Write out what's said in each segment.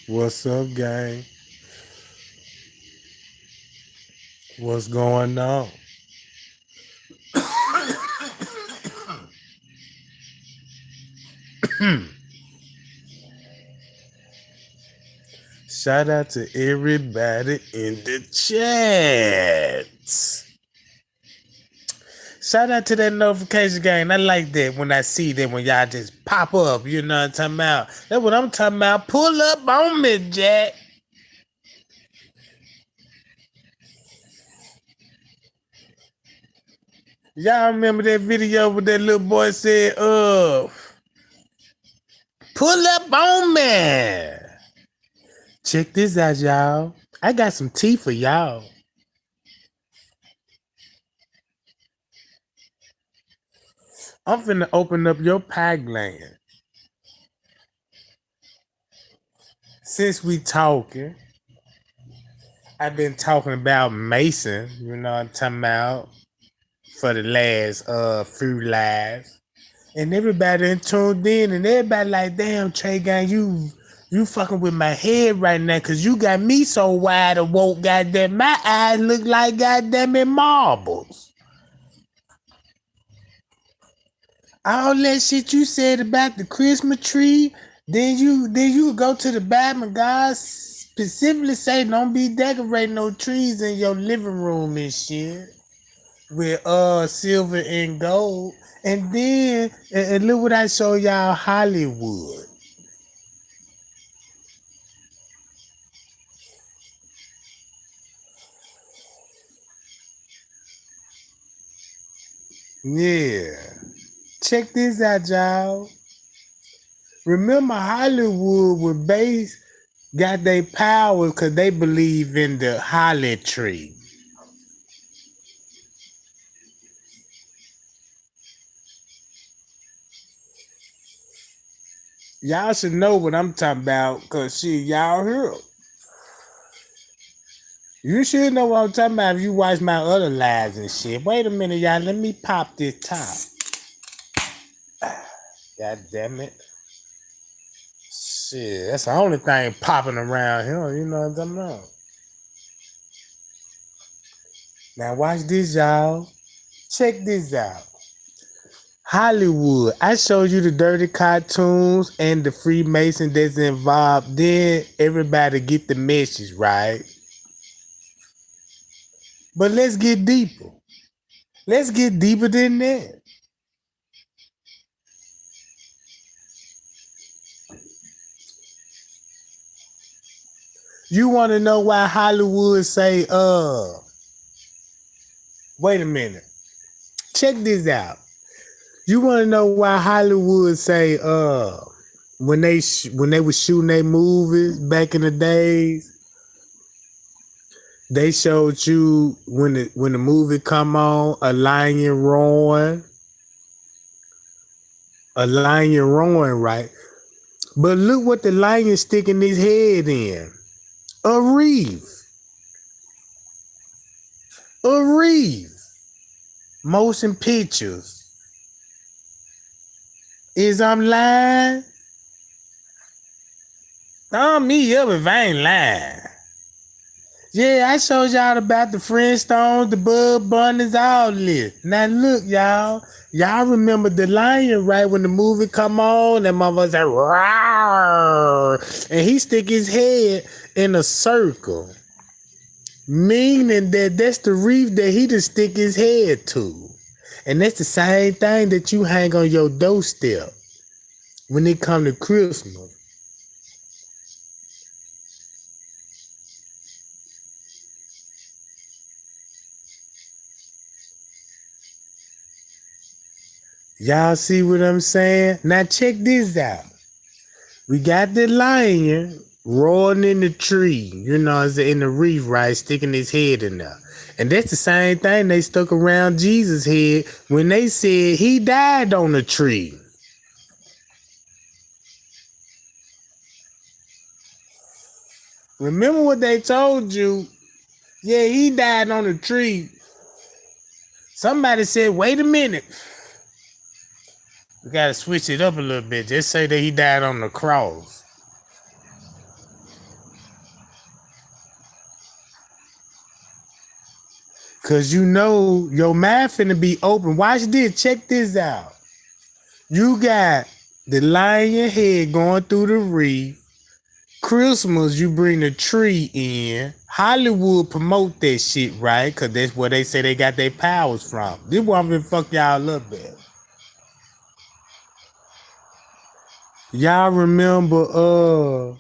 What's up, gang? What's going on? Shout out to everybody in the chat. Shout out to that notification gang. I like that when I see that when y'all just pop up. You know what I'm talking about? That's what I'm talking about. Pull up on me, Jack. Y'all remember that video where that little boy said, pull up on me. Check this out, y'all. I got some tea for y'all. I'm finna open up your Pagland. Since we talking, I've been talking about Mason, you know what I'm talking about, for the last few lives. And everybody tuned in and everybody like, damn, Tregang, you fucking with my head right now because you got me so wide awoke, goddamn. My eyes look like goddamn it marbles. All that shit you said about the Christmas tree, then you go to the Bible and God specifically say don't be decorating no trees in your living room and shit with silver and gold. And then and look what I show y'all Hollywood. Yeah. Check this out, y'all. Remember Hollywood was based, got their power because they believe in the holly tree. Y'all should know what I'm talking about because shit, y'all hear. You should know what I'm talking about if you watch my other lives and shit. Wait a minute, y'all. Let me pop this top. God damn it. Shit, that's the only thing popping around here. You know what I'm talking about? Now watch this, y'all. Check this out. Hollywood. I showed you the dirty cartoons and the Freemason that's involved. Then everybody get the message, right? But let's get deeper. Let's get deeper than that. You want to know why Hollywood say, wait a minute. Check this out. You want to know why Hollywood say, when they was shooting their movies back in the days, they showed you when the movie come on, a lion roaring, right? But look what the lion sticking his head in. A reef. Motion pictures. Is I'm lying? Thumb me up if I ain't lying. Yeah, I showed y'all about the Flintstones, the Bud Bunnies, all this. Now look, y'all. Y'all remember the lion, right? When the movie come on, that motherfucker say, rawr, and he stick his head in a circle. Meaning that's the reef that he just stick his head to. And that's the same thing that you hang on your doorstep when it come to Christmas. Y'all see what I'm saying? Now check this out. We got the lion roaring in the tree, you know, in the reef, right? Sticking his head in there. And that's the same thing they stuck around Jesus' head when they said he died on the tree. Remember what they told you? Yeah, he died on the tree. Somebody said, wait a minute. We got to switch it up a little bit. Just say that he died on the cross. Cause you know your mind finna be open. Watch this. Check this out. You got the lion head going through the reef. Christmas, you bring the tree in. Hollywood promote that shit, right? Cause that's where they say they got their powers from. This one finna fuck y'all up at. Y'all remember,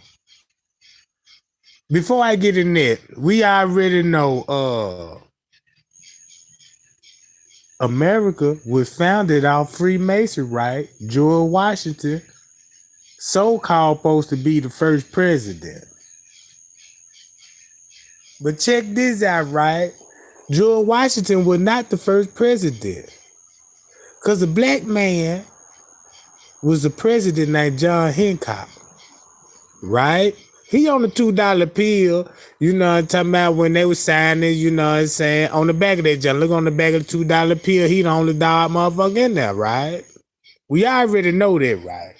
before I get in that, we already know, America was founded off Freemason, right? George Washington, so-called supposed to be the first president. But check this out, right? George Washington was not the first president. Because a black man was a president named John Hancock, right? He on the $2 bill, you know what I'm talking about, when they was signing, you know what I'm saying, on the back of that John. Look on the back of the $2 bill, he the only dog motherfucker in there, right? We already know that, right?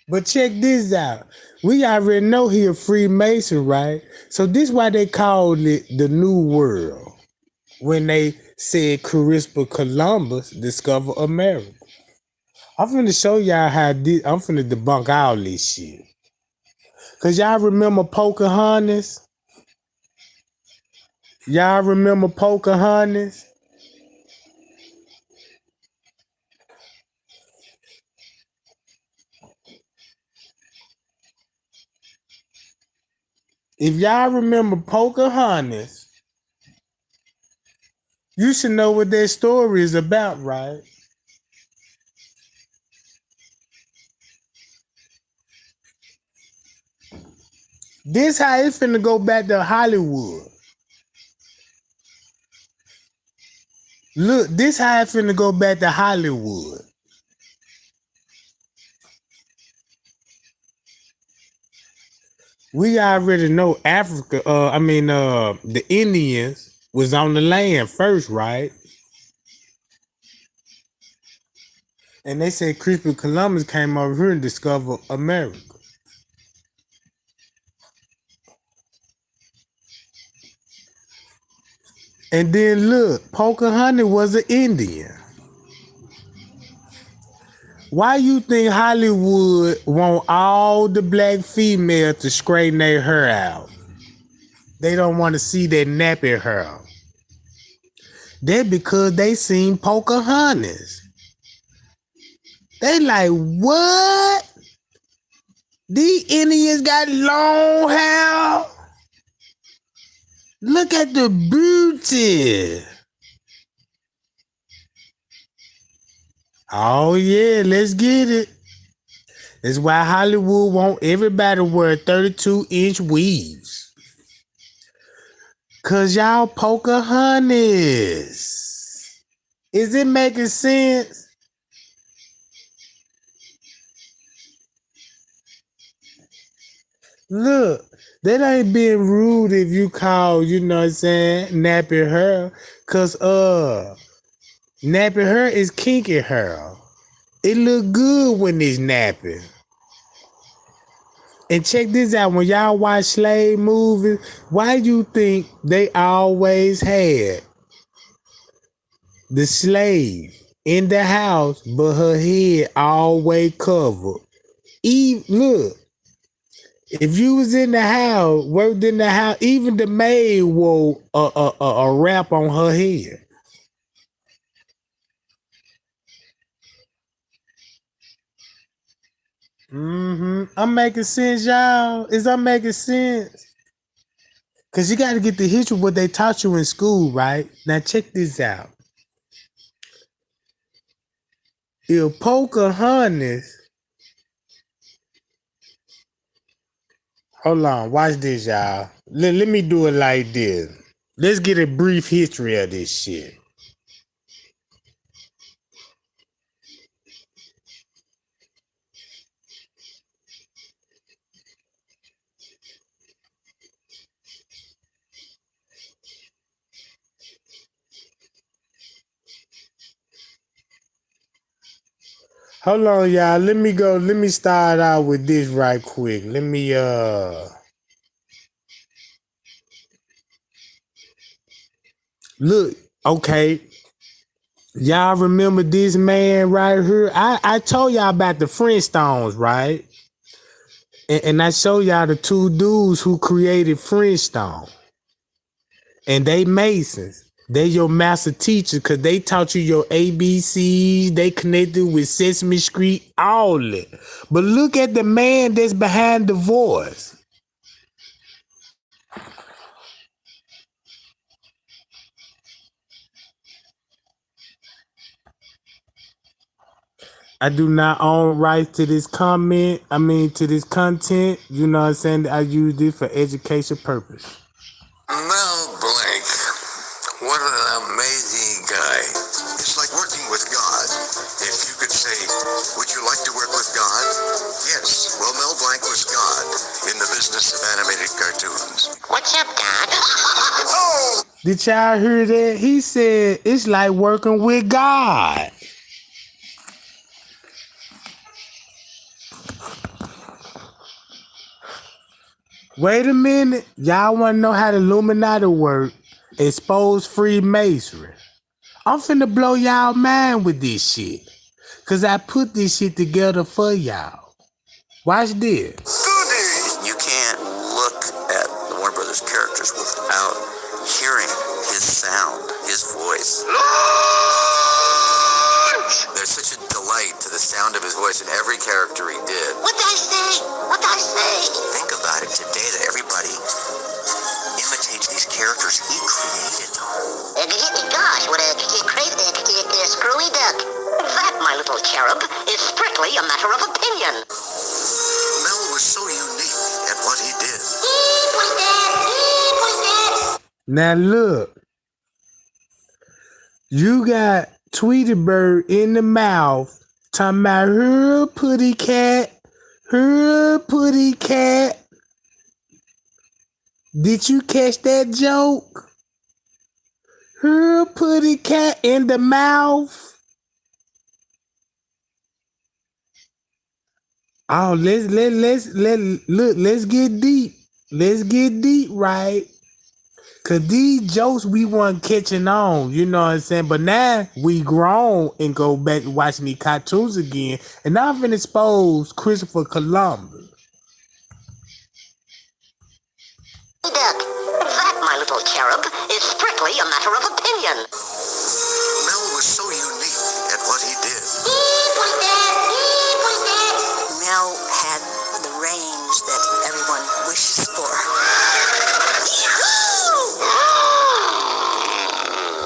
But check this out. We already know he a Freemason, right? So this why they called it the New World. When they said Christopher Columbus discovered America. I'm finna show y'all how this, I'm finna debunk all this shit. Cause y'all remember Pocahontas? Y'all remember Pocahontas? If y'all remember Pocahontas, you should know what that story is about, right? This how it finna go back to Hollywood. Look, this how it finna go back to Hollywood. We already know Africa, the Indians was on the land first, right? And they said Christopher Columbus came over here and discovered America. And then look, Pocahontas was an Indian. Why you think Hollywood want all the black females to straighten their hair out? They don't want to see that nappy hair. That because they seen Pocahontas. They like, what? These Indians got long hair? Look at the beauty. Oh yeah, let's get it. That's why Hollywood want everybody to wear 32-inch weaves. Cause y'all Pocahontas. Is it making sense? Look, that ain't being rude if you call, you know what I'm saying, nappy hair. Cause nappy hair is kinky hair. It look good when it's nappy. And check this out, when y'all watch slave movies, why do you think they always had the slave in the house, but her head always covered? Look, if you was in the house, worked in the house, even the maid wore a wrap on her head. I'm making sense, y'all. I'm making sense? Cause you gotta get the history of what they taught you in school, right? Now check this out. If Pocahontas, hold on, watch this, y'all. Let me do it like this. Let's get a brief history of this shit. Hold on, y'all. Let me start out with this right quick. Let me Look, okay. Y'all remember this man right here? I told y'all about the Flintstones, right? And I showed y'all the two dudes who created Flintstone. And they Masons. They your master teacher because they taught you your ABCs. They connected with Sesame Street, all that. But look at the man that's behind the voice. I do not own rights to this to this content. You know what I'm saying? I use it for education purpose. Mel Blanc, what an amazing guy. It's like working with God. If you could say, would you like to work with God? Yes. Well, Mel Blanc was God in the business of animated cartoons. What's up, God? Oh! Did y'all hear that? He said it's like working with God. Wait a minute. Y'all want to know how the Illuminati work? Expose Freemasonry. I'm finna blow y'all mind with this shit. Cause I put this shit together for y'all. Watch this. You can't look at the Warner Brothers characters without hearing his sound, his voice. There's such a delight to the sound of his voice in every character he did. What'd I say? What'd I say? Think about it today that everybody imitates these characters he created. Gosh, what a crazy screwy duck. That, my little cherub, is strictly a matter of opinion. Mel was so unique at what he did. Now look. You got Tweety Bird in the mouth talking about her putty cat. Her putty cat. Did you catch that joke? Her putty cat in the mouth. Oh, let's get deep. Let's get deep, right? Cause these jokes we weren't catching on, you know what I'm saying? But now we grown and go back watching these cartoons again. And now I'm finna expose Christopher Columbus. Duck, that, my little cherub, is strictly a matter of opinion. Mel was so unique at what he did. Mel had the range that everyone wishes for.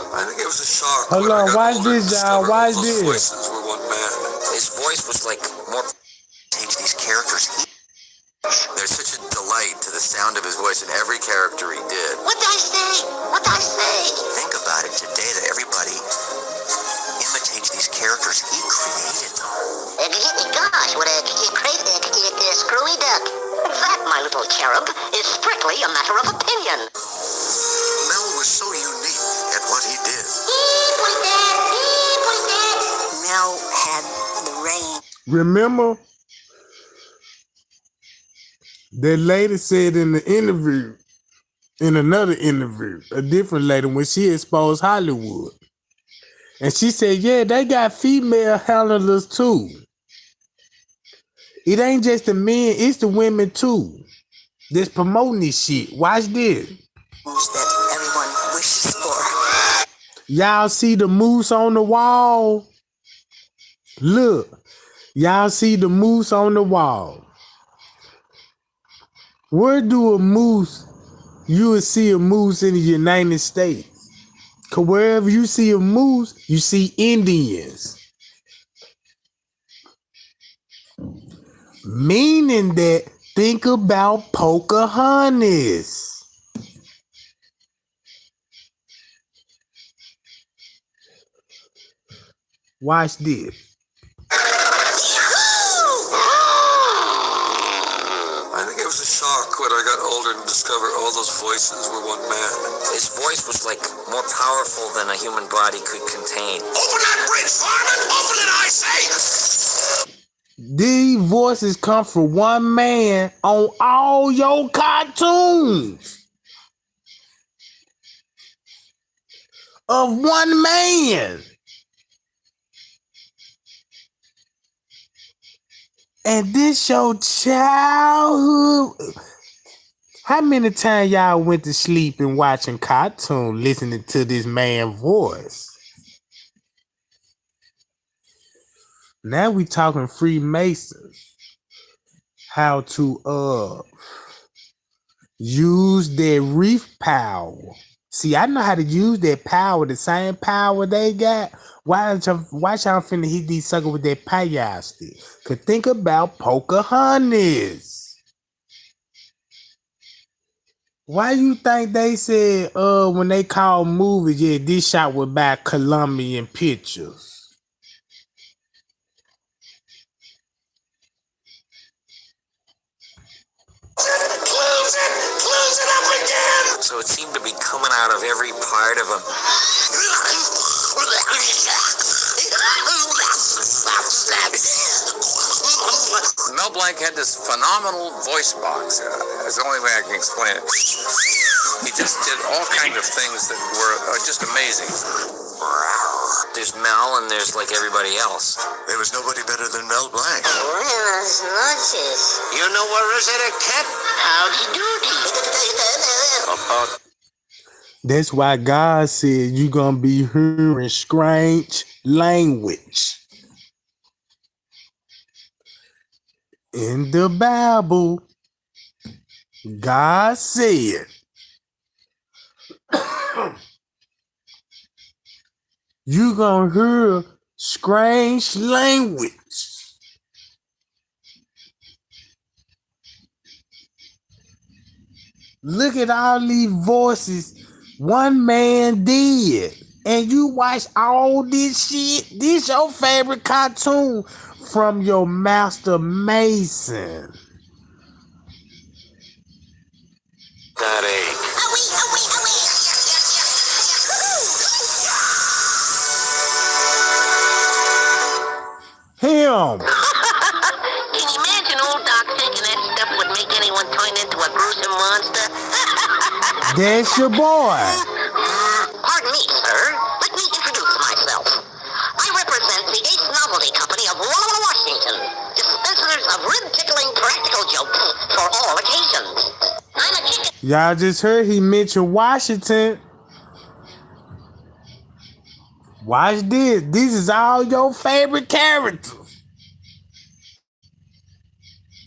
I think it was a shock. Hold on, watch this, y'all. Watch this. Voices were one man. His voice was like more. Change these characters. There's such a delight to the sound of his voice in every character he did. What'd I say? What'd I say? Think about it today that everybody imitates these characters he created. Gosh, what a crazy screwy duck. That, my little cherub, is strictly a matter of opinion. Mel was so unique at what he did. Mel had the range. Remember? That lady said in the interview, in another interview, a different lady, when she exposed Hollywood. And she said, yeah, they got female handlers too. It ain't just the men, it's the women too. That's promoting this shit. Watch this. That everyone wishes for. Y'all see the moose on the wall? Look, y'all see the moose on the wall. Where do a moose, you would see a moose in the United States? Because wherever you see a moose, you see Indians. Meaning that, think about Pocahontas. Watch this. I think it was a shock when I got older and discovered all those voices were one man. His voice was like more powerful than a human body could contain. Open that bridge, Farman! Open it, I say! These voices come from one man on all your cartoons. of one man. And this your childhood. How many times y'all went to sleep and watching cartoon listening to this man's voice? Now we talking Freemasons. How to use their reef power. See, I know how to use that power, the same power they got. Why y'all finna hit these suckers with that pie stick? Cause think about Pocahontas. Why you think they said when they call movies, yeah, this shot was by Colombian Pictures? Close it up again. So it seemed to be coming out of every part of him. Mel Blanc had this phenomenal voice box. That's the only way I can explain it. He just did all kinds of things that were just amazing. There's Mel and there's like everybody else. There was nobody better than Mel Blanc. Buenas noches. You know where is it, Cat? Howdy doody. That's why God said you gonna be hearing strange language. In the Bible, God said, you gonna hear strange language. Look at all these voices one man did. And you watch all this shit. This your favorite cartoon from your master Mason. Daddy. Him. Can you imagine old Doc thinking that stuff would make anyone turn into a gruesome monster? That's your boy. Pardon me, sir. Let me introduce myself. I represent the Ace Novelty Company of Washington, dispensers of rib-tickling practical jokes for all occasions. I'm a chicken. Y'all just heard he mentioned Washington. Watch this. This is all your favorite characters.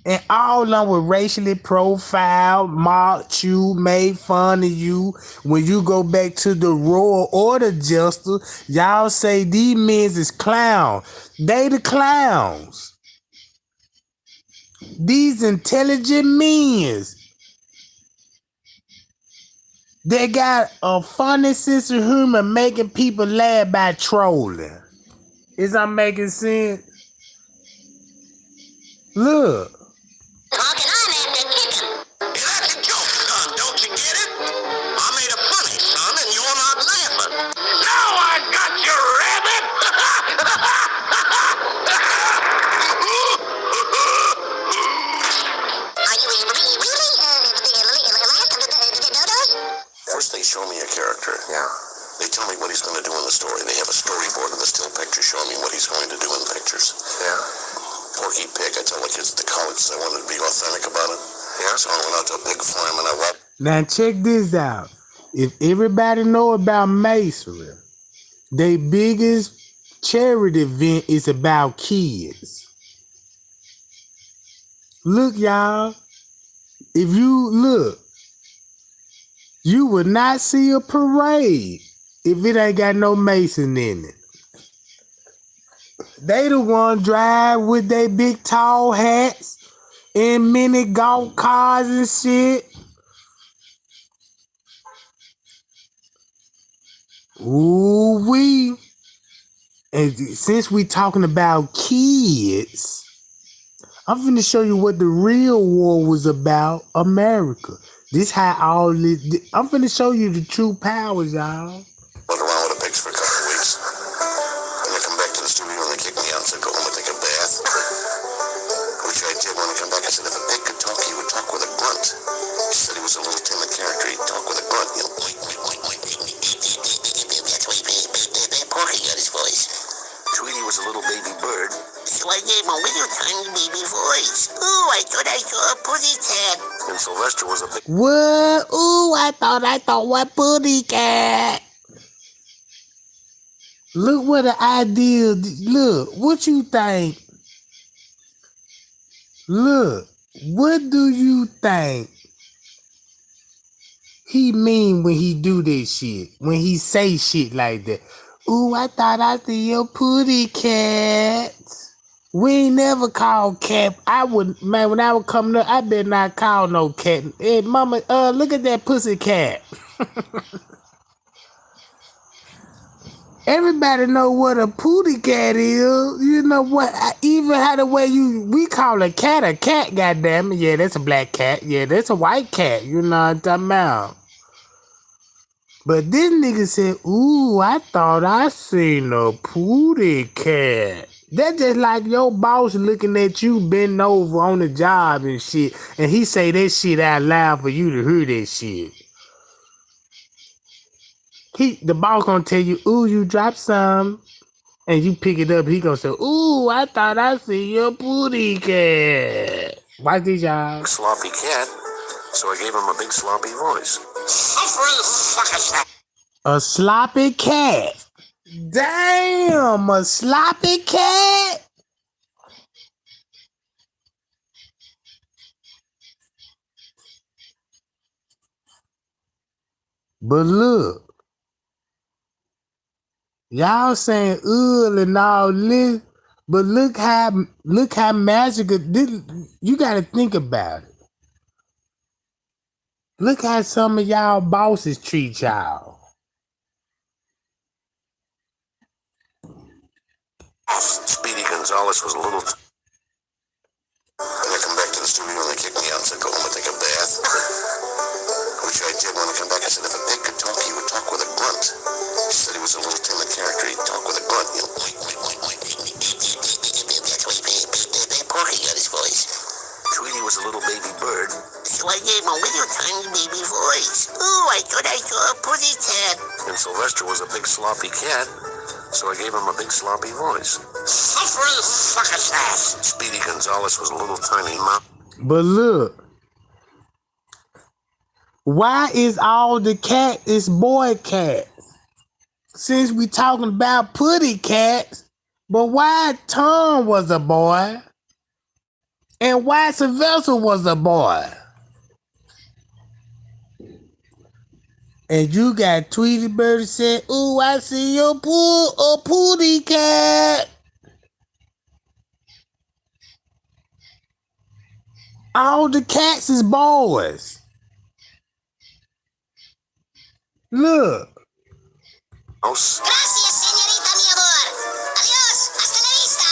And all of them were racially profiled, mocked you, made fun of you. When you go back to the Royal Order Justice, y'all say these men is clowns. They the clowns. These intelligent men. They got a funny sense of humor making people laugh by trolling. Is that making sense? Look. Talking on after chicken. Hey, that's a joke, son. Don't you get it? I made a funny, son, and you're not laughing. Now I got you, rabbit! Are you First they show me a character. Yeah. They tell me what he's going to do in the story. They have a storyboard of the still picture showing me what he's going to do in pictures. Yeah. Porky Pig, I tell the kids at the college I wanted to be authentic about it. Yeah. So I went out to a big farm and I walked. Now check this out. If everybody know about masonry, their biggest charity event is about kids. Look, y'all. If you look, you would not see a parade if it ain't got no mason in it. They the one drive with their big tall hats and mini golf cars and shit. Ooh wee. And since we talking about kids, I'm finna show you what the real war was about, America. This how all this, I'm finna show you the true powers, y'all. Went around with the pigs for a couple of weeks. Then I come back to the studio and they kick me out and said, go home and take a bath. Which I did when I come back. I said, if a pig could talk, he would talk with a grunt. He said he was a little timid character. He'd talk with a grunt. He'll oink, oink, oink, oink, oink, oink, oink, oink, oink. That's what he Porky got his voice. Tweety was a little baby bird, so I gave him a little tiny baby voice. Ooh, I thought I saw a putty cat. And Sylvester was a big... What? Ooh, I thought what putty cat. Look what the idea, look, what you think? Look, what do you think he mean when he do this shit? When he say shit like that? Ooh, I thought I see your putty cat. We ain't never called cat. Man, when I was coming up, I better not call no cat. Hey, mama, look at that pussy cat. Everybody know what a pooty cat is. You know what? Even how the way we call a cat, goddamn it. Yeah, that's a black cat. Yeah, that's a white cat. You know what I'm talking about? But this nigga said, ooh, I thought I seen a pooty cat. That's just like your boss looking at you bending over on the job and shit. And he say that shit out loud for you to hear that shit. The boss gonna tell you, ooh, you dropped some, and you pick it up. He gonna say, ooh, I thought I see your booty cat. Watch this, y'all. Sloppy cat, so I gave him a big sloppy voice. A sloppy cat. Damn, a sloppy cat. But look. Y'all saying ugh and all this, but look how magical this, you gotta think about it. Look how some of y'all bosses treat y'all. Speedy Gonzales was a little... When I come back to the studio and they kick me out and said, go home and take a bath. Which I did. When I come back, I said, if a pig could talk, he would talk with a grunt. He said he was a little timid character. He'd talk with a grunt. You know, oink, oink, oink, oink. That's why Porky got his voice. Tweety was a little baby bird, so I gave him a little tiny baby voice. Ooh, I thought I saw a putty cat. And Sylvester was a big sloppy cat, so I gave him a big sloppy voice. Speedy Gonzales was a little tiny mouse. But look, why is all the cat is boy cats? Since we talking about putty cats, but why Tom was a boy? And why Sylvester was a boy? And you got Tweety Bird said, ooh, I see your pooty cat. All the cats is boys. Look. Gracias, señorita, mi amor. Adiós, hasta la vista.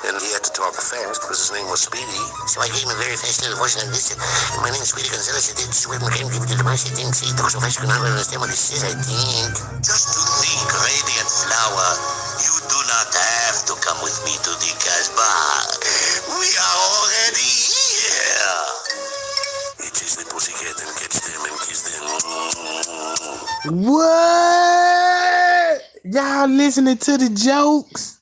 And he had to talk fast because his name was Speedy. So I gave him a very fast little voice like this. My name is Speedy Gonzales. I did this work. I came to give it to the device. I think he talks so fast you cannot understand what he says, I think. Just to think, radiant flower, you do not have to come with me to the Casbah. We are already here. He chased the pussycat and catch them and kiss them. What? Y'all listening to the jokes?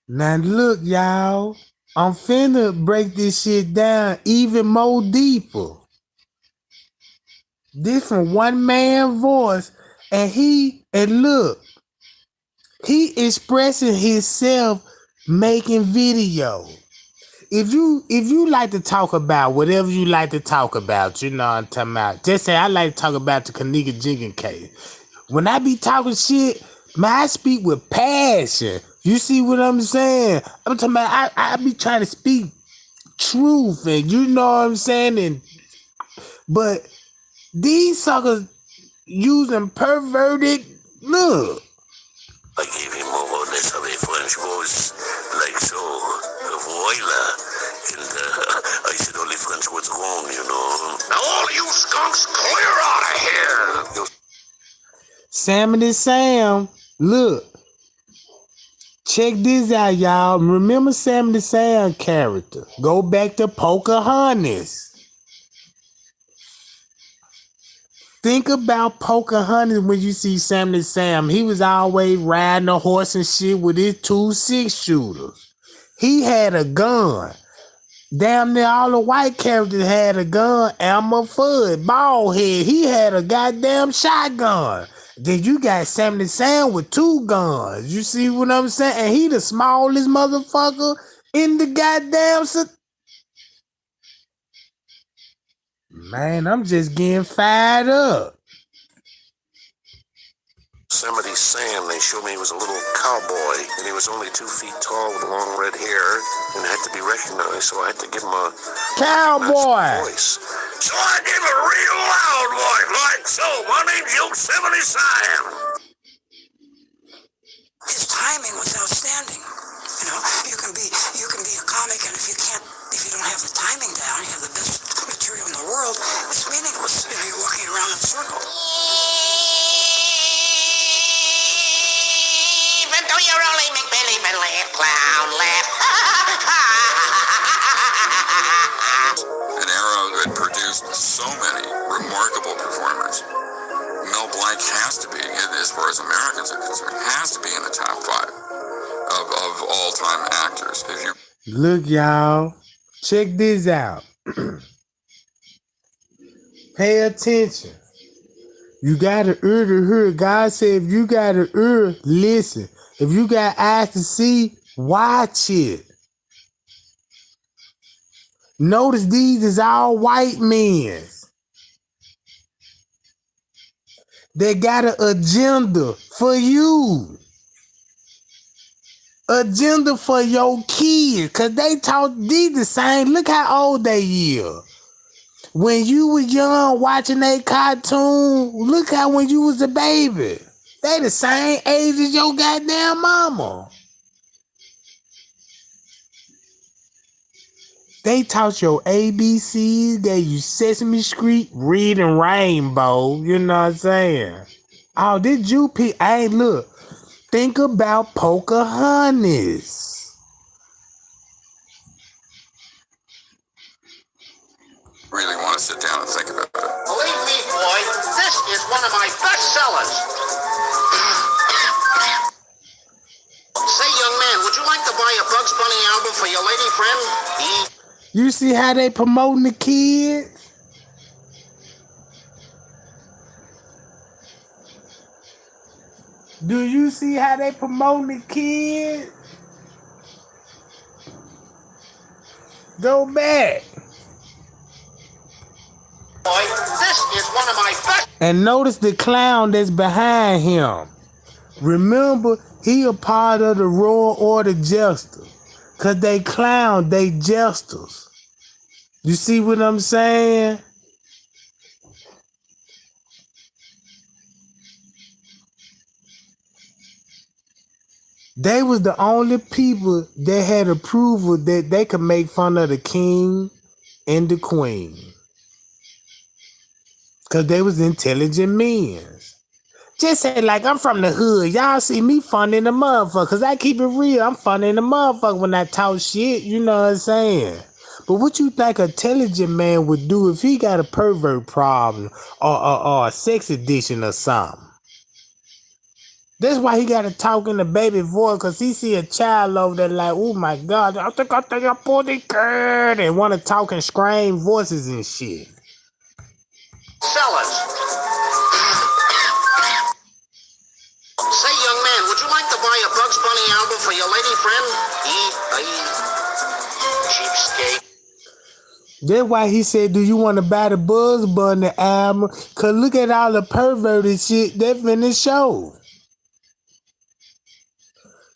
Now look, y'all. I'm finna break this shit down even more deeper. This from one man voice. And look. He expressing himself making video. If you like to talk about whatever you like to talk about, you know what I'm talking about. Just say I like to talk about the Kanika Jiggin case. When I be talking shit, man, I speak with passion. You see what I'm saying? I'm talking about I be trying to speak truth and you know what I'm saying? But these suckers using perverted look. I gave him more or less of a French voice, like so, voila. And I said only French was wrong, you know. Now all you skunks, clear out of here! Sam and Sam, look. Check this out, y'all. Remember Sam the Sam character. Go back to Pocahontas. Think about Pocahontas when you see Sammy Sam. He was always riding a horse and shit with his 2 6-shooters. He had a gun. Damn near all the white characters had a gun. Elmer Fudd, Baldhead, he had a goddamn shotgun. Then you got Sammy Sam with 2 guns. You see what I'm saying? And he the smallest motherfucker in the goddamn... Man, I'm just getting fired up. Yosemite Sam, they showed me he was a little cowboy, and he was only 2 feet tall with long red hair, and had to be recognized, so I had to give him a cowboy voice. So I gave a real loud voice, like so. My name's Yosemite Sam. His timing was outstanding. You know, you can be a comic, and if you don't have the timing down, you have the best material in the world, it's meaningless. You know, you're walking around in a circle. You're only make-believe and laugh, clown, laugh. An era that produced so many remarkable performers. Mel Blanc has to be, as far as Americans are concerned, has to be in the top 5 of all-time actors. If you look, y'all, check this out. Pay attention. You got an ear to hear. God said if you got an ear, listen. If you got eyes to see, watch it. Notice these is all white men. They got an agenda for you. Agenda for your kids. Because they taught these the same. Look how old they are. When you was young watching that cartoon, look how when you was a baby. They the same age as your goddamn mama. They taught your ABCs, gave you Sesame Street, Reading Rainbow. You know what I'm saying? Oh, did you pick? Hey, look. Think about Pocahontas. really want to sit down and think about it. Believe me, boy, this is one of my best sellers. Say, young man, would you like to buy a Bugs Bunny album for your lady friend? You see how they promoting the kids? Do you see how they promoting the kids? Go back. Boy, this is one of my best. And notice the clown that's behind him. Remember, he a part of the Royal Order Jesters. Cause they clown, they jesters. You see what I'm saying? They was the only people that had approval that they could make fun of the king and the queen. Cause they was intelligent men. Just say like, I'm from the hood. Y'all see me funny in the motherfucker. Cause I keep it real. I'm funny in the motherfucker when I talk shit. You know what I'm saying? But what you think an intelligent man would do if he got a pervert problem or a sex addiction or something? That's why he got to talk in the baby voice, because he see a child over there like, oh my God, I think I pulled it good, and want to talk and scream voices and shit. Sellers. Say, young man, would you like to buy a Bugs Bunny album for your lady friend? Cheapskate. That's why he said, do you want to buy the Bugs Bunny album? Because look at all the perverted shit that's in the show.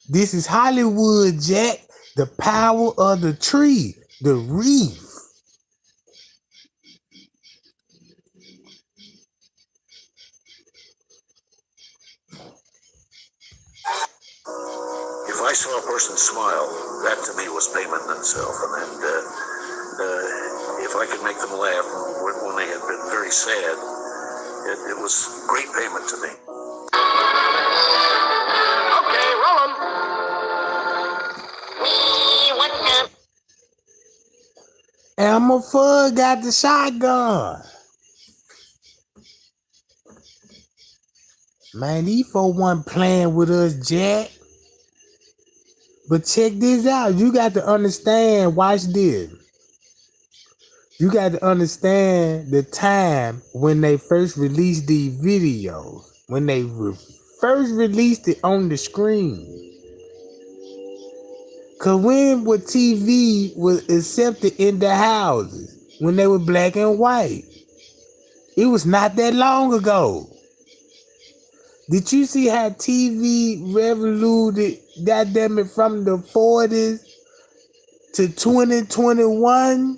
This is Hollywood, Jack. The power of the tree, the reef. If I saw a person smile, that to me was payment in itself. And if I could make them laugh when they had been very sad, it was great payment to me. Okay, roll 'em. Elmer Fudd got the shotgun. Man, these folks wasn't playing with us, Jack. But check this out. You got to understand. Watch this. You got to understand the time when they first released these videos. When they first released it on the screen. Cause when TV was accepted in the houses, when they were black and white, it was not that long ago. Did you see how TV revoluted, goddamn it, from the 40s to 2021?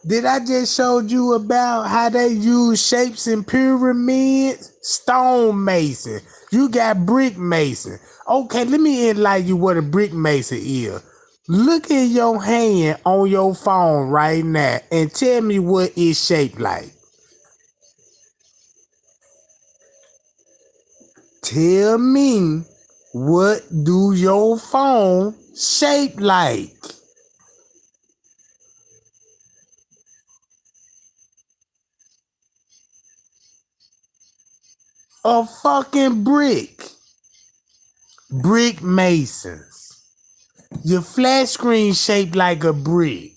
Did I just showed you about how they use shapes in pyramids? Stone mason. You got brick mason. Okay, let me enlighten you what a brick mason is. Look in your hand on your phone right now and tell me what it's shaped like. Tell me what do your phone shape like? A fucking brick. Brick masons. Your flat screen shaped like a brick.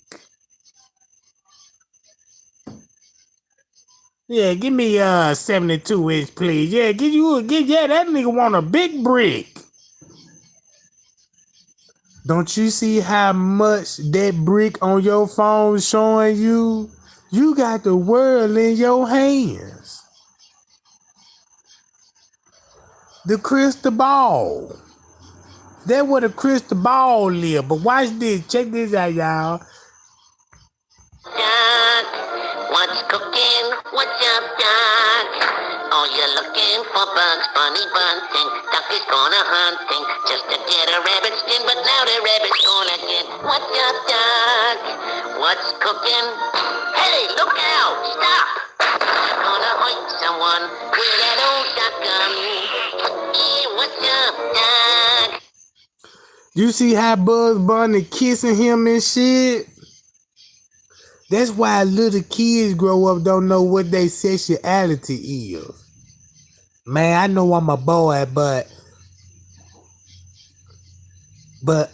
Yeah, give me 72 inch, please. Yeah, that nigga want a big brick. Don't you see how much that brick on your phone showing you? You got the world in your hands. The crystal ball. That's where the crystal ball live. But watch this. Check this out, y'all. Doc, what's cooking? What's up, Doc? Oh, you're looking for Bugs Bunny bunting. Doc is gonna hunting just to get a rabbit skin, but now the rabbit's gonna get. What's up, Doc? What's cooking? Hey, look out! Stop! You're gonna hurt someone with that old shotgun. Hey, what's up, Doc? You see how Bugs Bunny kissing him and shit? That's why little kids grow up don't know what their sexuality is. Man, I know I'm a boy, but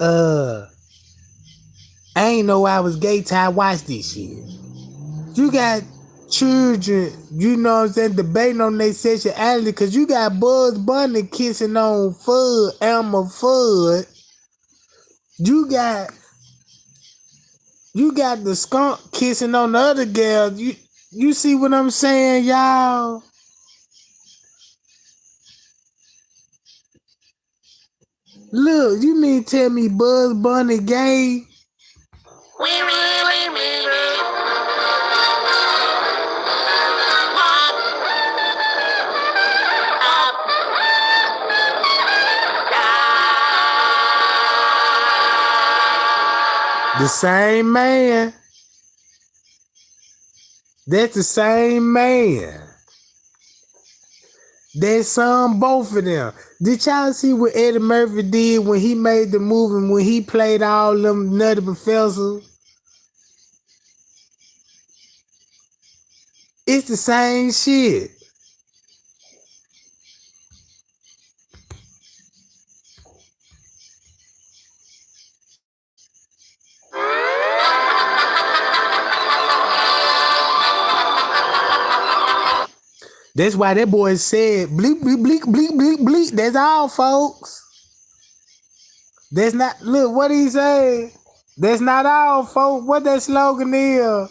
I ain't know I was gay till I watched this shit. You got children, you know what I'm saying, debating on their sexuality, cause you got Bugs Bunny kissing on Fudd, Elmer Fudd. You got the skunk kissing on the other girl. You see what I'm saying, y'all? Look, you mean tell me Bugs Bunny gay? The same man. That's the same man. That son, both of them. Did y'all see what Eddie Murphy did when he made the movie, when he played all them Nutty Professors? It's the same shit. That's why that boy said, bleep, bleep, bleep, bleep, bleep, bleep. That's all, folks. That's not, look, what he say? That's not all, folks. What that slogan is?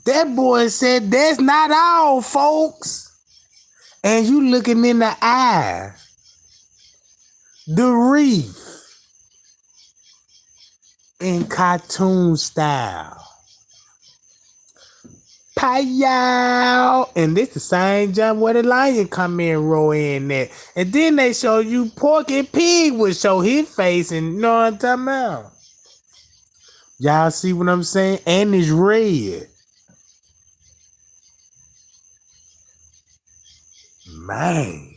That boy said, that's not all, folks. And you looking in the eye. The reef. In cartoon style. Pow! And this the same jump where the lion come in row in there. And then they show you Porky Pig would show his face, and you know what I'm talking about? Y'all see what I'm saying? And it's red. Man.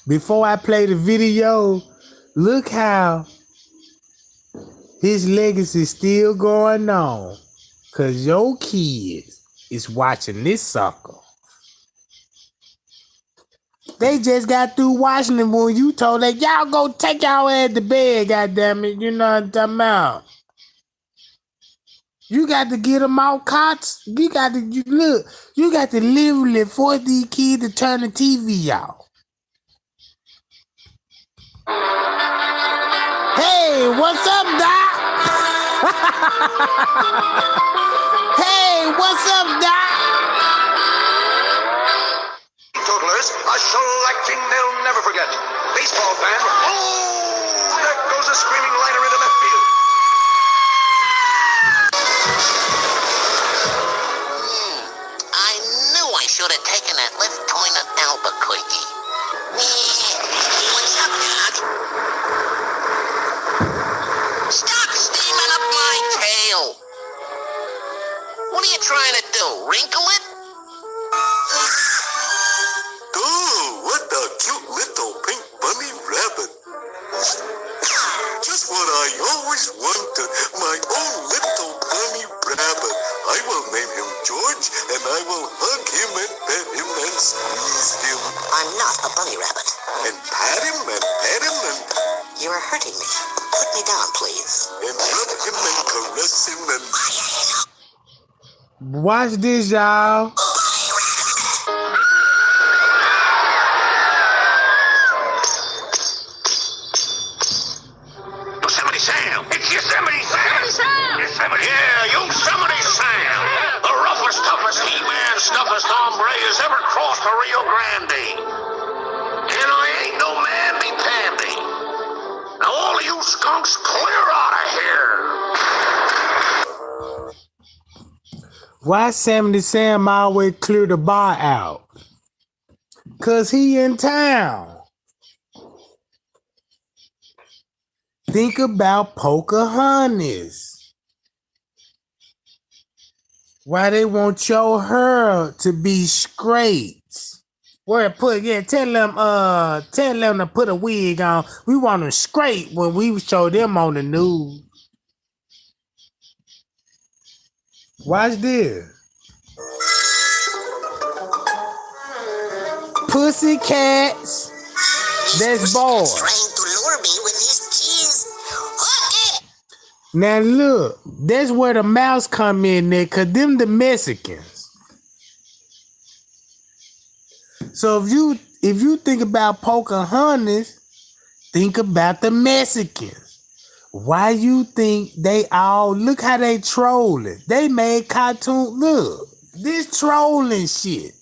Before I play the video, look how his legacy is still going on. Cause your kids is watching this sucker. They just got through watching it when you told them, y'all go take y'all ass to bed, goddammit. You know what I'm talking about? You got to get them out cots. You got to literally force these kids to turn the TV off. Hey, what's up, Doc? Hey, what's up, Doc? Totalers, a selecting they'll never forget. Baseball fan. Oh, there goes a screaming liner into left field. I knew I should have taken that lift going to Albuquerque. What's up, Doc? Stop steaming up my tail. What are you trying to do? Wrinkle it? Oh, what a cute little pink bunny rabbit. Just what I always wanted, my own little bunny rabbit. I will name him George, and I will hug him and pet him and squeeze him. I'm not a bunny rabbit. And pat him and pet him and... You're hurting me. Put me down, please. And rub him and caress him and... Watch this, y'all. Yosemite Sam! It's Yosemite Sam! Yosemite, yeah, Yosemite Sam! The roughest, toughest, he-man, stuffest hombre has ever crossed the Rio Grande. And I ain't no mamby-pamby. Now all of you skunks, clear out of here! Why Yosemite Sam always clear the bar out? Cause he in town. Think about Pocahontas. Why they want your hair to be straight? Tell them to put a wig on. We want them straight when we show them on the news. Watch this. Pussycats. That's bored. Trying to lure me with his cheese. Okay. Now look, that's where the mouse come in there, cause them the Mexicans. So if you think about Pocahontas, think about the Mexicans. Why you think they all look how they trolling? They made cartoon look. This trolling shit.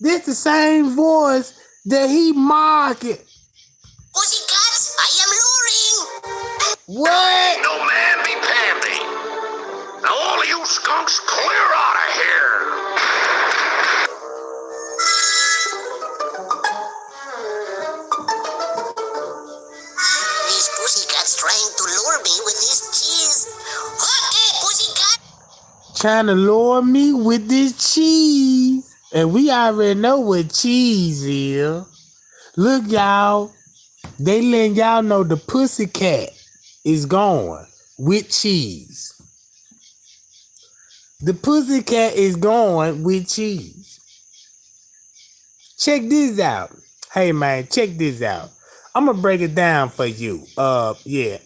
This the same voice that he market. Pussycats, I am luring. What? No mamby-pamby. Now all of you skunks, clear out of here. These pussycats trying to lure me with this cheese. Okay, pussycat. Trying to lure me with this cheese. And we already know what cheese is. Look, y'all. They letting y'all know the pussycat is going with cheese. The pussycat is going with cheese. Check this out. Hey, man, check this out. I'm going to break it down for you. Yeah.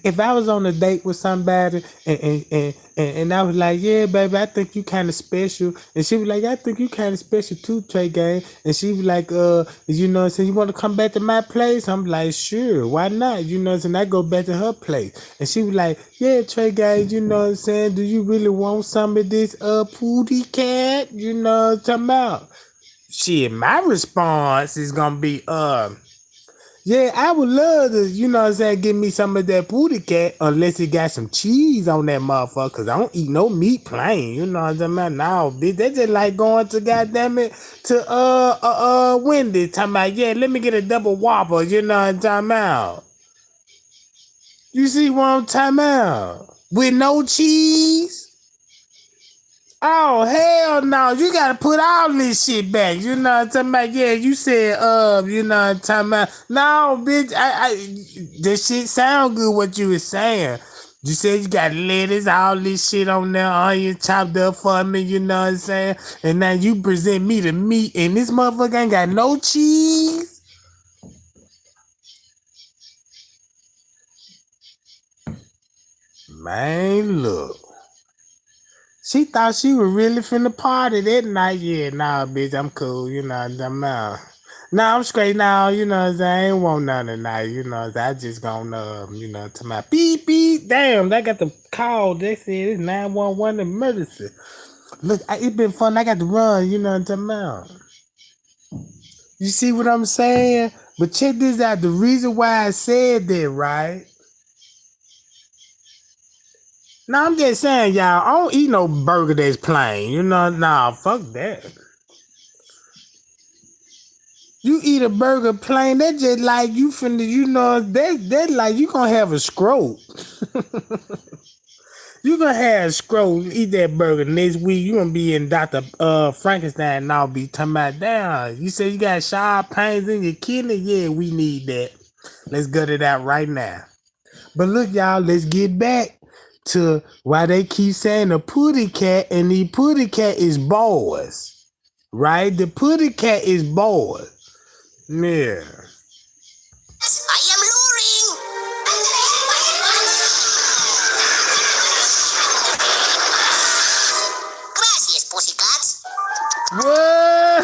If I was on a date with somebody and I was like, yeah, baby, I think you kind of special. And she was like, I think you kind of special too, Tregang. And she was like, you know what I'm saying, you want to come back to my place? I'm like, sure, why not? You know what I'm saying, I go back to her place. And she was like, yeah, Tregang, you know what I'm saying, do you really want some of this pooty cat? You know what I'm talking about? Shit, my response is going to be, yeah, I would love to, you know what I'm saying, give me some of that booty cat, unless it got some cheese on that motherfucker, because I don't eat no meat plain, you know what I'm saying? No, bitch, they just like going to, goddammit, to, Wendy's, talking about, yeah, let me get a double whopper, you know what I'm talking about? You see what I'm talking about? With no cheese? Oh, hell no. You gotta put all this shit back. You know what I'm talking about? Yeah, you said, you know what I'm talking about? No, bitch, this shit sound good what you was saying. You said you got lettuce, all this shit on there, onion chopped up for me, you know what I'm saying? And now you present me the meat, and this motherfucker ain't got no cheese? Man, look. She thought she was really finna party that night. Yeah, nah, bitch, I'm cool. You know, I'm straight now. You know, I ain't want none tonight. You know, I just gonna, you know, to my beep beep. Damn, I got the call. They said it's 911 emergency. Look, it been fun. I got to run. You know what I'm talking about? You see what I'm saying? But check this out. The reason why I said that, right? No, I'm just saying, y'all, I don't eat no burger that's plain. You know, nah, fuck that. You eat a burger plain, that's just like you finna, you know, that like you gonna have a stroke. You gonna have a stroke, eat that burger next week, you gonna be in Dr. Frankenstein and I'll be talking about, damn, you say you got sharp pains in your kidney? Yeah, we need that. Let's gut it out right now. But look, y'all, let's get back to why they keep saying the putty cat, and the putty cat is boys, right? The putty cat is boys. Yeah. I am luring. Gracias, pussycats. What?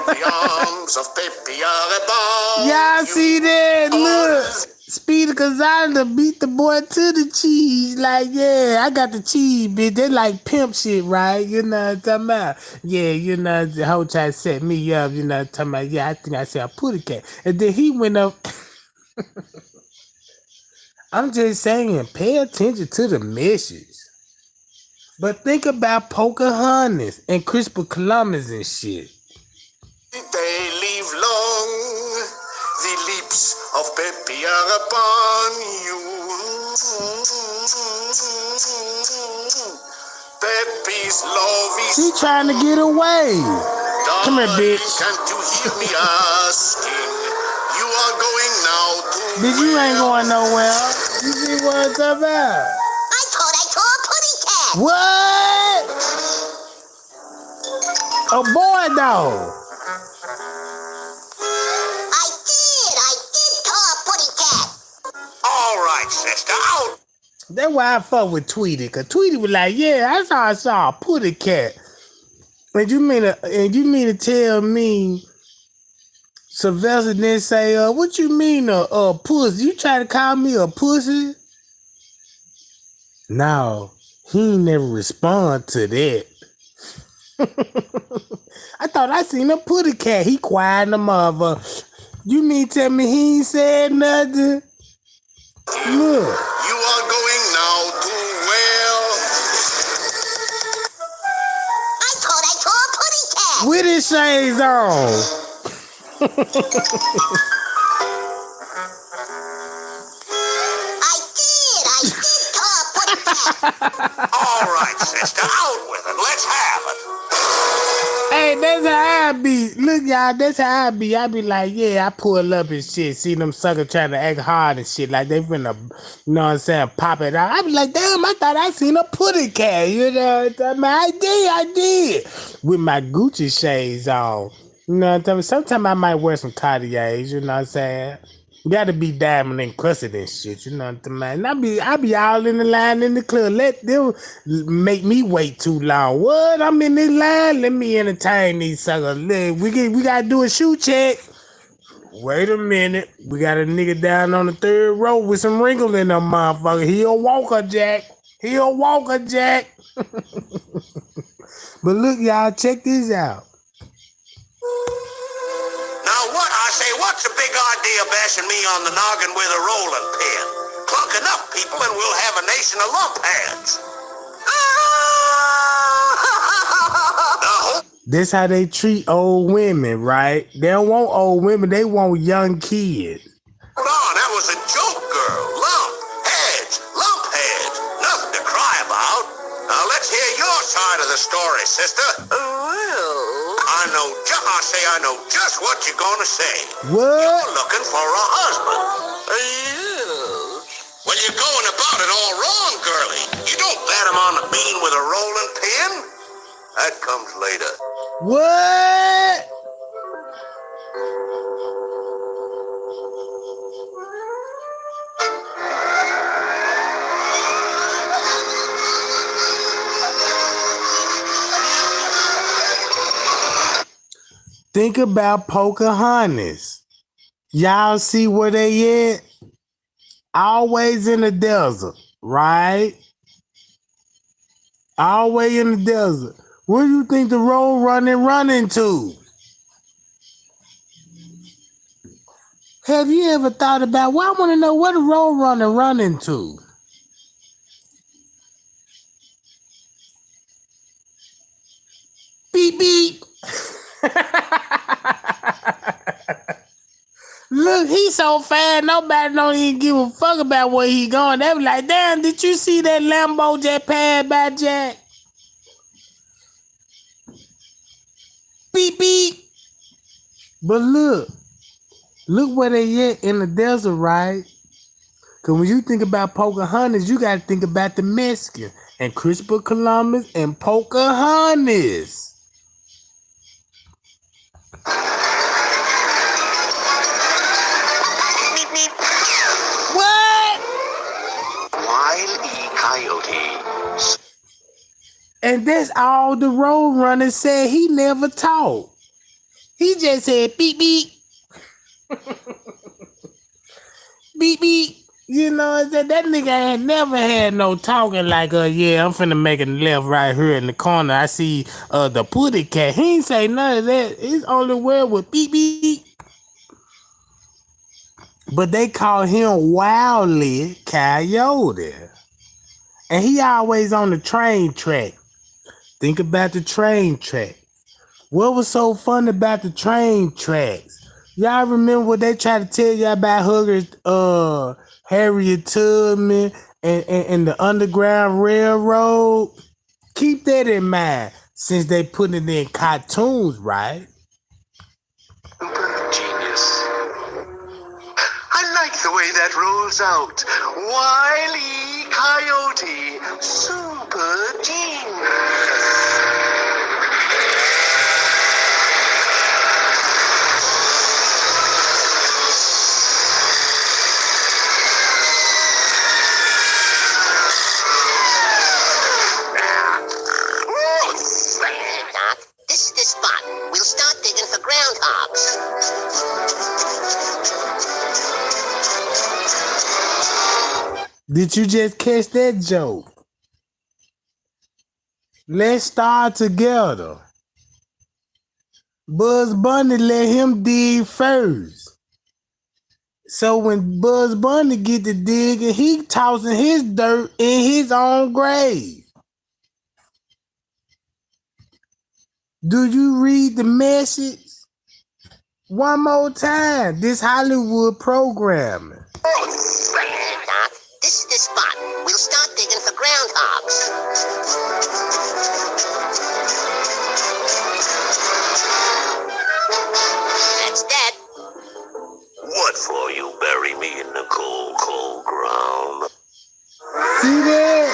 The arms of Pepe are Y'all see that? Look. Speedy Gonzalez beat the boy to the cheese. Like, yeah, I got the cheese, bitch. They like pimp shit, right? You know what I'm talking about? Yeah, you know, the whole time set me up, you know what I'm talking about? Yeah, I think I said I put a cat. And then he went up. I'm just saying, pay attention to the message. But think about Pocahontas and Christopher Columbus and shit. They live long. The lips of Pepe are upon you. Pepe's love is. She trying to get away. Come here, bitch. Can't you hear me asking? You are going now to. Bitch, you ain't going nowhere. You see what I'm talking about? I thought I saw a putty cat. What? A boy, though. I did call a putty cat. All right, sister, out. That's why I fuck with Tweety, cause Tweety was like, "Yeah, that's how I saw a putty cat." And you mean to tell me Sylvester didn't say, "What you mean a pussy? You try to call me a pussy?" No, he ain't never respond to that. I thought I seen a putty cat. He quiet the mother. You mean tell me he ain't said nothing? Look. You are going now to well. I thought I saw a putty cat. With his shades on. I did call a putty cat. All right, sister, out with it. Let's have it. Hey, that's how I be. Look, y'all, that's how I be. I be like, yeah, I pull up and shit. See them suckers trying to act hard and shit. Like they finna, you know what I'm saying, pop it out. I be like, damn, I thought I seen a putty cat. You know what I'm saying? I did. With my Gucci shades on. You know what I'm saying? Sometimes I might wear some Cartiers, you know what I'm saying? Gotta be diamond encrusted and shit, you know what I'm saying? And I be all in the line in the club. Let them make me wait too long. What? I'm in this line. Let me entertain these suckers. Look, we gotta do a shoe check. Wait a minute. We got a nigga down on the third row with some wrinkles in them motherfucker. He a walker, Jack. But look, y'all, check this out. Now what? I say, what's the big idea bashing me on the noggin with a rolling pin? Clunk enough people and we'll have a nation of lumpheads. This how they treat old women, right? They don't want old women, they want young kids. Hold on, that was a joke, girl. Lumpheads. Nothing to cry about. Now let's hear your side of the story, sister. Well, I know just what you're gonna say. What? You're looking for a husband. Well, you're going about it all wrong, girlie. You don't bat him on the bean with a rolling pin. That comes later. What? Think about Pocahontas. Y'all see where they at? Always in the desert, right? Always in the desert. Where do you think the road running to? Have you ever thought about, well, I want to know where the road running to? Beep, beep. Look, he's so fast, nobody don't even give a fuck about where he going. They be like, damn, did you see that Lambo just passed by, Jack? Beep, beep. But look where they at in the desert, right? Because when you think about Pocahontas, you got to think about the Mexican and Christopher Columbus and Pocahontas. What? Wile E. Coyote. And that's all the road runner said. He never talked. He just said beep beep. Beep beep. You know, that nigga ain't never had no talking like, yeah, I'm finna make a left right here in the corner. I see the putty cat. He ain't say none of that. His only word was beep beep. But they call him Wile Coyote. And he always on the train track. Think about the train track. What was so fun about the train tracks? Y'all remember what they tried to tell y'all about Huggers, Harriet Tubman, and the Underground Railroad? Keep that in mind since they put it in cartoons, right? Genius. I like the way that rolls out. Wile E. Coyote. Super genius. This is the spot. We'll start digging for groundhogs. Did you just catch that joke? Let's start together. Bugs Bunny let him dig first. So when Bugs Bunny get to digging, he tossing his dirt in his own grave. Do you read the message? One more time. This Hollywood programming. This is the spot. We'll start digging for groundhogs. That's that. What for you bury me in the cold, cold ground? See that?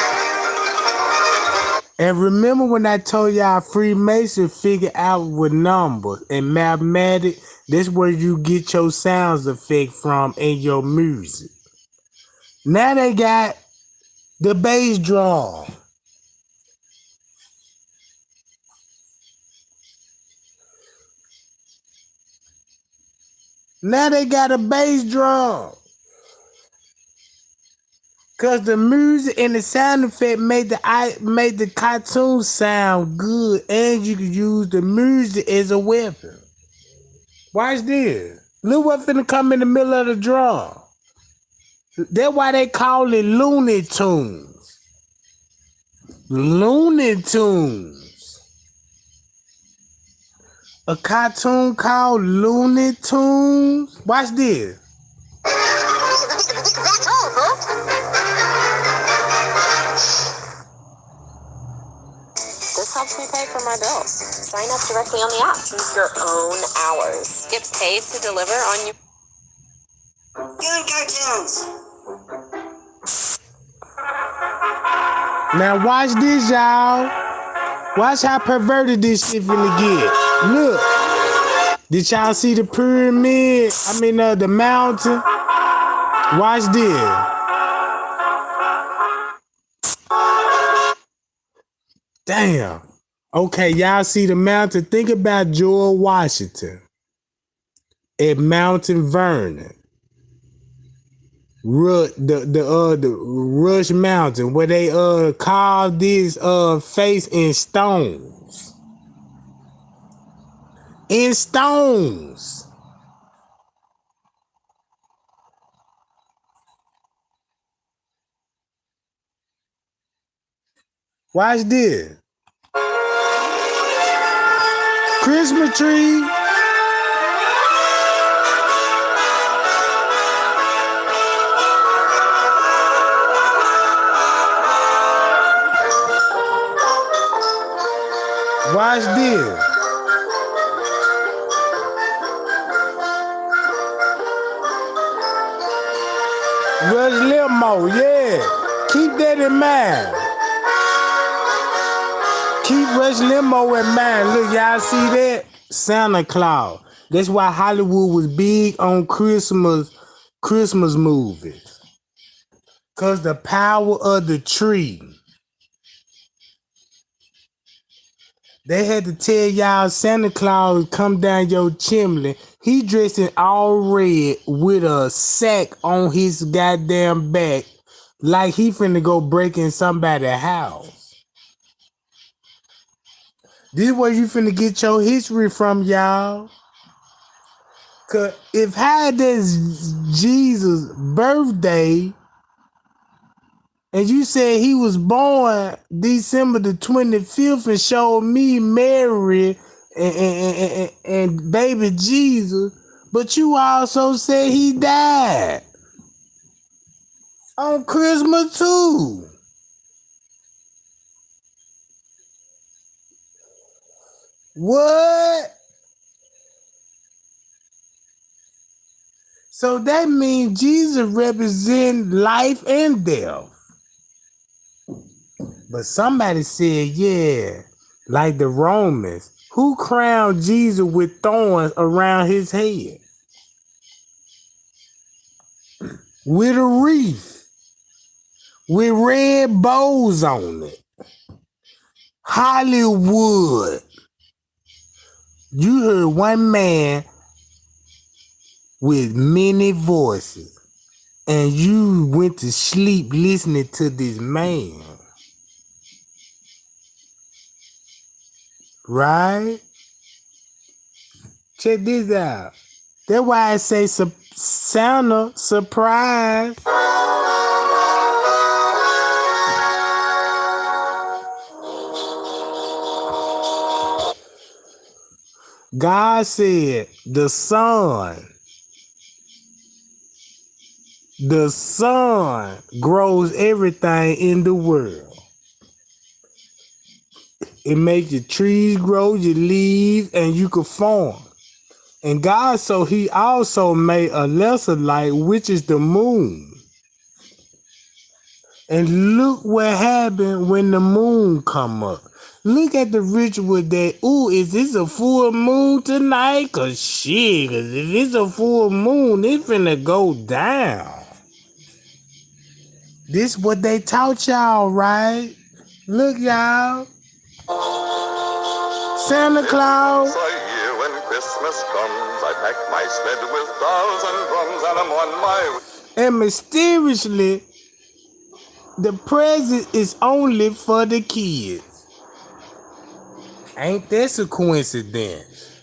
And remember when I told y'all Freemason figure out with numbers and mathematics, that's where you get your sounds effect from in your music. Now they got the bass drum. Now they got a bass drum. Cause the music and the sound effect made the cartoon sound good, and you could use the music as a weapon. Watch this. Look what finna come in the middle of the drum. That's why they call it Looney Tunes. Looney Tunes. A cartoon called Looney Tunes. Watch this. That's all, folks. lets me pay for my bills. Sign up directly on the app. Choose your own hours. Get paid to deliver on your... Good cartoons. Now watch this, y'all. Watch how perverted this shit finna get. Look. Did y'all see the pyramid? The mountain. Watch this. Damn. Okay, y'all see the mountain. Think about George Washington at Mountain Vernon. The Rush Mountain, where they carved this face in stones. In stones. Watch this. Christmas tree. Watch this. Rush Limo, yeah. Keep that in mind. Keep Rush Limo in mind. Look, y'all see that? Santa Claus. That's why Hollywood was big on Christmas movies. Cause the power of the tree. They had to tell y'all Santa Claus come down your chimney. He dressed in all red with a sack on his goddamn back like he finna go break in somebody's house. This is where you finna get your history from, y'all. Cause if had this Jesus' birthday and you said he was born December the 25th and showed me Mary and baby Jesus, but you also said he died on Christmas too. What? So that means Jesus represents life and death. But somebody said, yeah, like the Romans, who crowned Jesus with thorns around his head? With a wreath, with red bows on it. Hollywood. You heard one man with many voices, and you went to sleep listening to this man. Right? Check this out. That's why I say Santa surprise. God said the sun grows everything in the world. It makes your trees grow, your leaves, and you can farm. And God, so he also made a lesser light, which is the moon. And look what happened when the moon come up. Look at the ritual that, is this a full moon tonight? Cause if it's a full moon, it's finna go down. This what they taught y'all, right? Look, y'all. Santa Claus. When Christmas comes, I pack my sled with bells and drums, and I'm on my way. And mysteriously, the present is only for the kids. Ain't that a coincidence?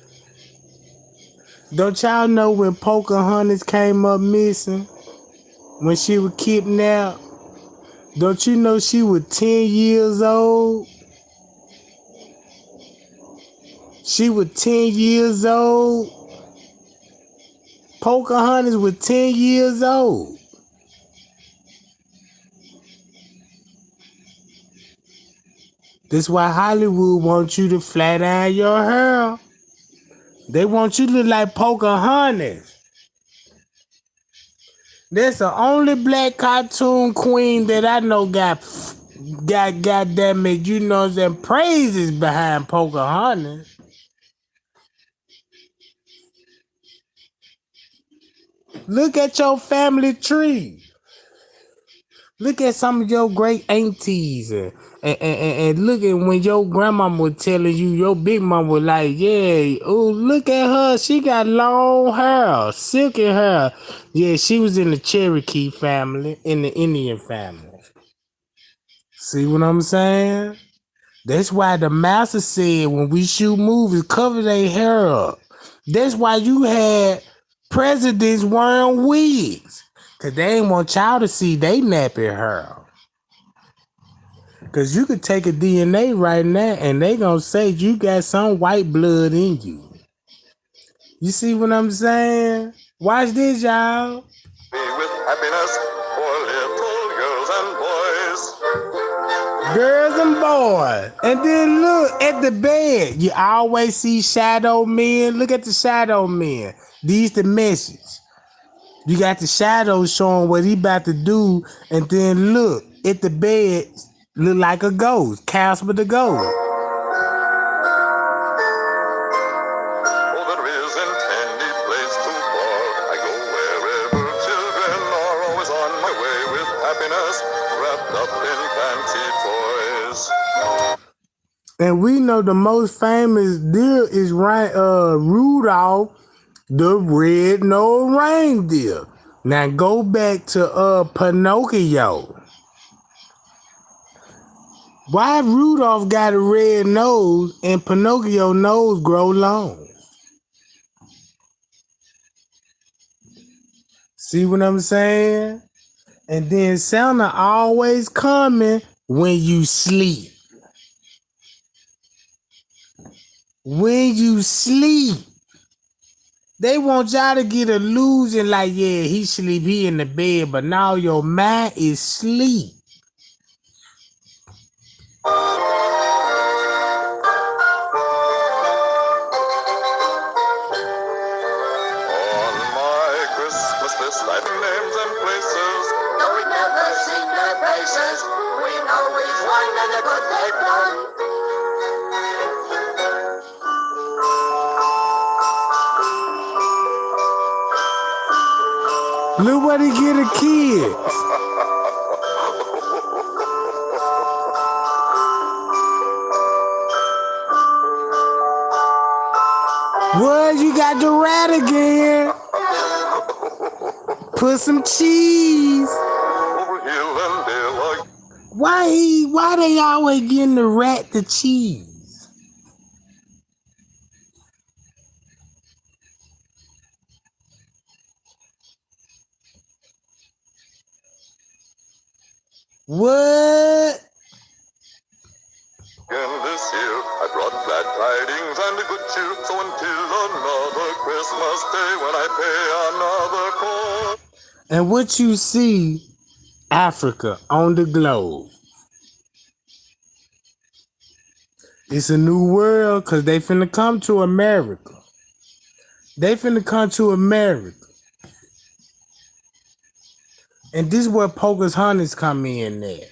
Don't y'all know when Pocahontas came up missing? When she was kidnapped? Don't you know she was 10 years old? She was 10 years old. Pocahontas was 10 years old. That's why Hollywood wants you to flat iron your hair. They want you to look like Pocahontas. That's the only black cartoon queen that I know got goddamn it, you know, them praises behind Pocahontas. Look at your family tree. Look at some of your great aunties and look at when your grandmama was telling you, your big mama was like, yeah, oh, look at her. She got long hair, silky hair. Yeah, she was in the Cherokee family, in the Indian family. See what I'm saying? That's why the master said when we shoot movies, cover their hair up. That's why you had presidents wearing wigs. Cause they ain't want y'all to see they nappy hair. Cause you could take a DNA right now and they gonna say you got some white blood in you. You see what I'm saying? Watch this, y'all. Be with happiness for little girls and boys. Girls and boys. And then look at the bed. You always see shadow men. Look at the shadow men. These the message. You got the shadows showing what he about to do, and then look at the bed, look like a ghost, Casper the ghost. Oh, there isn't any place too far. I go wherever children are, always on my way with happiness, wrapped up in fancy toys. And we know the most famous deer is Rudolph the red-nosed reindeer. Now go back to Pinocchio. Why Rudolph got a red nose and Pinocchio nose grow long? See what I'm saying? And then Santa always coming when you sleep. When you sleep. They want y'all to get illusion like, yeah, he sleep, he in the bed, but now your mind is sleep. On my Christmas list, I think names and places. Though we never sing their praises, we know each one and the good they've done. Look what he get a kids. What, you got the rat again? Put some cheese. Over hill and dale, Why they always getting the rat the cheese? What? again this year, I brought glad tidings and a good cheer. So until another Christmas day, when I pay another call. And what you see, Africa on the globe. It's a new world because they finna come to America. They finna come to America. And this is where Pocahontas come in there.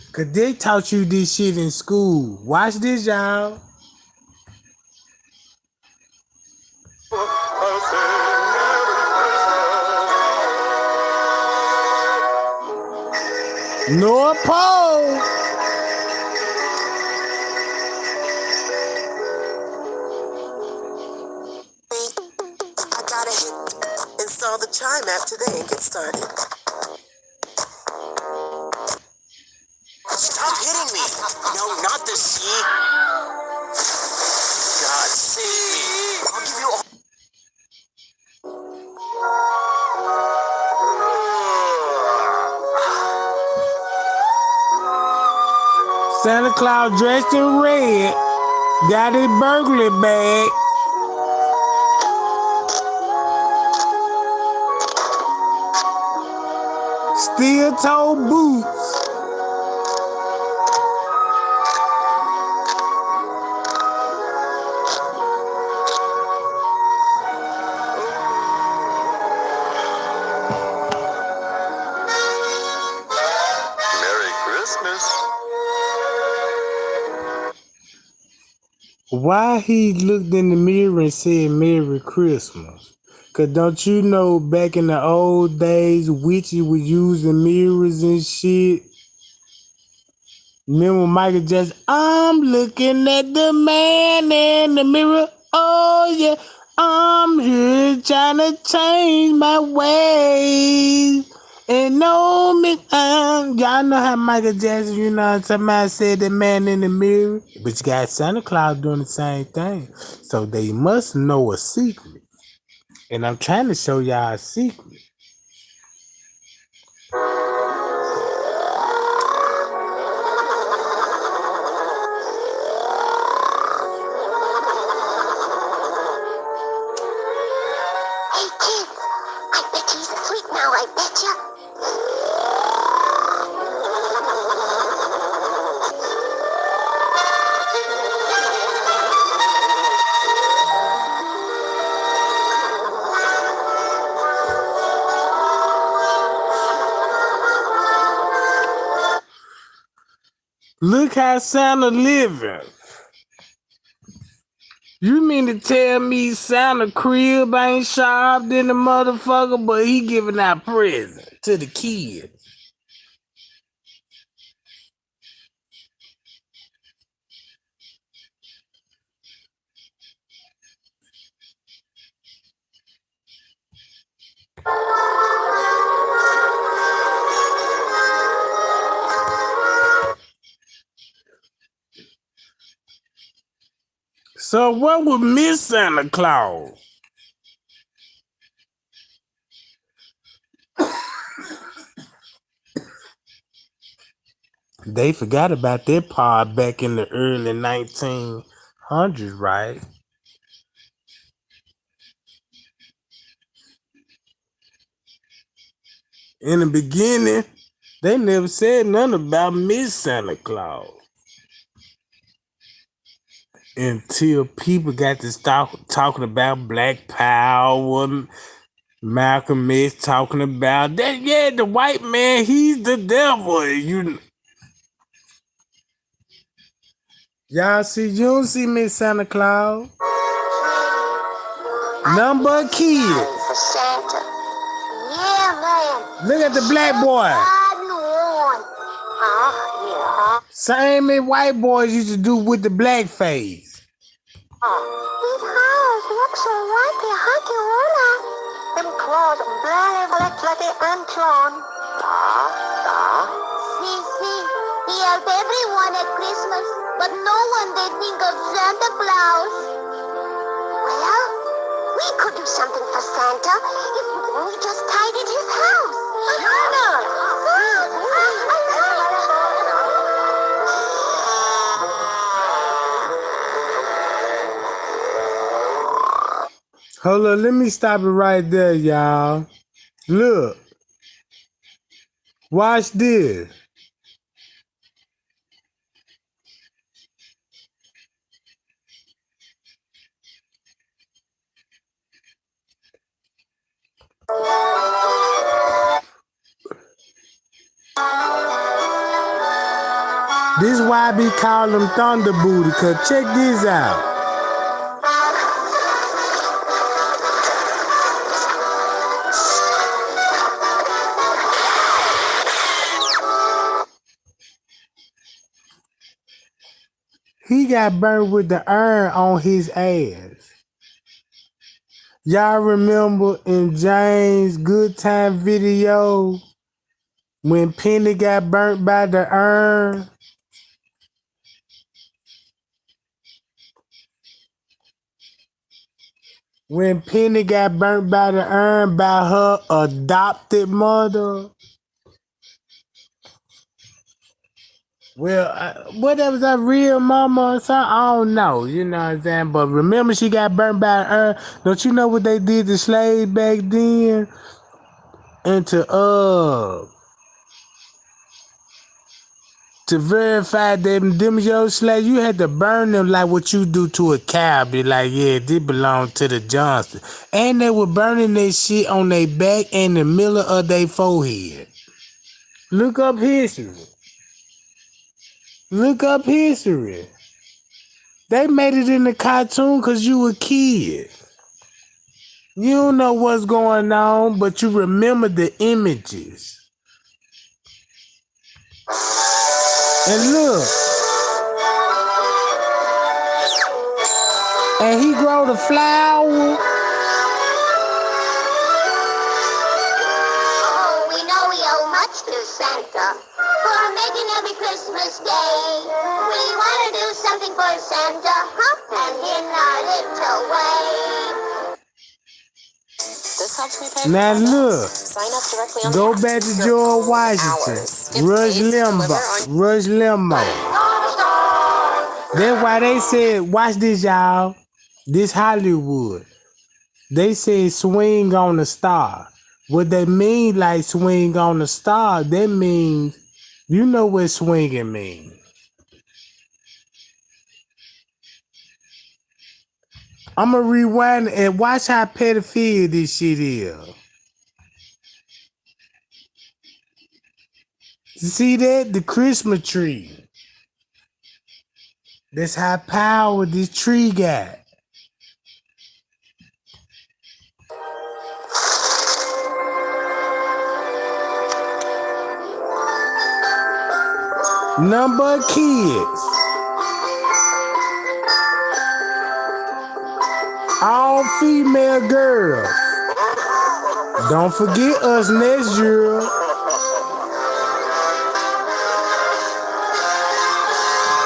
Because they taught you this shit in school. Watch this, y'all. I'll say Merry Christmas. North Pole. I gotta install the Chime app today and get started. Stop hitting me! No, not the C. God save me! I'll give you all. Santa Claus dressed in red. Got his burglary bag. Steel toe boots. Why he looked in the mirror and said Merry Christmas? Cause don't you know back in the old days, witches were using mirrors and shit? Remember Michael Jackson? I'm looking at the man in the mirror. Oh yeah, I'm here trying to change my ways. And know me, y'all know how Michael Jackson, you know, somebody said the man in the mirror. But you got Santa Claus doing the same thing. So they must know a secret. And I'm trying to show y'all a secret. Hey, kid, I bet he's asleep now, I bet ya. Look how Santa living. You mean to tell me Santa crib ain't sharp than the motherfucker, but he giving out presents to the kids? So what would Miss Santa Claus? They forgot about that part back in the early 1900s, right? In the beginning, they never said nothing about Miss Santa Claus. Until people got to start talking about Black Power, Malcolm X talking about that. Yeah, the white man, he's the devil. Y'all see, you don't see Miss Santa Claus. Number of kids. For Santa. Yeah, man. Look at the black boy. Yeah. Same as white boys used to do with the black face. His house looks so whitey, huggy, Lola. Them claws black like the Anton. See, he helped everyone at Christmas, but no one did think of Santa Claus. Well, we could do something for Santa if we just tidied his house. Hold on, let me stop it right there, y'all. Look. Watch this. This is why I be calling them Thunder Booty, cause check this out. He got burned with the iron on his ass. Y'all remember in James Good Time video when Penny got burnt by the iron? When Penny got burnt by the iron by her adopted mother? Well, whatever that real mama or something, I don't know. You know what I'm saying? But remember she got burnt by the iron. Don't you know what they did to slaves back then? And to verify them your slaves, you had to burn them like what you do to a cow. Be like, yeah, this belong to the Johnson. And they were burning that shit on their back and the middle of their forehead. Look up history. Look up history. They made it in the cartoon because you a kid. You don't know what's going on, but you remember the images. And look. And he grow the flower. Oh, we know we owe much to Santa for making every Christmas day. We want to do something for Santa, huh? And in our little way. This helps me pay Now for my bills. look. Sign up directly on the Go app. back to Your George own Washington. hours. Get Rush paid to deliver Limbaugh. on Rush Limbaugh. That's why they said, watch this, y'all. This Hollywood. They said swing on the star. What they mean like swing on the star, that means, you know what swinging means. I'm going to rewind and watch how pedophile this shit is. You see that? The Christmas tree. That's how power this tree got. Number of kids. All female girls. Don't forget us next year.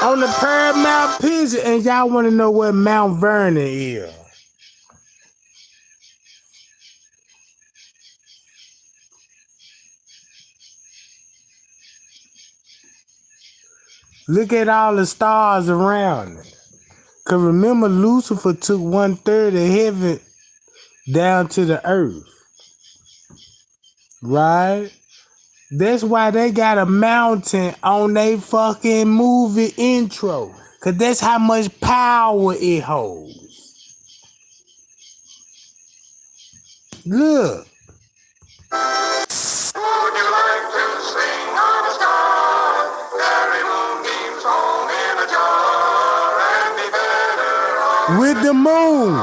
On the Paramount Picture, and y'all want to know what Mount Vernon is. Look at all the stars around it. Because remember, Lucifer took 1/3 of heaven down to the earth. Right? That's why they got a mountain on their fucking movie intro. Because that's how much power it holds. Look. Would you like to sing on a star? Carry moonbeams home in a jar and be better With the moon.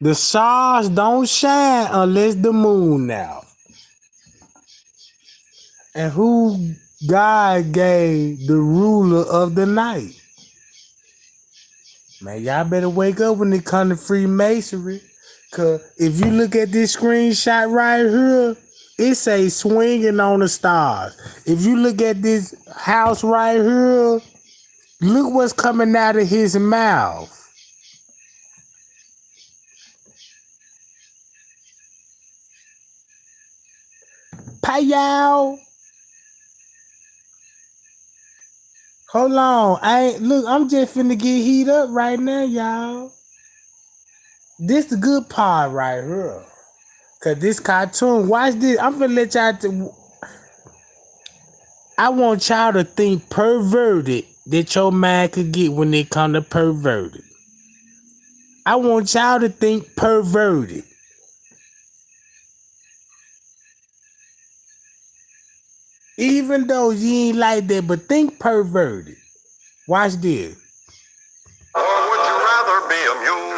The stars don't shine unless the moon out. And who God gave the ruler of the night? Man, y'all better wake up when it comes to Freemasonry. Cause if you look at this screenshot right here, it says swinging on the stars. If you look at this house right here, look what's coming out of his mouth. Payal. Hold on. I'm just finna get heat up right now, y'all. This the good part right here. Cause this cartoon, watch this. I'm finna let y'all I want y'all to think perverted that your mind could get when it come to perverted. I want y'all to think perverted. Even though you ain't like that, but think perverted. Watch this. Or would you rather be a mule?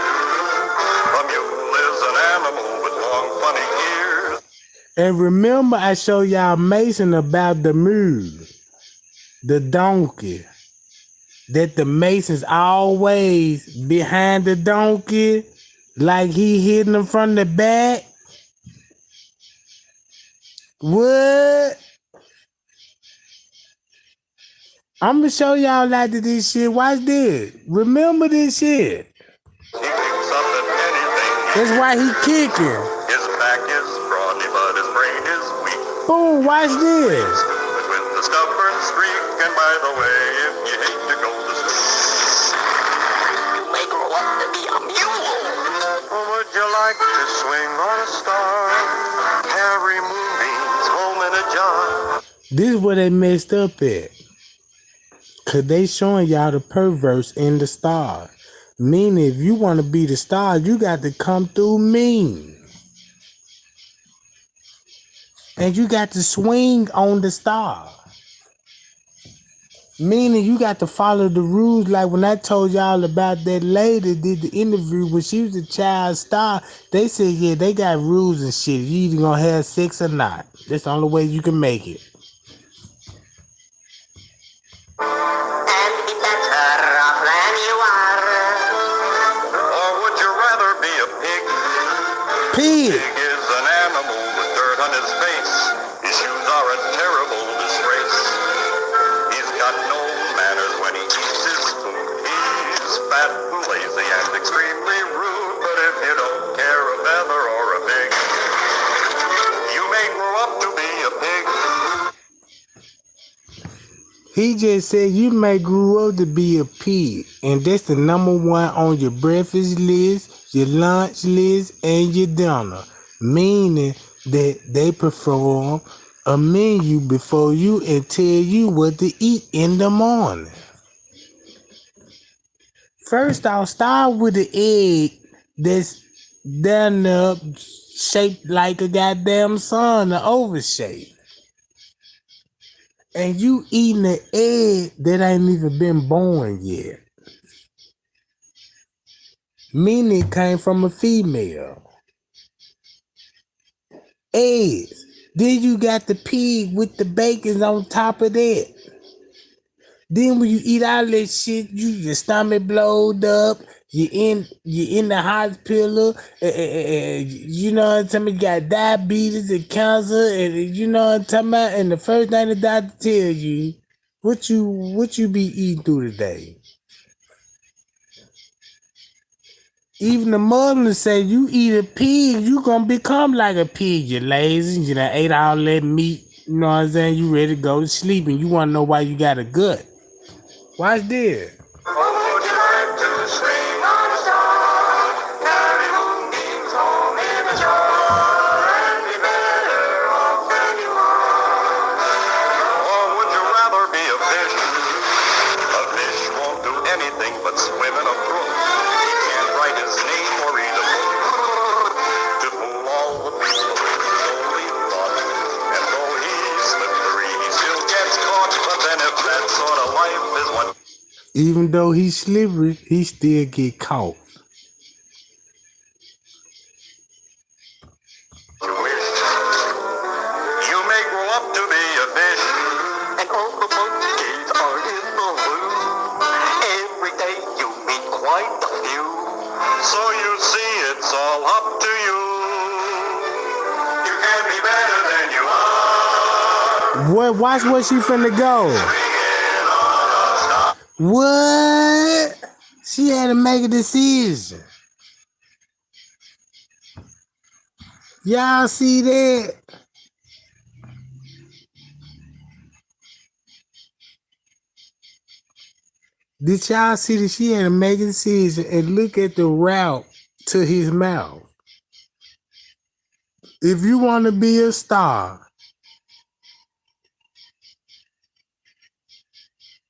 A mule is an animal with long, funny ears. And remember, I showed y'all Mason about the mule, the donkey. That the Masons always behind the donkey, like he hitting them from the back. What? I'm gonna show y'all like this shit. Watch this. Remember this shit. He picks up at anything. That's why he kicking. His back is scrawny, but his brain is weak. Boom, watch this. Stupid with the stubborn streak. And by the way, if you hate to go to school, you may grow up to be a mule. Or would you like to swing on a star? Carry moonbeams home in a jar. This is where they messed up at. Cause they showing y'all the perverse in the star. Meaning if you want to be the star, you got to come through mean. And you got to swing on the star. Meaning you got to follow the rules. Like when I told y'all about that lady did the interview when she was a child star, they said, yeah, they got rules and shit. You either gonna have sex or not. That's the only way you can make it. And be better off than you are. Or would you rather be a pig? Pig. Pig is an animal with dirt on his face. His shoes are a terrible disgrace. He's got no manners when he eats his food. He's fat and lazy and extremely rude. But if you don't care a feather or a pig, you may grow up to be a pig. He just said you may grow up to be a pig, and that's the number one on your breakfast list, your lunch list, and your dinner. Meaning that they perform a menu before you and tell you what to eat in the morning. First, I'll start with the egg that's down there shaped like a goddamn sun, the oval shape. And you eating an egg that ain't even been born yet. Meaning it came from a female. Eggs. Then you got the pig with the bacon on top of that. Then when you eat all that shit, your stomach blowed up. You in the hospital. You know what I'm talking about? You got diabetes and cancer, and you know what I'm talking about. And the first thing the doctor tell you, what you be eating through the day. Even the Muslims say you eat a pig, you gonna become like a pig. You're lazy, you done ate all that meat, you know what I'm saying? You ready to go to sleep and you wanna know why you got a gut. Watch this. Or would you like to swing on a star? Carry moonbeams home in a jar and be better off than you are? Or would you rather be a fish? A fish won't do anything but swim in a brook. He can't write his name or read a book. To fool all the people is his only thought. And though he's slippery, he still gets caught. But then if that sort of life is what Even though he's slippery, he still get caught. you wish, you may grow up to be a fish. And all the monkeys are in the room. Every day you meet quite a few. So you see, it's all up to you. You can be better than you are. What? Watch where she finna go. What? She had to make a decision. Y'all see that? Did y'all see that she had to make a decision and look at the route to his mouth? If you want to be a star,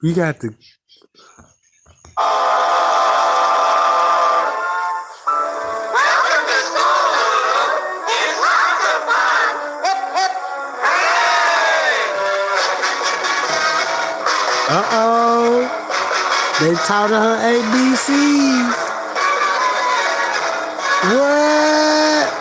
you got to. Welcome to school. It's lots of fun. Hip, hip, hooray! Uh-oh. They taught her ABCs. What?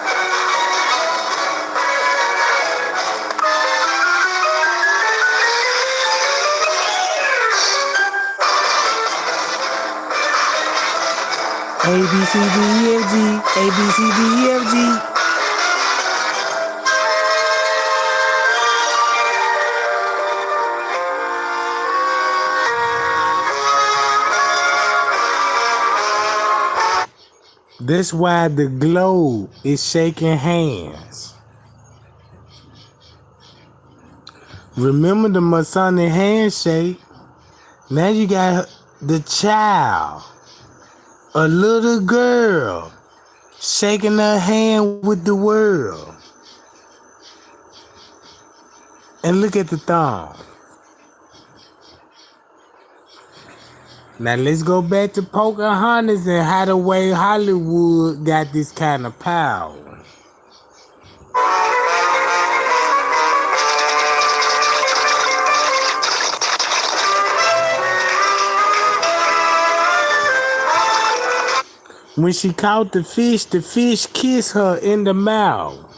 A, B, C, D, E, F, G. A, B, C, D, E, F, G. That's why the globe is shaking hands. Remember the Masonic handshake? Now you got the child, a little girl, shaking her hand with the world. And look at the thumb. Now let's go back to Pocahontas and how the way Hollywood got this kind of power. When she caught the fish kissed her in the mouth.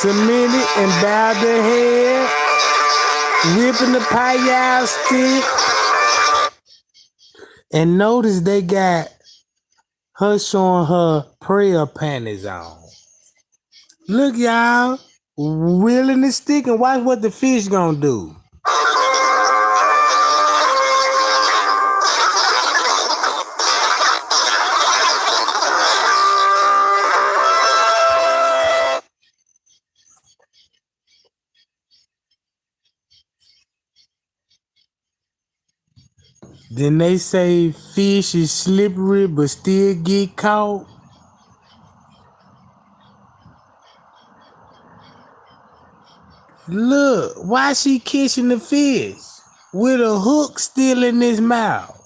Submitted and bowed their head, whipping the pie stick. And notice they got her showing her prayer panties on. Look, y'all, wheeling the stick and watch what the fish gonna do. Then they say fish is slippery but still get caught. Look, why she kissing the fish with a hook still in his mouth?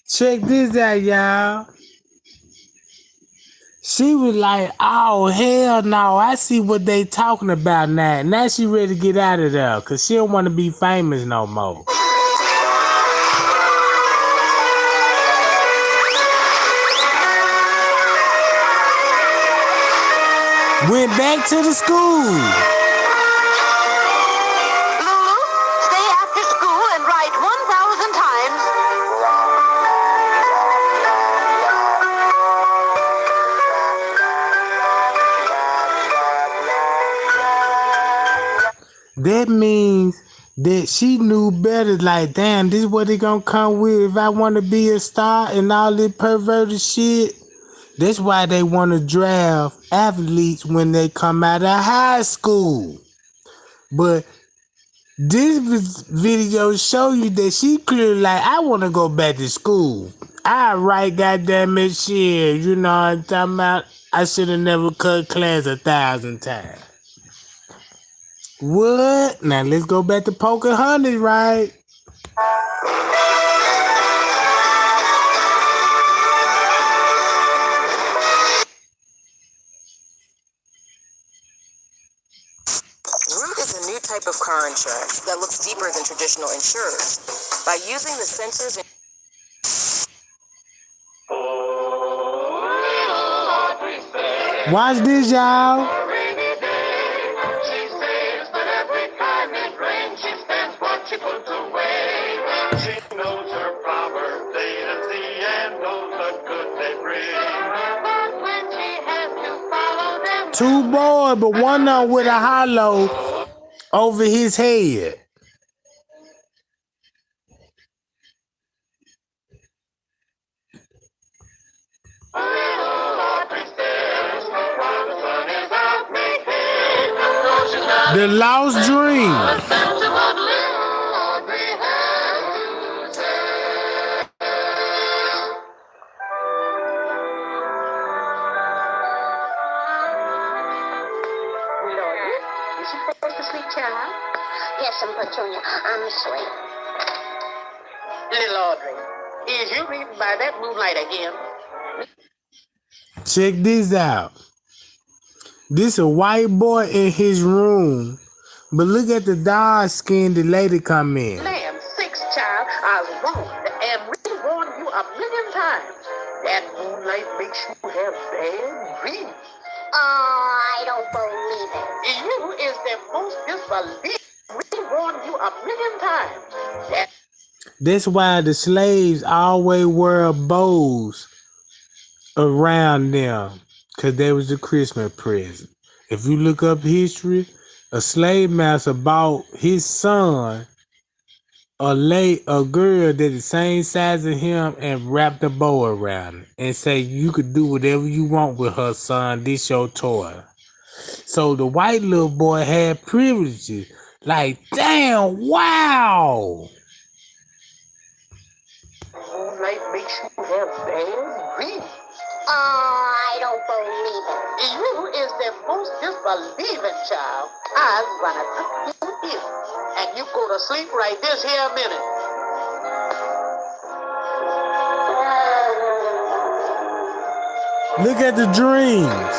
Check this out, y'all. She was like, oh, hell no, I see what they talking about now. Now she ready to get out of there because she don't want to be famous no more. Went back to the school. Lulu, stay after school and write 1,000 times. That means that she knew better. Like, damn, this is what they gonna come with if I want to be a star and all this perverted shit. That's why they want to draft athletes when they come out of high school. But this video show you that she clearly like, I want to go back to school. I write goddamn it shit. You know what I'm talking about? I should have never cut class 1,000 times. What? Now let's go back to Pocahontas, right? Root is a new type of car insurance that looks deeper than traditional insurers. By using the sensors in Watch this, y'all. She puts away. She knows her Proverbs A to Z and knows the good they bring. But when she has to follow them, Two boys, but one of them with a hollow over his head. The Lost Dream. Yes, Petunia, I'm sweet. Little Audrey, is you reading by that moonlight again? Check this out. This a white boy in his room, but look at the dark skinned lady come in. Ma'am, 6 child, I was warned and rewarned you a million times. That moonlight makes you have bad dreams. Oh, I don't believe it. You is the most disbelieving. Rewarned you a million times. That's why the slaves always wear bows around them, because that was a Christmas present. If you look up history, A slave master bought his son a girl that's the same size as him and wrapped a bow around it and say you could do whatever you want with her, son. This your toy. So the white little boy had privileges. Like, damn, wow. Moonlight makes you have bad dreams. Oh, I don't believe it. You is the most disbelieving child I'm gonna put you in. And you go to sleep right this here minute. Look at the dreams.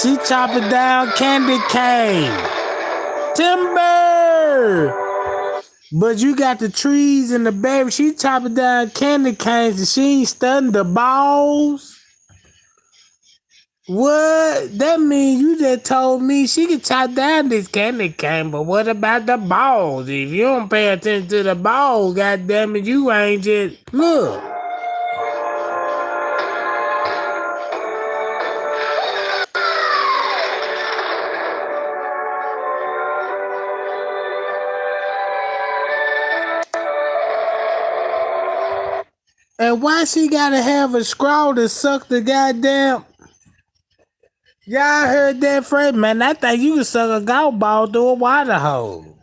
She chopping down candy cane. Timber. But you got the trees and the baby. She chopping down candy canes and she ain't studying the balls. What? That means you just told me she could chop down this candy cane, but what about the balls? If you don't pay attention to the balls, goddamn it, you ain't just look. And why she gotta have a scroll to suck the goddamn? Y'all heard that phrase? Man, I think you could suck a golf ball through a water hole.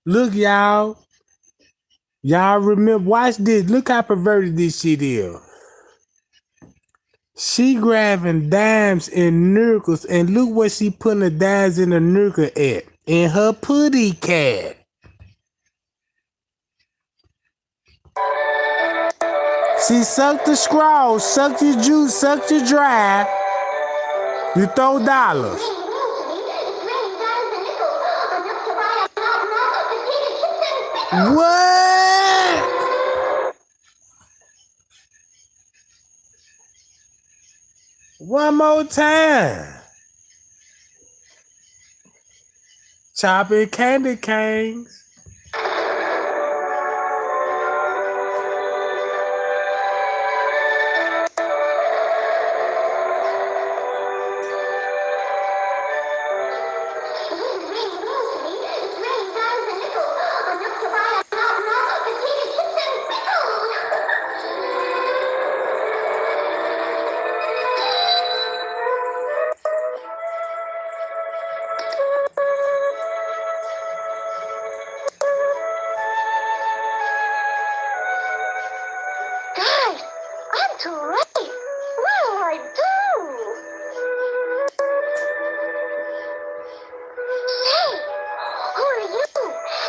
Look, y'all. Y'all remember, watch this. Look how perverted this shit is. She grabbing dimes and nickels, and look what she putting the dimes in the nickel at. In her putty cat. She sucked the scroll, sucked your juice, sucked your dry. You throw dollars. What? One more time. Chopping candy canes. Guys, I'm too late. What do I do? Say, who are you?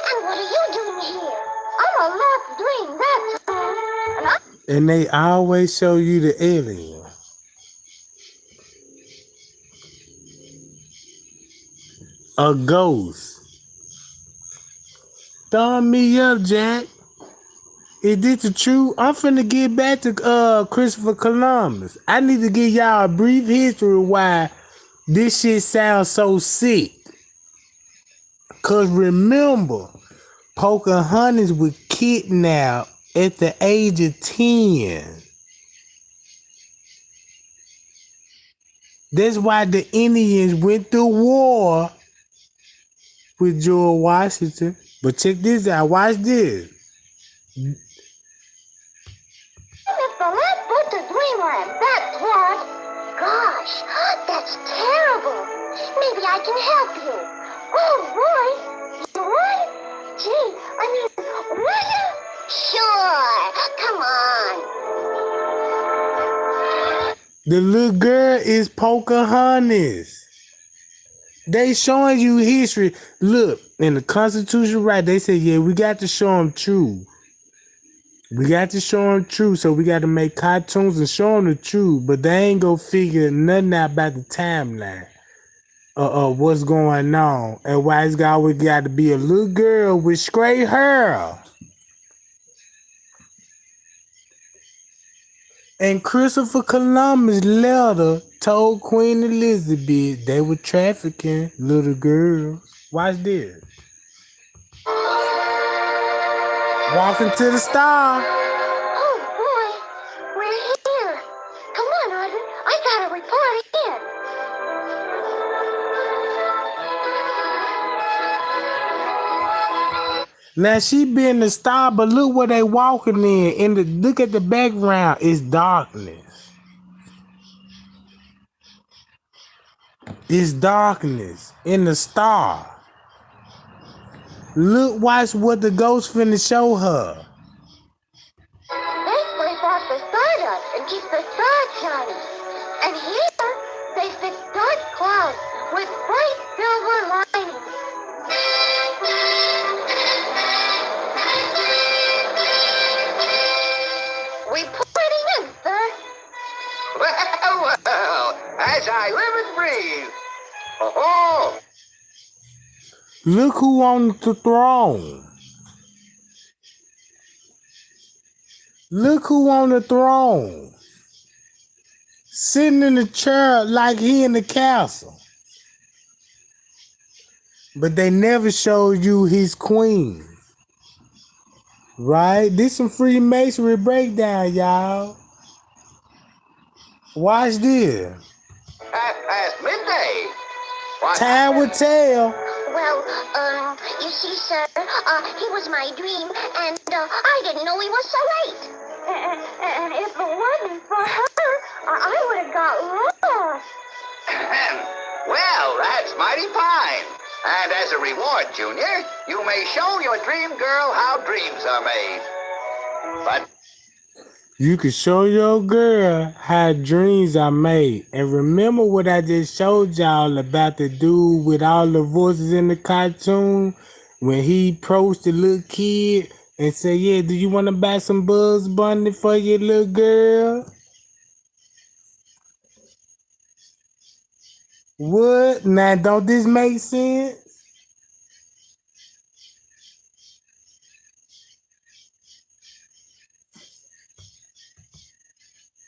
And what are you doing here? I'm a left dream, that's all. And And they always show you the alien. A ghost. Thumb me up, Jack. Is this the truth? I'm finna get back to Christopher Columbus. I need to give y'all a brief history of why this shit sounds so sick. Cause remember, Pocahontas was kidnapped at the age of 10. That's why the Indians went to war with George Washington. But check this out. Watch this. if the left foot to dreamland, that's what. Gosh, that's terrible. Maybe I can help you. Oh, Roy. You would? Gee, I mean, would you? Sure. Come on. The little girl is Pocahontas. They showing you history. Look, in the Constitution, right, they say, yeah, we got to show them truth. We got to show them truth, so we got to make cartoons and show them the truth, but they ain't gonna figure nothing out about the timeline of what's going on and why it's always got to be a little girl with straight hair. And Christopher Columbus' letter told Queen Elizabeth they were trafficking little girls. Watch this. Walking to the star. Oh, boy. We're here. Come on, Audrey. I gotta report in. Now she been the star, but look where they walking in. Look at the background. It's darkness. It's darkness in the star. Look, watch what the ghost finna show her. They scrape off the stardust and keep the stars shining. And here, they fix dark clouds with bright silver linings. We put it in, sir. Well, as I live and breathe. Oh, Look who on the throne. Look who on the throne. Sitting in the chair like he in the castle. But they never showed you his queen. Right? This some Freemasonry breakdown, y'all. Watch this. at midday. What Time will tell. Well, you see, sir, he was my dream, and I didn't know he was so late. And if it wasn't for her, I would have got lost. Well, that's mighty fine. And as a reward, Junior, you may show your dream girl how dreams are made. But You can show your girl how dreams are made. And remember what I just showed y'all about the dude with all the voices in the cartoon? When he approached the little kid and said, yeah, do you want to buy some Bugs Bunny for your little girl? What? Now, don't this make sense?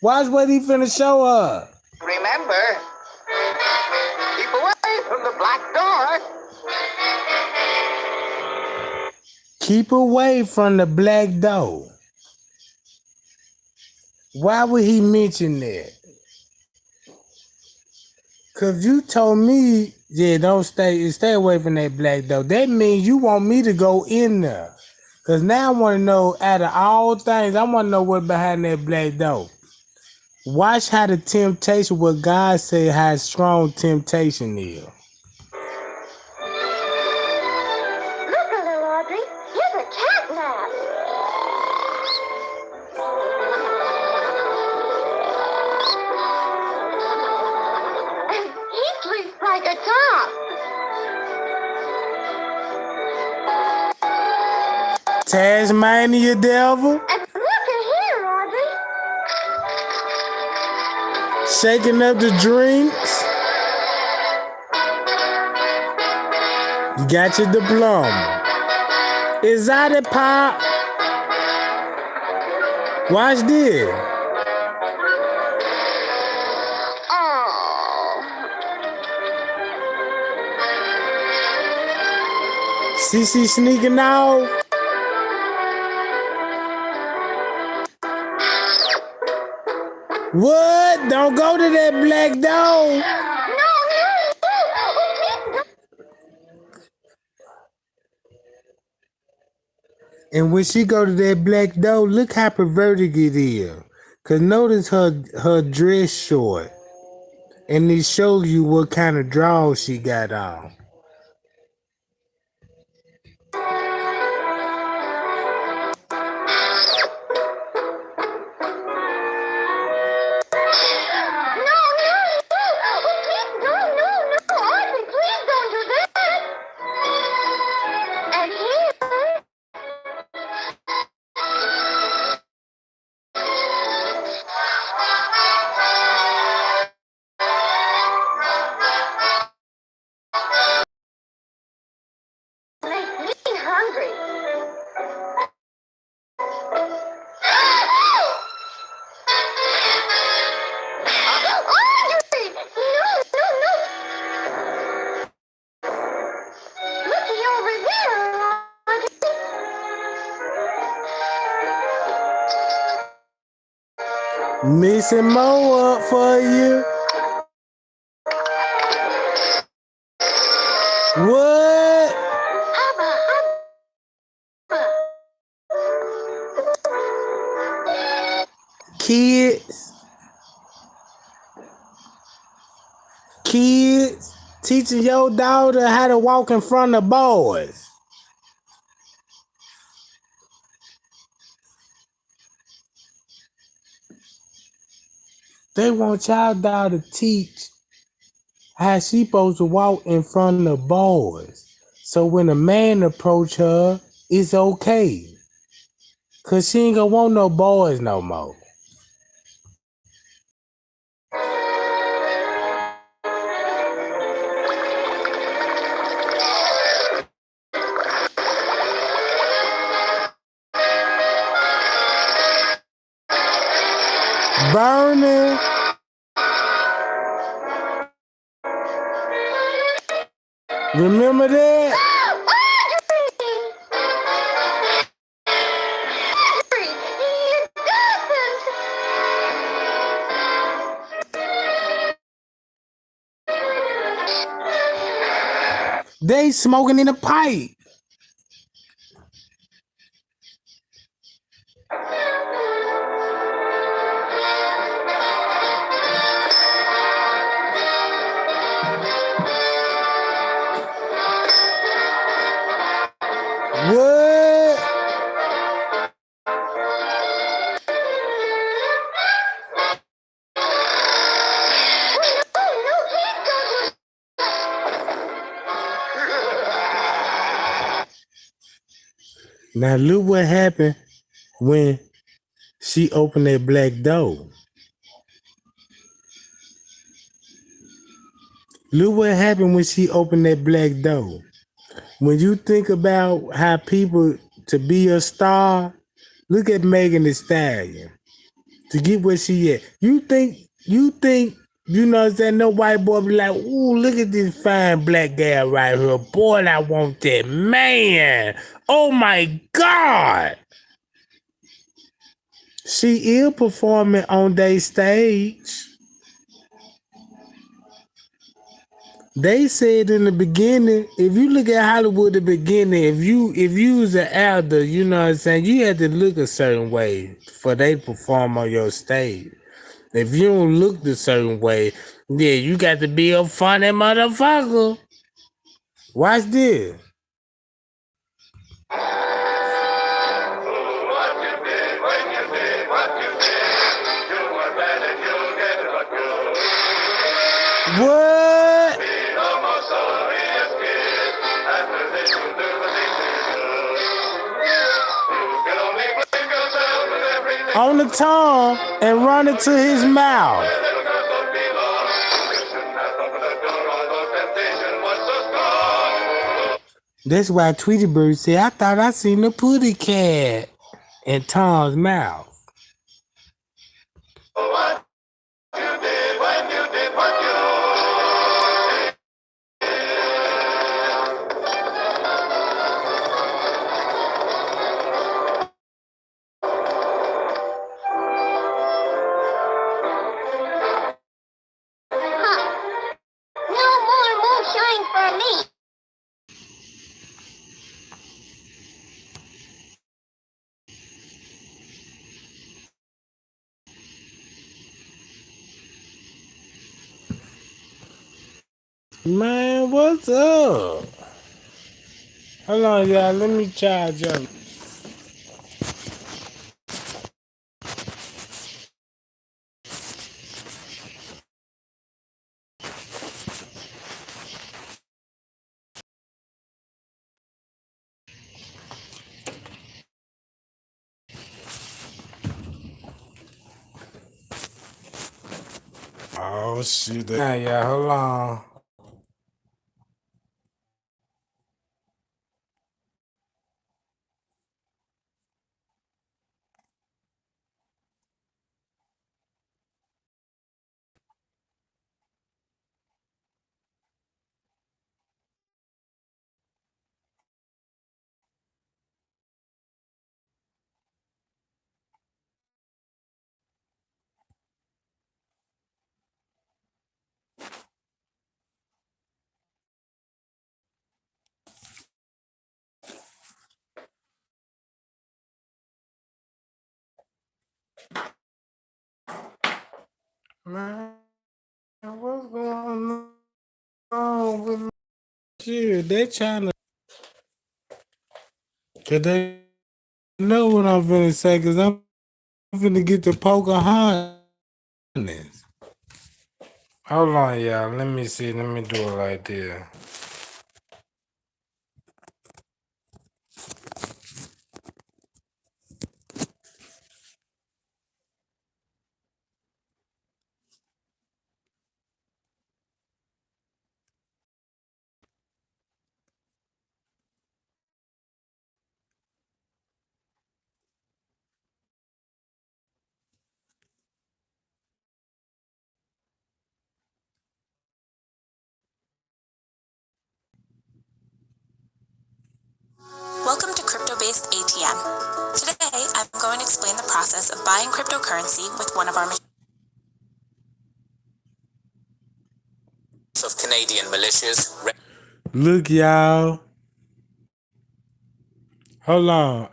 Watch what he finna show her. remember, keep away from the black door. Keep away from the black door. Why would he mention that? Cause you told me, yeah, don't stay away from that black door. That means you want me to go in there. Cause now I want to know, out of all things, I want to know what's behind that black door. Watch how the temptation, what God said, how strong temptation is. Look, little Audrey, here's a cat nap. And he sleeps like a top. Tasmania devil, And look at here, Audrey. shaking up the drinks. You got your diploma. Is that it, Pop? Watch this. Oh. CC sneaking out. What? Don't go to that black door. No. And when she go to that black door, look how perverted it is. Cause notice her dress short. And it shows you what kind of drawers she got on. Missing more up for you. What? Kids, teaching your daughter how to walk in front of boys. They want y'all daughter to teach how she supposed to walk in front of boys. So when a man approach her, it's okay. Cause she ain't gonna want no boys no more. Burning. Remember that? They smoking in a pipe. What? Now look what happened when she opened that black door. Look what happened when she opened that black door. When you think about how people to be a star, look at Megan Thee Stallion. To get where she at. You know what I'm saying? No white boy be like, ooh, look at this fine black girl right here. Boy, I want that man. Oh my God. She is performing on their stage. They said in the beginning, if you look at Hollywood in the beginning, if you was an actor, you know what I'm saying, you had to look a certain way for they to perform on your stage. If you don't look the certain way, yeah, you got to be a funny motherfucker. Watch this. What? On the tongue and run it to his mouth. That's why Tweety Bird said, I thought I seen the putty cat in Tom's mouth. No more moonshine for me. Man, what's up? Hold on, y'all. Let me charge up. Oh, shit. Yeah, hold on. Man, what's going on with my shit? They trying to, cause they know what I'm finna say, cause I'm finna get the Pocahontas. Hold on, y'all. Let me see. Let me do it like this. Welcome to Crypto-Based ATM. Today, I'm going to explain the process of buying cryptocurrency with one of our machines. Of Canadian militias. Look, y'all. Hold on.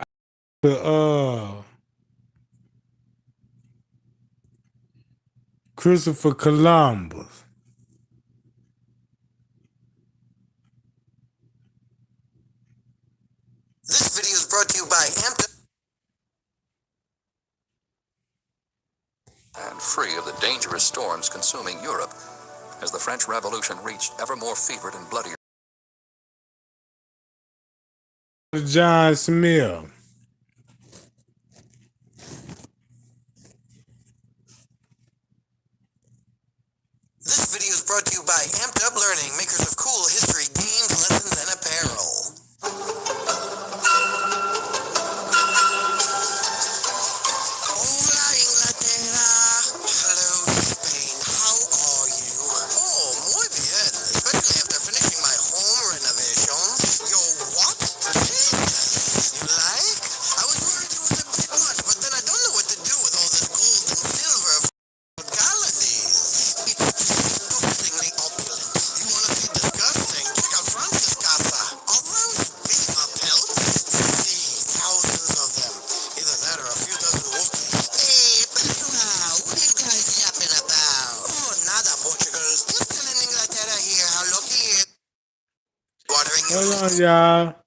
Christopher Columbus. This video is brought to you by Hampton. And free of the dangerous storms consuming Europe as the French Revolution reached ever more fevered and bloodier. John Smith. This video is brought to you by Amped Up Learning, makers of cool history, games, lessons, and apparel. Hola, Inglaterra. Hello, Spain. How are you? Oh, muy bien. Especially after finishing my home renovations. Yo, what? Jesus. You like? I was worried it was a bit much, but then I don't know what to do with all this gold and silver colonies. It's disgustingly opulent. You want to see disgusting? Check out Francis Casa. Are those beaver pelts? See, thousands of them. Either that or a few dozen wolves. Hey, Pessoal, what are you guys yapping about? Oh, nada, Portugal. Just telling Inglaterra here how lucky it is. Watering you. Hold on, y'all.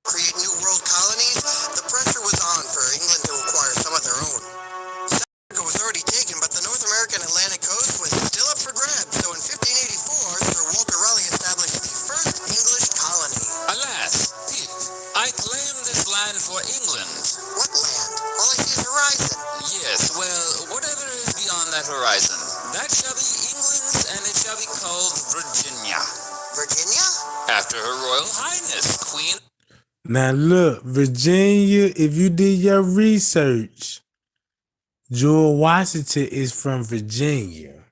Create new world colonies, the pressure was on for England to acquire some of their own. South America was already taken, but the North American Atlantic coast was still up for grabs, so in 1584, Sir Walter Raleigh established the first English colony. Alas, I claim this land for England. What land? All I see is horizon. Yes, well, whatever is beyond that horizon, that shall be England's, and it shall be called Virginia, Virginia? after Her Royal Highness, Queen. Now look, Virginia, if you did your research, George Washington is from Virginia.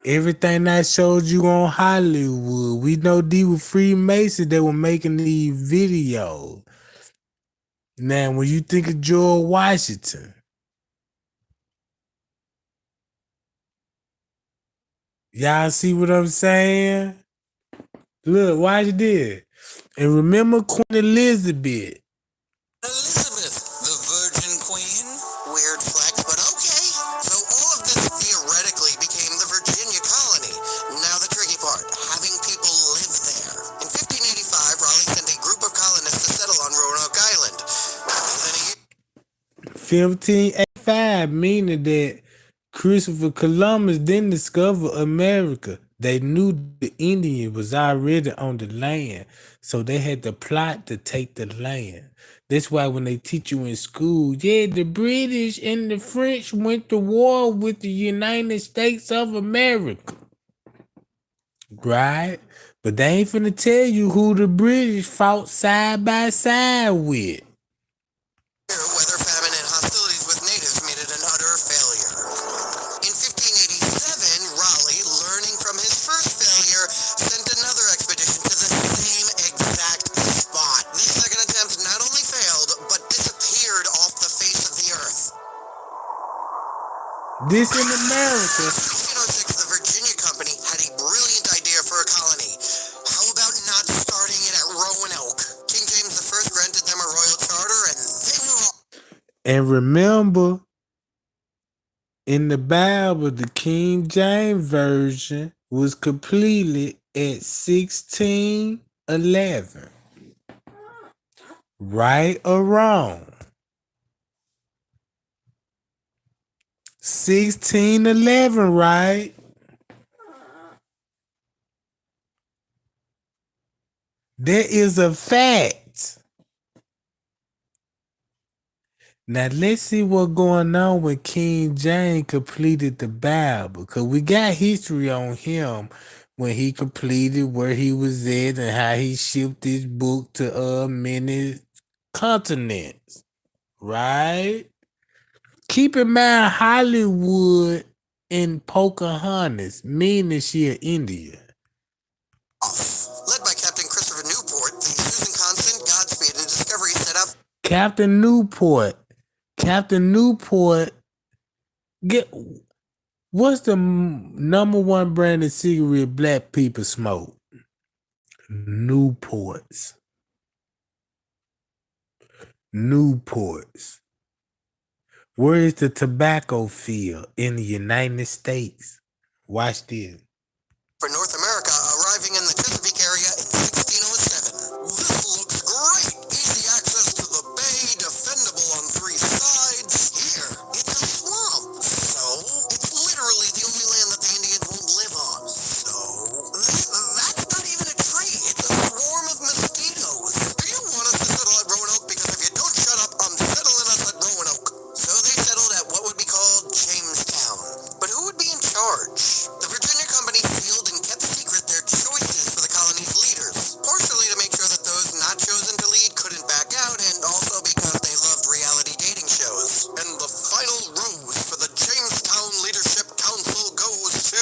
Everything I showed you on Hollywood, we know these were Freemasons that were making these videos. Now, when you think of George Washington, y'all see what I'm saying? Look, watch this. And remember Queen Elizabeth. Elizabeth, the Virgin Queen. Weird flex, but okay. So all of this theoretically became the Virginia colony. Now the tricky part, having people live there. In 1585, Raleigh sent a group of colonists to settle on Roanoke Island. Within a year, 1585, meaning that Christopher Columbus didn't discover America. They knew the Indian was already on the land, so they had to plot to take the land. That's why when they teach you in school, yeah, the British and the French went to war with the United States of America. Right? But they ain't finna tell you who the British fought side by side with. weather, famine, and hostilities with natives made it an utter failure. In 1587, Raleigh, learning from his first failure, sent another expedition to the same exact spot. This second attempt not only failed, but disappeared off the face of the earth. This in America. 1606, the Virginia Company had a brilliant idea for a colony. How about not starting it at Roanoke? King James I granted them a royal charter, and they were all... And remember, in the Bible, the King James Version was completed at 1611. Right or wrong? 1611, right? That is a fact. Now let's see what's going on when King James completed the Bible. Because we got history on him when he completed, where he was at, and how he shipped his book to many continents. Right? Keep in mind Hollywood and Pocahontas, meaning she an Indian. Led by Captain Christopher Newport, the Susan Constant, Godspeed, and Discovery set up. Captain Newport, get what's the number one brand of cigarette black people smoke? Newports. Where is the tobacco field in the United States? Watch this. For North America, arriving in the Chesapeake area in 1607. This looks great! Easy access to the bay, defendable on 3 sides. Here, it's a swamp. So, it's literally the only land that the Indians won't live on. So, that's not even a tree. It's a swarm of mosquitoes. Do you want us to settle at Roanoke? Because if you don't shut up, I'm settling us at Roanoke. So they settled at what would be called Jamestown. But who would be in charge? The Virginia Company sealed and kept secret their choices for the colony's leaders, partially to make sure that those not chosen to lead couldn't back out, and also because they loved reality dating shows. And the final rose for the Jamestown Leadership Council goes to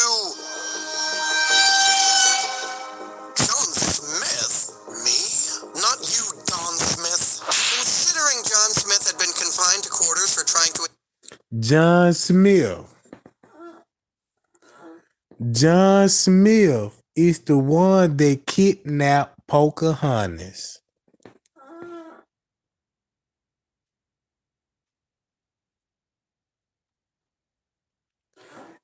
John Smith. Me? Not you, Don Smith. Considering John Smith had been confined to quarters for trying to... John Smith is the one that kidnapped Pocahontas.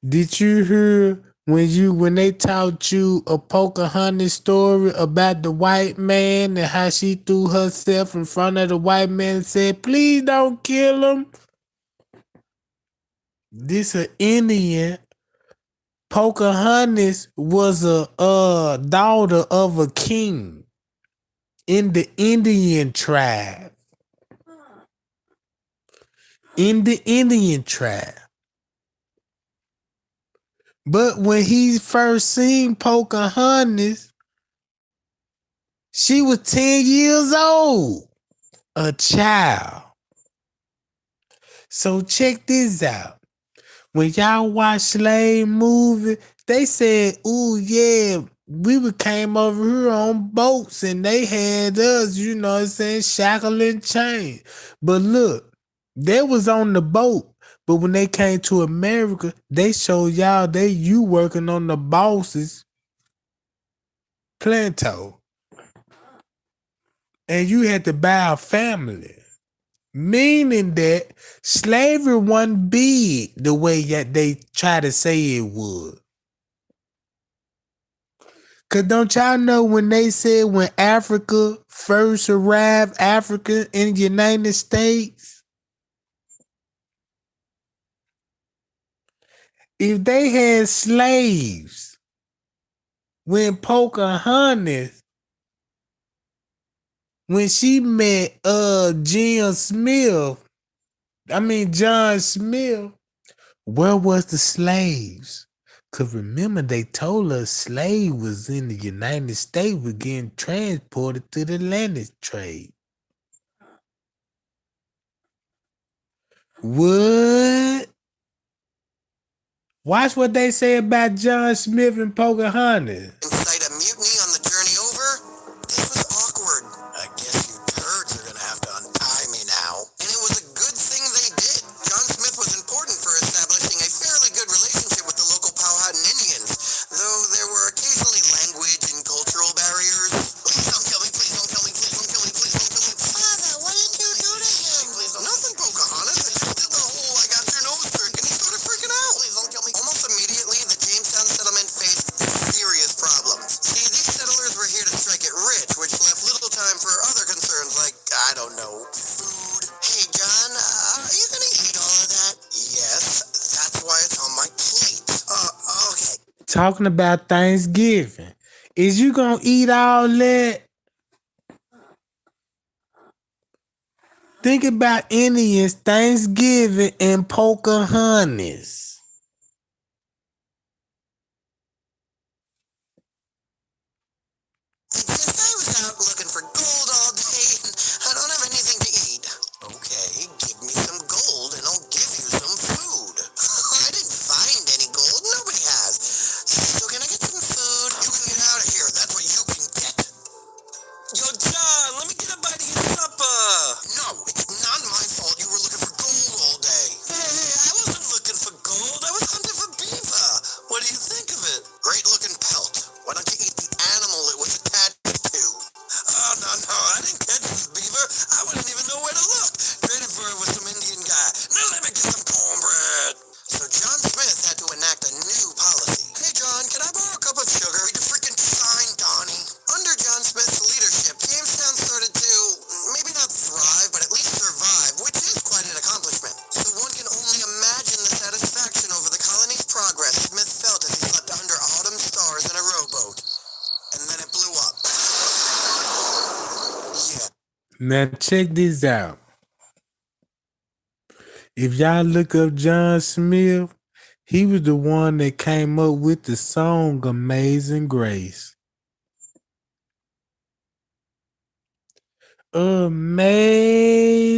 Did you hear when they taught you a Pocahontas story about the white man and how she threw herself in front of the white man and said, "Please don't kill him"? This an Indian. Pocahontas was a daughter of a king in the Indian tribe. But when he first seen Pocahontas, she was 10 years old, a child. So check this out. When y'all watch slave movie, they said, "Ooh, yeah, we came over here on boats and they had us, you know what I'm saying, shackle and chain." But look, they was on the boat. But when they came to America, they showed y'all you working on the boss's planto. And you had to buy a family. Meaning that slavery wasn't big the way that they try to say it would. Cause don't y'all know when they said when Africa first arrived, Africa in the United States, if they had slaves when Pocahontas, when she met John Smith, where was the slaves? Cause remember they told us slave was in the United States was getting transported to the Atlantic trade. What? Watch what they say about John Smith and Pocahontas. Incite a mutiny on the journey over? This was awkward. I guess you turds are gonna have to untie me now. And it was a good thing they did. John Smith was important for establishing a fairly good relationship with the local Powhatan Indians, though there were occasionally language and cultural barriers. Please don't kill me, please don't kill me, please don't kill me, please don't kill me. Father, what did you do to him? Please don't. Nothing, Pocahontas. talking about Thanksgiving. Is you gonna eat all that? Think about Indians, Thanksgiving, and Pocahontas. It's just I was out looking for gold all day and I don't have anything to eat. Okay, give me some gold and I'll give you some food. I didn't find any gold. Nobody has. So can I get some food? You can get out of here. That's what you can get. Yo, John, let me get a bite of your supper. No, it's not my fault you were looking for gold all day. Hey, I wasn't looking for gold. I was hunting for beaver. What do you think of it? Great looking pelt. Why don't you eat the animal it was attached to? Oh, no, I didn't catch this beaver. I wouldn't even know where to look. Traded for it with some Indian guy. Now let me get some cornbread. So John Smith had to enact a new policy. Hey, John, can I borrow a cup of sugar? You freaking sign, Donnie. Under John Smith's leadership, Jamestown started to, maybe not thrive, but at least survive, which is quite an accomplishment. So one can only imagine the satisfaction over the colony's progress Smith felt as he slept under autumn stars in a rowboat. And then it blew up. Yeah. Now check this out. If y'all look up John Smith, he was the one that came up with the song Amazing Grace. Amazing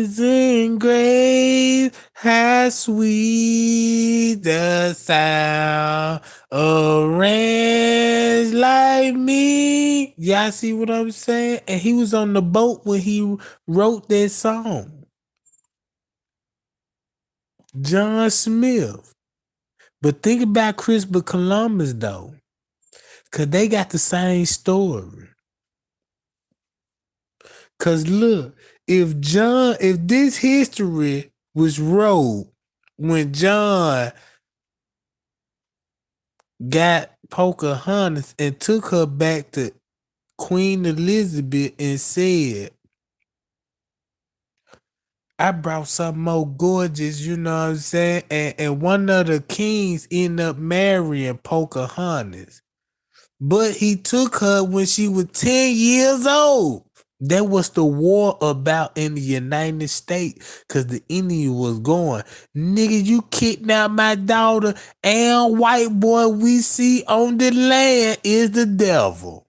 Grace, how sweet the sound, a wretch like me. Y'all see what I'm saying? And he was on the boat when he wrote that song. John Smith. But think about Christopher Columbus though, because they got the same story. Because look, if this history was wrote when John got Pocahontas and took her back to Queen Elizabeth and said, I brought something more gorgeous, you know what I'm saying? And one of the kings ended up marrying Pocahontas. But he took her when she was 10 years old. That was the war about in the United States because the Indian was going, nigga, you kidnapped my daughter and white boy we see on the land is the devil.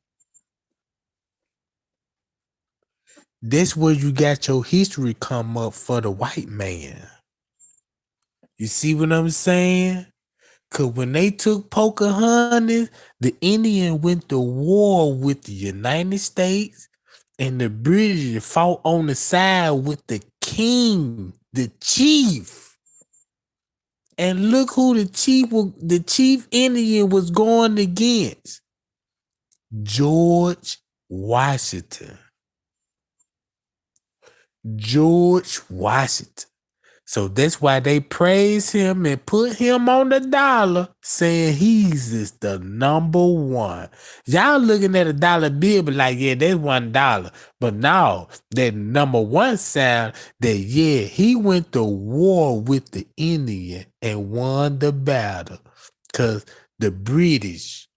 That's where you got your history come up for the white man. You see what I'm saying? Because when they took Pocahontas, the Indian went to war with the United States and the British fought on the side with the king, the chief. And look who the chief Indian was going against. George Washington. George Washington. So that's why they praise him and put him on the dollar, saying he's just the number one. Y'all looking at a dollar bill, but like, yeah, that's $1. But now that number one sound that, yeah, he went to war with the Indian and won the battle. Because the British.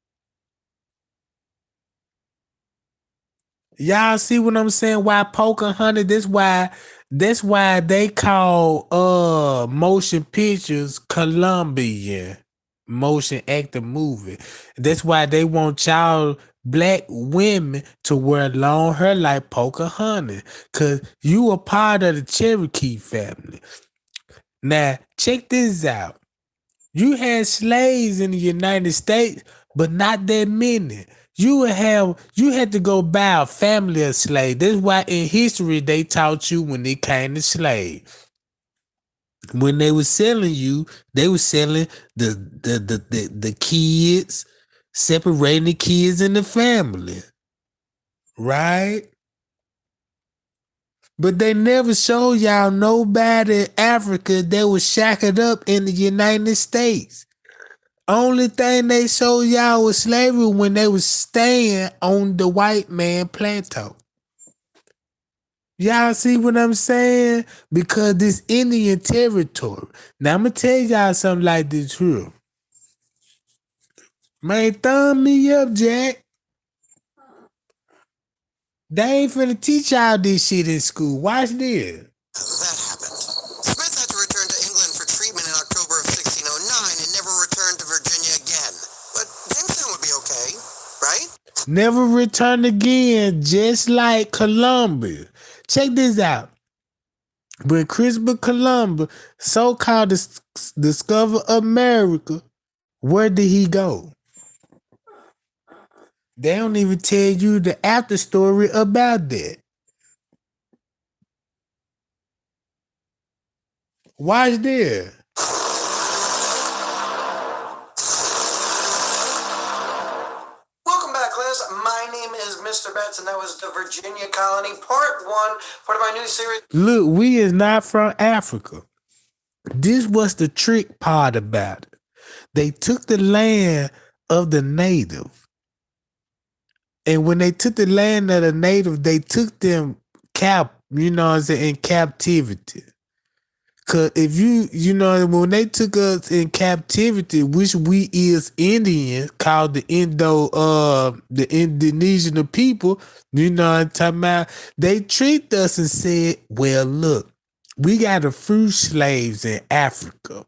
Y'all see what I'm saying? Why Pocahontas? That's why they call motion pictures Colombian motion actor movie. That's why they want child black women to wear long hair like Pocahontas. Cause you a part of the Cherokee family. Now check this out. You had slaves in the United States, but not that many. You had to go buy a family of slaves. That's why in history they taught you when it came to slaves. When they were selling you, they were selling the kids, separating the kids and the family. Right? But they never showed y'all nobody in Africa that was shackled up in the United States. Only thing they showed y'all was slavery when they was staying on the white man plateau. Y'all see what I'm saying? Because this Indian territory. Now I'm gonna tell y'all something like this here. Man, thumb me up, Jack. They ain't finna teach y'all this shit in school. Watch this. That happened. Smith had to return to England for treatment in October of 1609 and never returned to Virginia again. But Jamestown would be okay, right? Never return again, just like Columbus. Check this out. When Christopher Columbus so-called discovered America, where did he go? They don't even tell you the after story about that. Watch this. Welcome back, class. My name is Mr. Betts, and that was the Virginia Colony, part 1, part of my new series. Look, we is not from Africa. This was the trick part about it. They took the land of the native. And when they took the land of the native, they took them in captivity. Cause if when they took us in captivity, which we is Indians, called the Indonesian people, you know what I'm talking about, they treat us and said, well, look, we got the fruit slaves in Africa.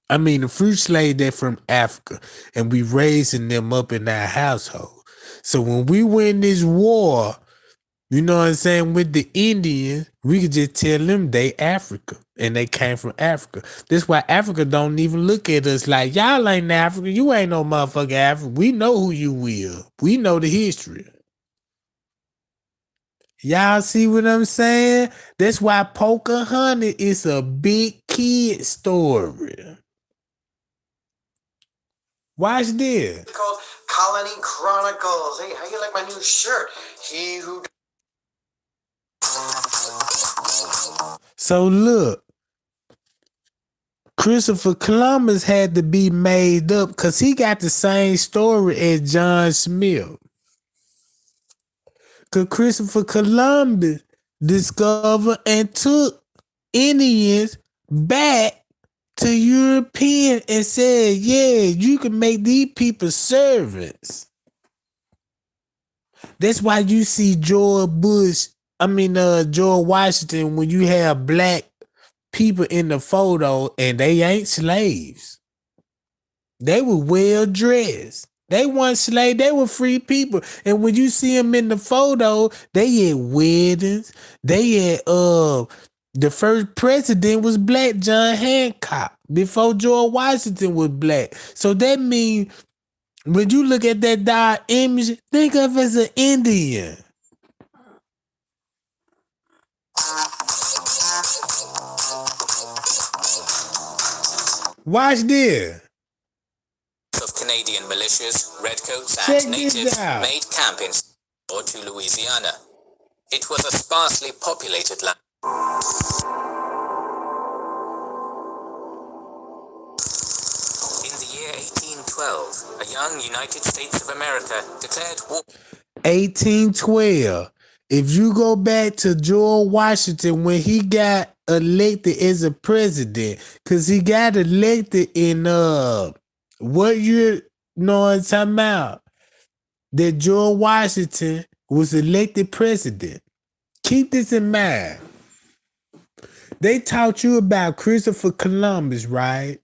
I mean, the fruit slaves, they're from Africa, and we raising them up in our household. So when we win this war, you know what I'm saying, with the Indians, we could just tell them they Africa, and they came from Africa. That's why Africa don't even look at us like, y'all ain't Africa. You ain't no motherfucker Africa. We know who you will. We know the history. Y'all see what I'm saying? That's why Pocahontas is a big kid story. Watch this. Called Colony Chronicles. Hey, how you like my new shirt? He who... So look, Christopher Columbus had to be made up because he got the same story as John Smith. Because Christopher Columbus discovered and took Indians back to European and said, yeah, you can make these people servants. That's why you see George Washington, when you have black people in the photo and they ain't slaves. They were well dressed. They weren't slaves. They were free people. And when you see them in the photo, they had weddings. They had the first president was black, John Hancock, before George Washington was black. So that means when you look at that dark image, think of it as an Indian. Watch this. Of Canadian militias, redcoats, Check and this natives out. made camp in or to Louisiana. It was a sparsely populated land. In the year 1812, a young United States of America declared war. 1812. If you go back to George Washington when he got elected as a president, because he got elected in what year? No, I'm talking about that George Washington was elected president. Keep this in mind. They taught you about Christopher Columbus, right?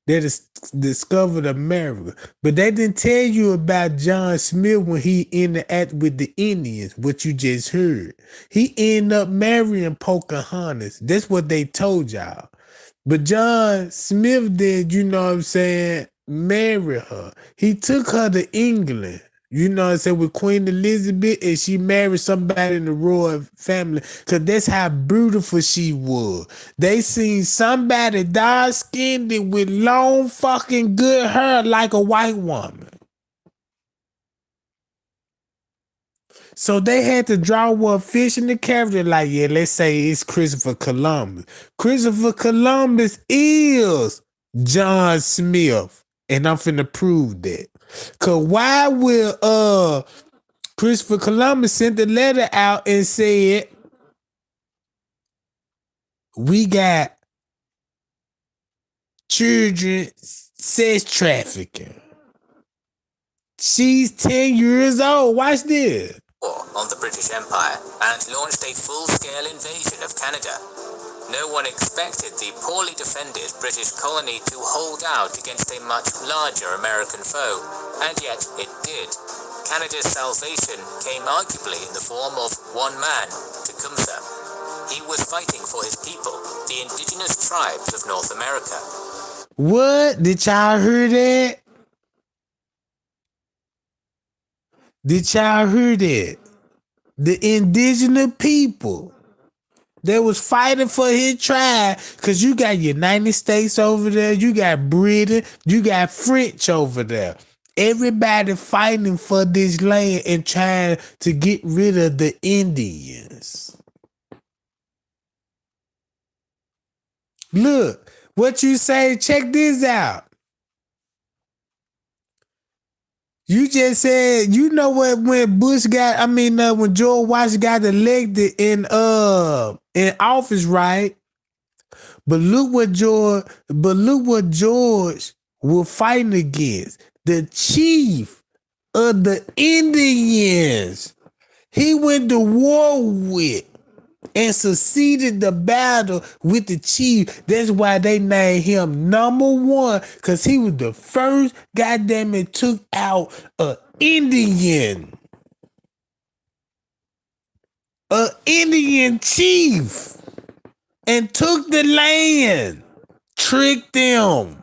That discovered America. But they didn't tell you about John Smith when he interacted with the Indians, what you just heard. He ended up marrying Pocahontas. That's what they told y'all. But John Smith did, you know what I'm saying, marry her. He took her to England, you know what I'm saying, with Queen Elizabeth, and she married somebody in the royal family, because that's how beautiful she was. They seen somebody dark-skinned with long fucking good hair like a white woman. So they had to draw one fish in the character, like, yeah, let's say it's Christopher Columbus. Christopher Columbus is John Smith, and I'm finna prove that. Cause why will Christopher Columbus sent the letter out and said, we got children sex trafficking. She's 10 years old. Watch this. On the British Empire and launched a full-scale invasion of Canada. No one expected the poorly defended British colony to hold out against a much larger American foe, and yet it did. Canada's salvation came arguably in the form of one man, Tecumseh. He was fighting for his people, the indigenous tribes of North America. What? Did y'all hear that? Did y'all hear that? The indigenous people that was fighting for his tribe, because you got United States over there, you got Britain, you got French over there. Everybody fighting for this land and trying to get rid of the Indians. Look, what you say, check this out. You just said, you know what, when when George Washington got elected in office, right? But look what George was fighting against. The chief of the Indians. He went to war with and succeeded the battle with the chief. That's why they named him number one, because he was the first goddamn it took out an Indian chief and took the land, tricked them.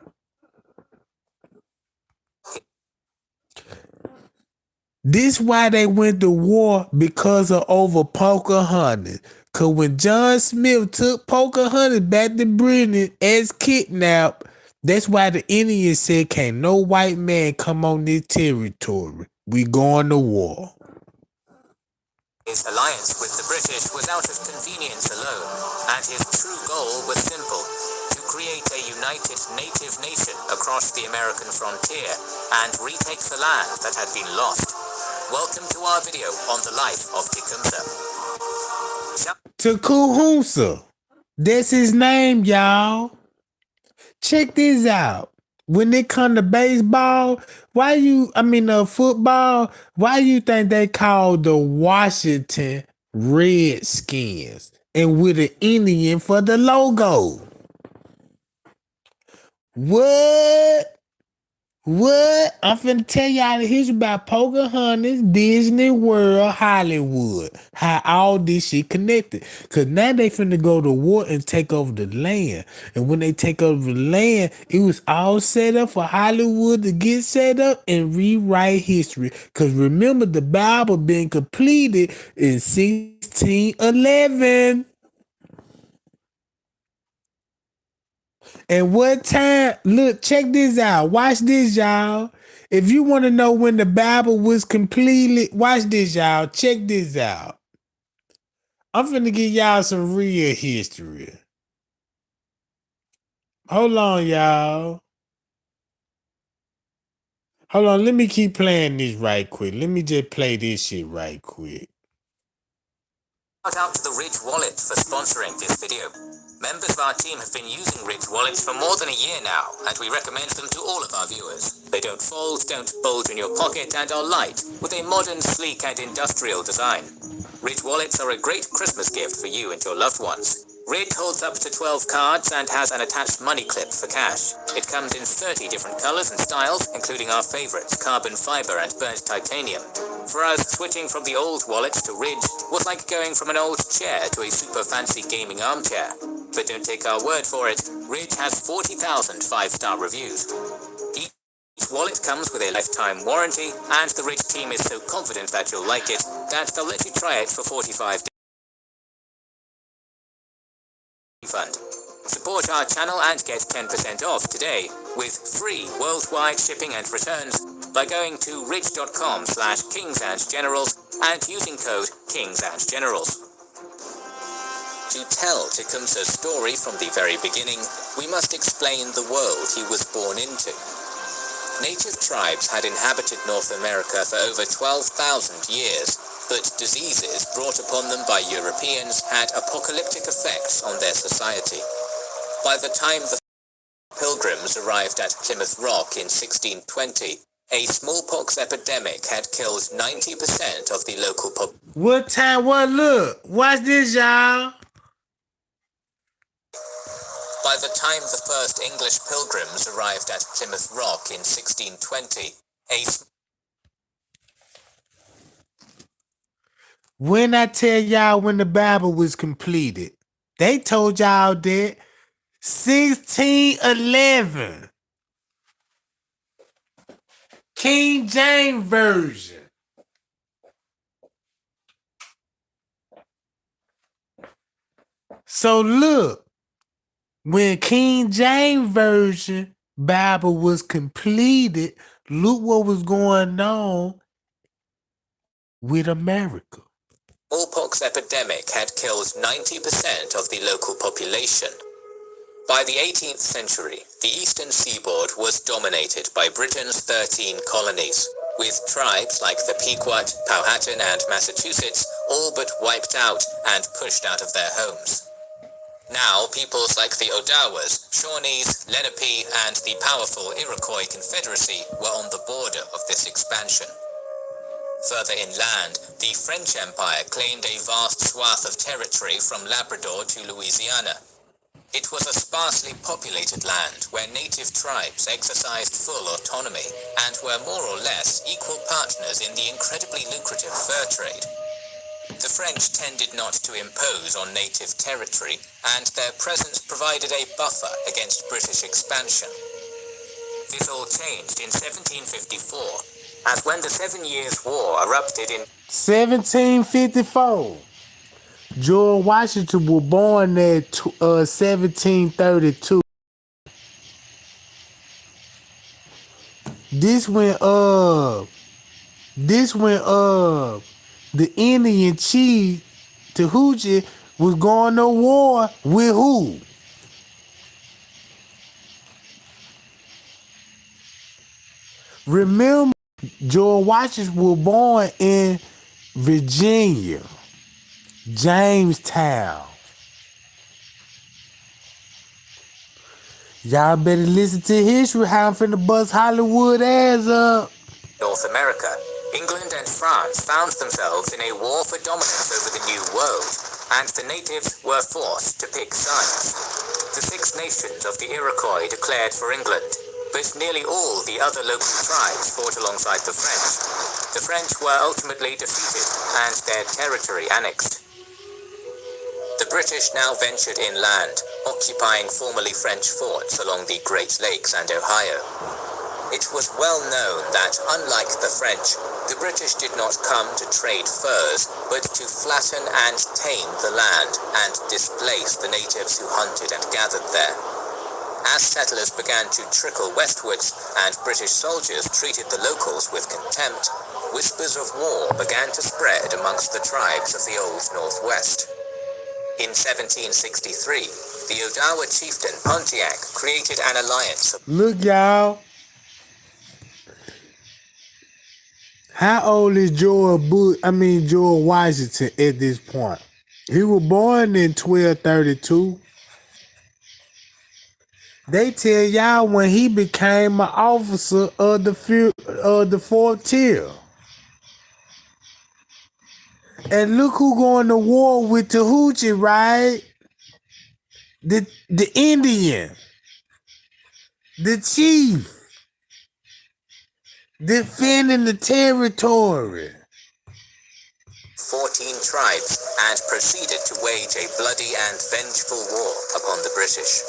This why they went to war, because of over Pocahontas. Cause when John Smith took Pocahontas back to Britain as kidnapped, that's why the Indians said, can't no white man come on this territory. We going to war. His alliance with the British was out of convenience alone, and his true goal was simple: to create a united native nation across the American frontier and retake the land that had been lost. Welcome to our video on the life of Tecumseh. Tecumseh. That's his name, y'all. Check this out. When it come to baseball, football, why you think they call the Washington Redskins and with an Indian for the logo? What? I'm finna tell y'all the history about Pocahontas, Disney World, Hollywood. How all this shit connected. Cause now they finna go to war and take over the land. And when they take over the land, it was all set up for Hollywood to get set up and rewrite history. Cause remember, the Bible being completed in 1611. And what time, look, check this out. Watch this, y'all. If you want to know when the Bible was completely, watch this, y'all. Check this out. I'm finna give y'all some real history. Hold on, y'all. Hold on, let me keep playing this right quick. Let me just play this shit right quick. Shout out to the Ridge Wallet for sponsoring this video. Members of our team have been using Ridge Wallets for more than a year now, and we recommend them to all of our viewers. They don't fold, don't bulge in your pocket, and are light, with a modern, sleek, and industrial design. Ridge Wallets are a great Christmas gift for you and your loved ones. Ridge holds up to 12 cards and has an attached money clip for cash. It comes in 30 different colors and styles, including our favorites, carbon fiber and burnt titanium. For us, switching from the old wallets to Ridge was like going from an old chair to a super fancy gaming armchair. But don't take our word for it, Ridge has 40,000 5-star reviews. Each wallet comes with a lifetime warranty, and the Ridge team is so confident that you'll like it that they'll let you try it for 45 days. Refund. Support our channel and get 10% off today with free worldwide shipping and returns by going to ridge.com/kingsandgenerals and using code kingsandgenerals. To tell Tecumseh's story from the very beginning, we must explain the world he was born into. Native tribes had inhabited North America for over 12,000 years, but diseases brought upon them by Europeans had apocalyptic effects on their society. By the time the Pilgrim pilgrims arrived at Plymouth Rock in 1620, a smallpox epidemic had killed 90% of the local population. What time? What look? Watch this, y'all. By the time the first English pilgrims arrived at Plymouth Rock in 1620, When I tell y'all when the Bible was completed, they told y'all that 1611. King James Version. So look, when King James Version Bible was completed, look what was going on with America. Smallpox epidemic had killed 90% of the local population. By the 18th century, the eastern seaboard was dominated by Britain's 13 colonies, with tribes like the Pequot, Powhatan, and Massachusetts all but wiped out and pushed out of their homes. Now, peoples like the Odawas, Shawnees, Lenape, and the powerful Iroquois Confederacy were on the border of this expansion. Further inland, the French Empire claimed a vast swath of territory from Labrador to Louisiana. It was a sparsely populated land where native tribes exercised full autonomy and were more or less equal partners in the incredibly lucrative fur trade. The French tended not to impose on native territory, and their presence provided a buffer against British expansion. This all changed in 1754, as when the 7 Years' War erupted in 1754. George Washington was born there 1732. This when the Indian chief Tahuti was going to war with who? Remember, George Washington was born in Virginia, Jamestown. Y'all better listen to history, how I'm finna bust Hollywood ass up. North America. England and France found themselves in a war for dominance over the New World, and the natives were forced to pick sides. The Six Nations of the Iroquois declared for England, but nearly all the other local tribes fought alongside the French. The French were ultimately defeated and their territory annexed. The British now ventured inland, occupying formerly French forts along the Great Lakes and Ohio. It was well known that, unlike the French, the British did not come to trade furs, but to flatten and tame the land and displace the natives who hunted and gathered there. As settlers began to trickle westwards and British soldiers treated the locals with contempt, whispers of war began to spread amongst the tribes of the Old Northwest. In 1763, the Odawa chieftain Pontiac created an alliance. Look, y'all. How old is George Washington at this point? He was born in 1232. They tell y'all when he became an officer of the fourth tier. And look who going to war with Tahuti, right? The Indian, the chief, defending the territory. 14 tribes and proceeded to wage a bloody and vengeful war upon the British.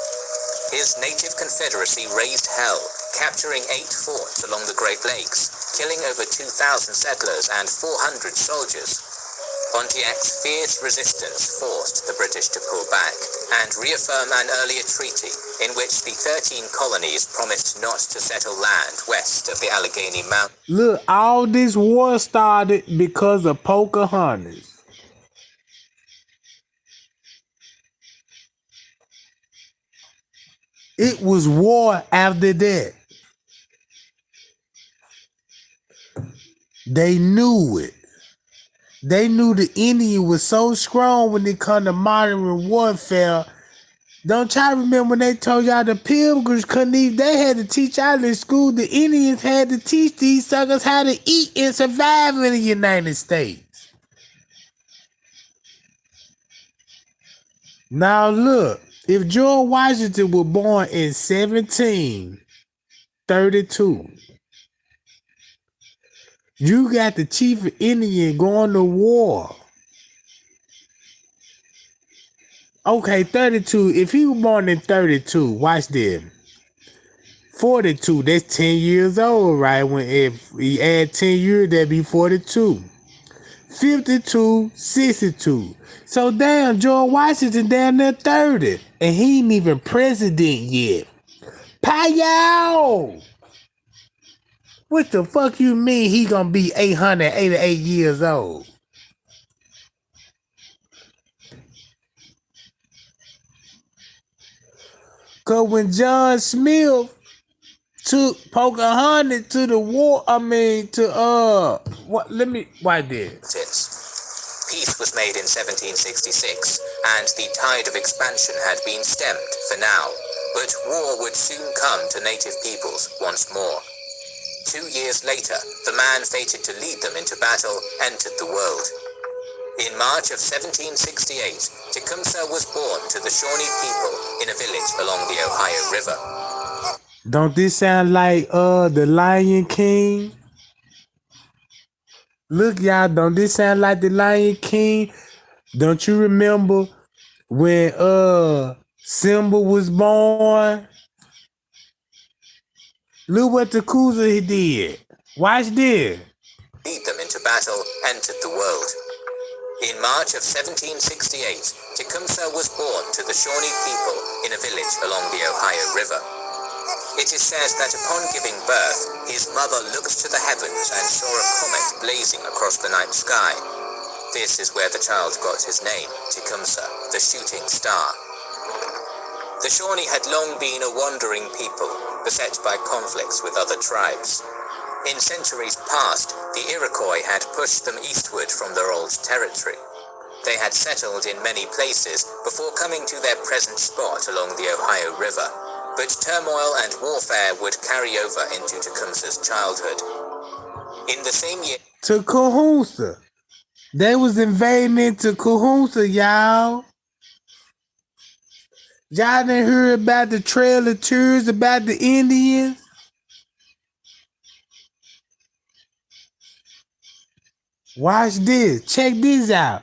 His native confederacy raised hell, capturing 8 forts along the Great Lakes, killing over 2,000 settlers and 400 soldiers. Pontiac's fierce resistance forced the British to pull back and reaffirm an earlier treaty in which the 13 colonies promised not to settle land west of the Allegheny Mountains. Look, all this war started because of Pocahontas. It was war after that. They knew it. They knew the Indian was so strong when it come to modern warfare Don't try to remember when they told y'all the pilgrims couldn't eat. They had to teach y'all in school. The Indians had to teach these suckers how to eat and survive in the United States. Now look, if George Washington was born in 1732, you got the chief of Indian going to war. Okay, 32. If he was born in 32, watch this. 42, that's 10 years old, right? When if he add 10 years, that'd be 42. 52, 62. So damn, George Washington down there 30. And he ain't even president yet. Pow! What the fuck you mean he gonna be 888 years old? Cause when John Smith took Pocahontas to the war, why did? Peace was made in 1766, and the tide of expansion had been stemmed for now, but war would soon come to native peoples once more. 2 years later, the man fated to lead them into battle entered the world. In March of 1768, Tecumseh was born to the Shawnee people in a village along the Ohio River. Don't this sound like the Lion King? Look, y'all, don't this sound like the Lion King? Don't you remember when Simba was born? Look what Tecumseh did. Watch this. Lead them into battle entered the world. In March of 1768, Tecumseh was born to the Shawnee people in a village along the Ohio River. It is said that upon giving birth, his mother looked to the heavens and saw a comet blazing across the night sky. This is where the child got his name, Tecumseh, the shooting star. The Shawnee had long been a wandering people, beset by conflicts with other tribes. In centuries past, the Iroquois had pushed them eastward from their old territory. They had settled in many places before coming to their present spot along the Ohio River, but turmoil and warfare would carry over into Tecumseh's childhood. In the same year... Tecumseh. They was invading into Tecumseh, y'all. Y'all didn't hear about the Trail of Tears, about the Indians? Watch this. Check this out.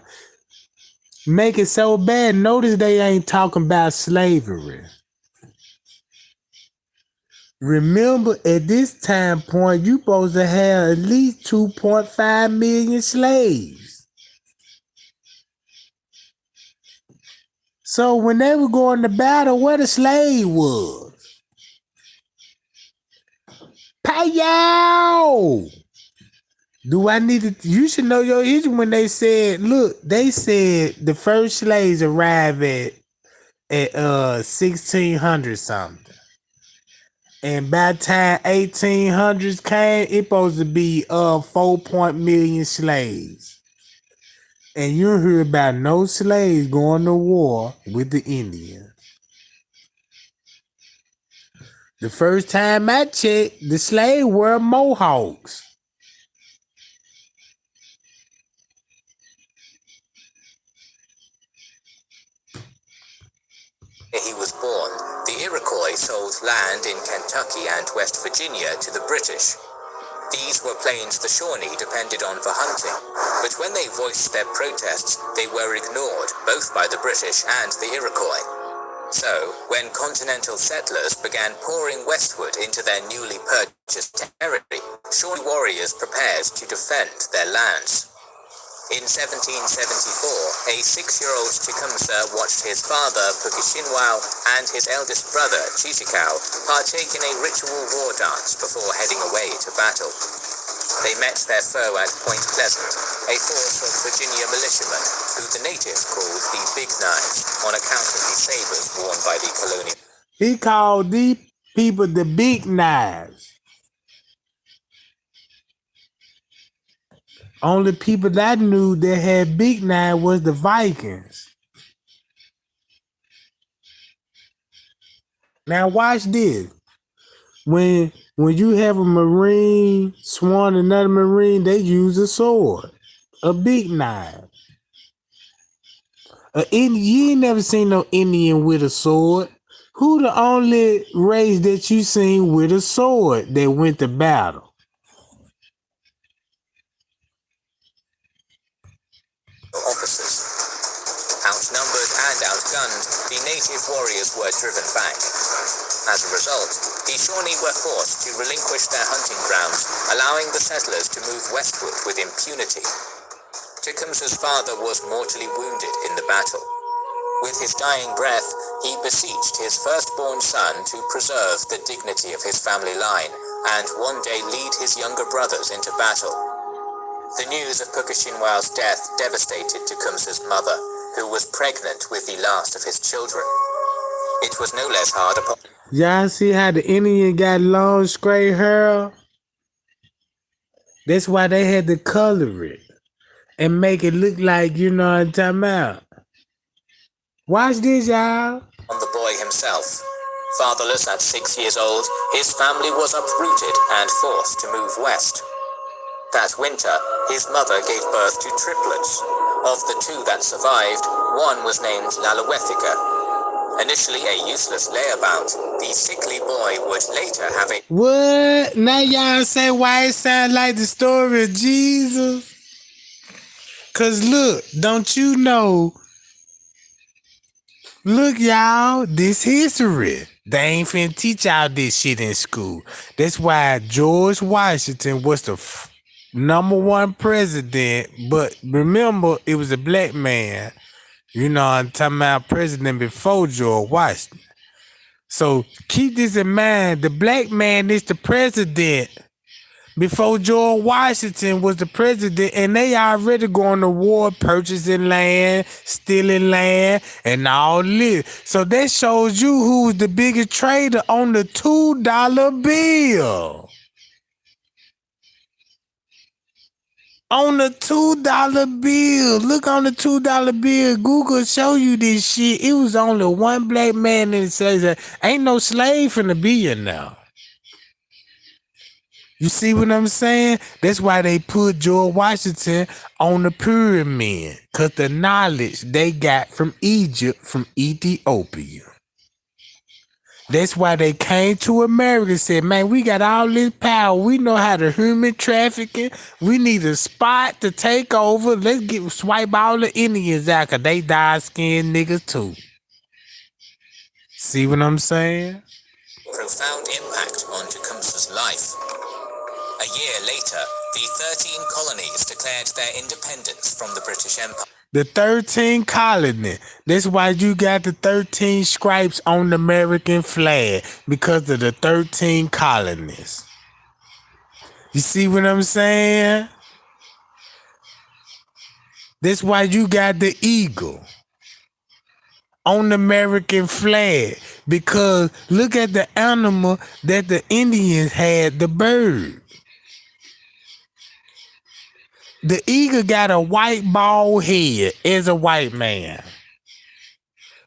Make it so bad. Notice they ain't talking about slavery. Remember, at this time point, you supposed to have at least 2.5 million slaves. So when they were going to battle, where the slave was? Pow! Do I need to? You should know your history when they said, look, they said the first slaves arrived at 1600 something. And by the time 1800s came, it supposed to be 4 million slaves. And you don't hear about no slaves going to war with the Indians. The first time I checked, the slaves were Mohawks. He was born, the Iroquois sold land in Kentucky and West Virginia to the British. These were plains the Shawnee depended on for hunting, but when they voiced their protests, they were ignored both by the British and the Iroquois. So, when continental settlers began pouring westward into their newly purchased territory, Shawnee warriors prepared to defend their lands. In 1774, a 6-year-old Tecumseh watched his father, Pukishinwau, and his eldest brother, Chisikau, partake in a ritual war dance before heading away to battle. They met their foe at Point Pleasant, a force of Virginia militiamen, who the natives called the Big Knives, on account of the sabers worn by the colonial... He called these people the Big Knives. Only people that I knew that had big knives was the Vikings. Now watch this. When you have a Marine swan another Marine, they use a sword, a big knife. You ain't never seen no Indian with a sword. Who the only race that you seen with a sword that went to battle? Officers. Outnumbered and outgunned, the native warriors were driven back. As a result, the Shawnee were forced to relinquish their hunting grounds, allowing the settlers to move westward with impunity. Tecumseh's father was mortally wounded in the battle. With his dying breath, he beseeched his firstborn son to preserve the dignity of his family line and one day lead his younger brothers into battle. The news of Puckashinwau's death devastated Tecumseh's mother, who was pregnant with the last of his children. It was no less hard upon... Y'all see how the Indian got long, straight hair? That's why they had to color it and make it look like, you know what I'm talking about. Watch this, y'all. On the boy himself. Fatherless at 6 years old, his family was uprooted and forced to move west. That winter, his mother gave birth to triplets. Of the two that survived, one was named Lalawethika. Initially a useless layabout, the sickly boy would later have a... What? Now y'all say why it sound like the story of Jesus? Cause look, don't you know? Look, y'all, this history. They ain't finna teach y'all this shit in school. That's why George Washington was the #1 president. But remember, it was a black man. You know, I'm talking about president before George Washington. So keep this in mind. The black man is the president before George Washington was the president, and they already going to war, purchasing land, stealing land, and all this. So that shows you who's the biggest trader on the $2 bill. On the $2 bill. Look on the $2 bill. Google show you this shit. It was only one black man in the slaves. Ain't no slave finna be in now. You see what I'm saying? That's why they put George Washington on the pyramid. Cause the knowledge they got from Egypt, from Ethiopia. That's why they came to America and said, man, we got all this power. We know how to human trafficking. We need a spot to take over. Let's swipe all the Indians out because they dark-skinned niggas too. See what I'm saying? Profound impact on Tecumseh's life. A year later, the 13 colonies declared their independence from the British Empire. The 13 colonies. That's why you got the 13 stripes on the American flag, because of the 13 colonies. You see what I'm saying? That's why you got the eagle on the American flag, because look at the animal that the Indians had, the bird. The eagle got a white bald head as a white man.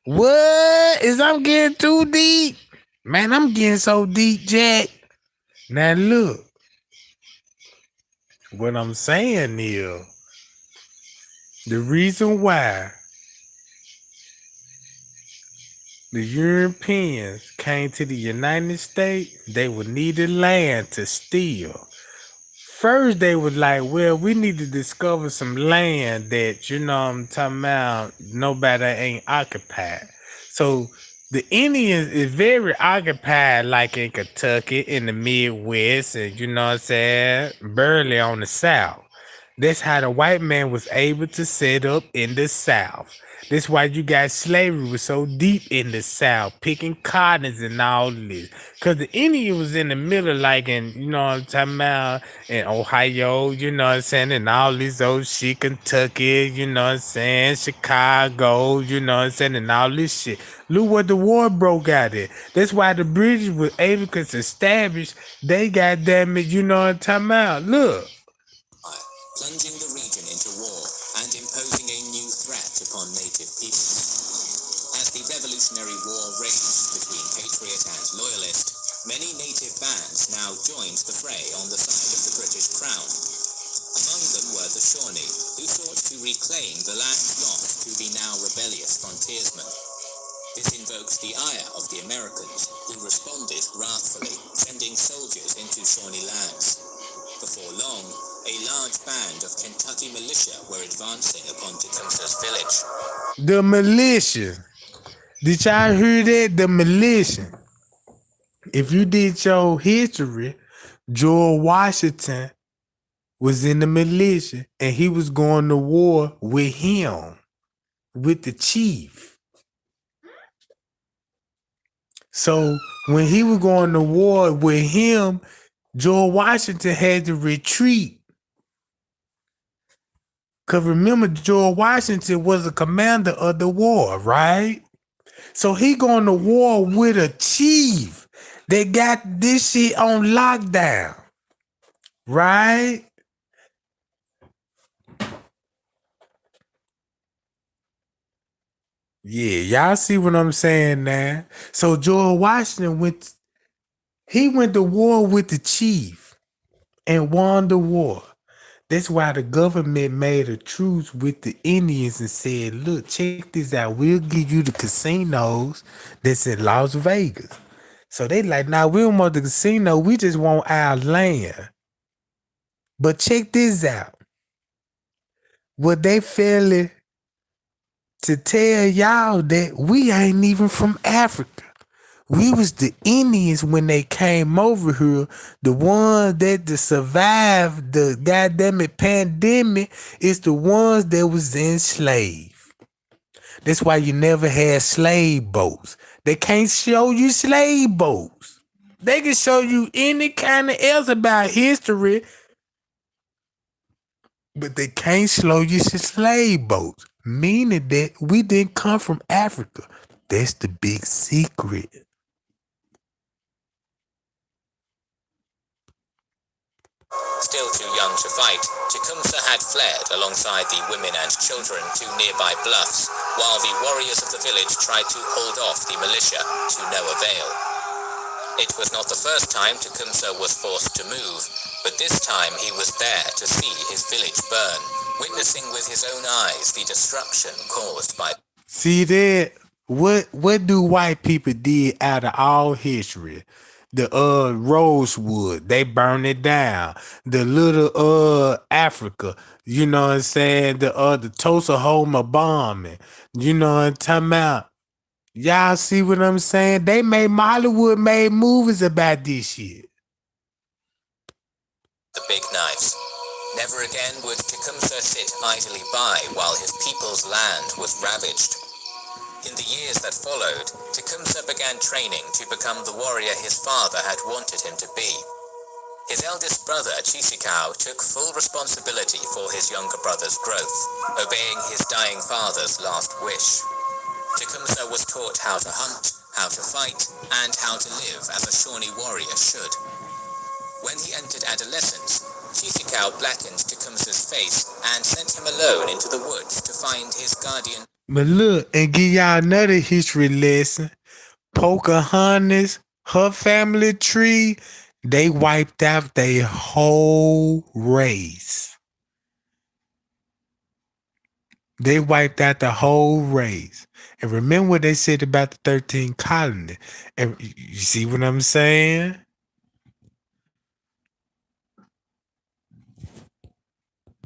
What? I'm getting too deep? Man, I'm getting so deep, Jack. Now look. What I'm saying is, the reason why the Europeans came to the United States, they would need the land to steal. First, they was like, well, we need to discover some land that, you know what I'm talking about, nobody ain't occupied. So the Indians is very occupied, like in Kentucky, in the Midwest, and you know what I'm saying, barely on the South. That's how the white man was able to set up in the South. That's why you got slavery was so deep in the South, picking cottons and all this. Because the Indian was in the middle, like in, you know what I'm talking about, in Ohio, you know what I'm saying, and all this old shit, Kentucky, you know what I'm saying, Chicago, you know what I'm saying, and all this shit. Look what the war broke out there. That's why the British were able to establish, they goddamn it, you know what I'm talking about. Look. Plunging the region into war and imposing a new threat upon native peoples. As the Revolutionary War raged between Patriot Many native bands now joined the fray on the side of the British Crown. Among them were the Shawnee, who sought to reclaim the lands lost to the now rebellious frontiersmen. This invoked the ire of the Americans, who responded wrathfully, sending soldiers into Shawnee lands. Before long, a large band of Kentucky militia were advancing upon Tecumseh's village. The militia. Did y'all hear that? The militia. If you did your history, George Washington was in the militia and he was going to war with him, with the chief. So when he was going to war with him, George Washington had to retreat. Because remember, George Washington was the commander of the war, right? So he going to war with a chief that got this shit on lockdown, right? Yeah, y'all see what I'm saying now? So George Washington went to war with the chief and won the war. That's why the government made a truce with the Indians and said, look, check this out. We'll give you the casinos that's in Las Vegas. So they like, nah, we don't want the casino. We just want our land. But check this out. What they failing to tell y'all that we ain't even from Africa. We was the Indians when they came over here. The ones that survived the goddamn pandemic is the ones that was enslaved. That's why you never had slave boats. They can't show you slave boats. They can show you any kind of else about history, but they can't show you slave boats. Meaning that we didn't come from Africa. That's the big secret. Still too young to fight, Tecumseh had fled alongside the women and children to nearby bluffs, while the warriors of the village tried to hold off the militia to no avail. It was not the first time Tecumseh was forced to move, but this time he was there to see his village burn, witnessing with his own eyes the destruction caused by... See that? What do white people did out of all history? The Rosewood, they burned it down. The little Africa, you know what I'm saying? The Tulsa bombing, you know what I'm talking about? Y'all see what I'm saying? Hollywood made movies about this shit. The big knives. Never again would Tecumseh sit idly by while his people's land was ravaged. In the years that followed, Tecumseh began training to become the warrior his father had wanted him to be. His eldest brother, Chisikau, took full responsibility for his younger brother's growth, obeying his dying father's last wish. Tecumseh was taught how to hunt, how to fight, and how to live as a Shawnee warrior should. When he entered adolescence, Chisikau blackened Tecumseh's face and sent him alone into the woods to find his guardian. But look, and give y'all another history lesson. Pocahontas, her family tree, they wiped out their whole race. They wiped out the whole race. And remember what they said about the 13 colonies. And you see what I'm saying?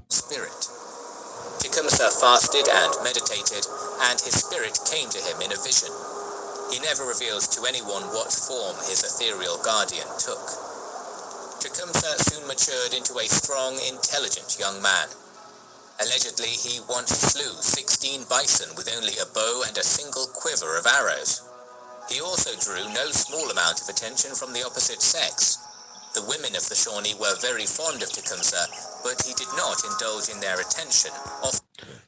Spirit. Tecumseh fasted and meditated, and his spirit came to him in a vision. He never revealed to anyone what form his ethereal guardian took. Tecumseh soon matured into a strong, intelligent young man. Allegedly, he once slew 16 bison with only a bow and a single quiver of arrows. He also drew no small amount of attention from the opposite sex. The women of the Shawnee were very fond of Tecumseh, but he did not indulge in their attention.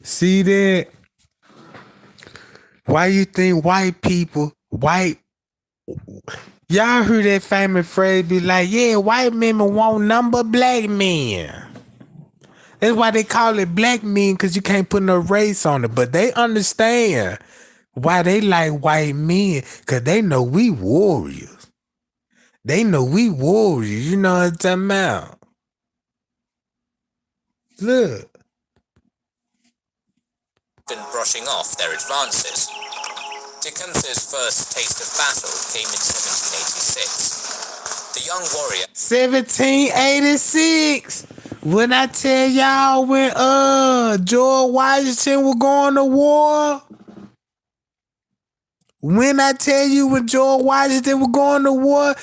See that? Why you think y'all heard that famous phrase be like, yeah, white men want number black men. That's why they call it black men, because you can't put no race on it. But they understand why they like white men, because they know we warriors. They know we warriors. You know what I'm talking about? Look. Been brushing off their advances. Tecumseh's first taste of battle came in 1786. The young warrior 1786. When I tell y'all when George Washington was going to war. When I tell you when George Washington was going to war,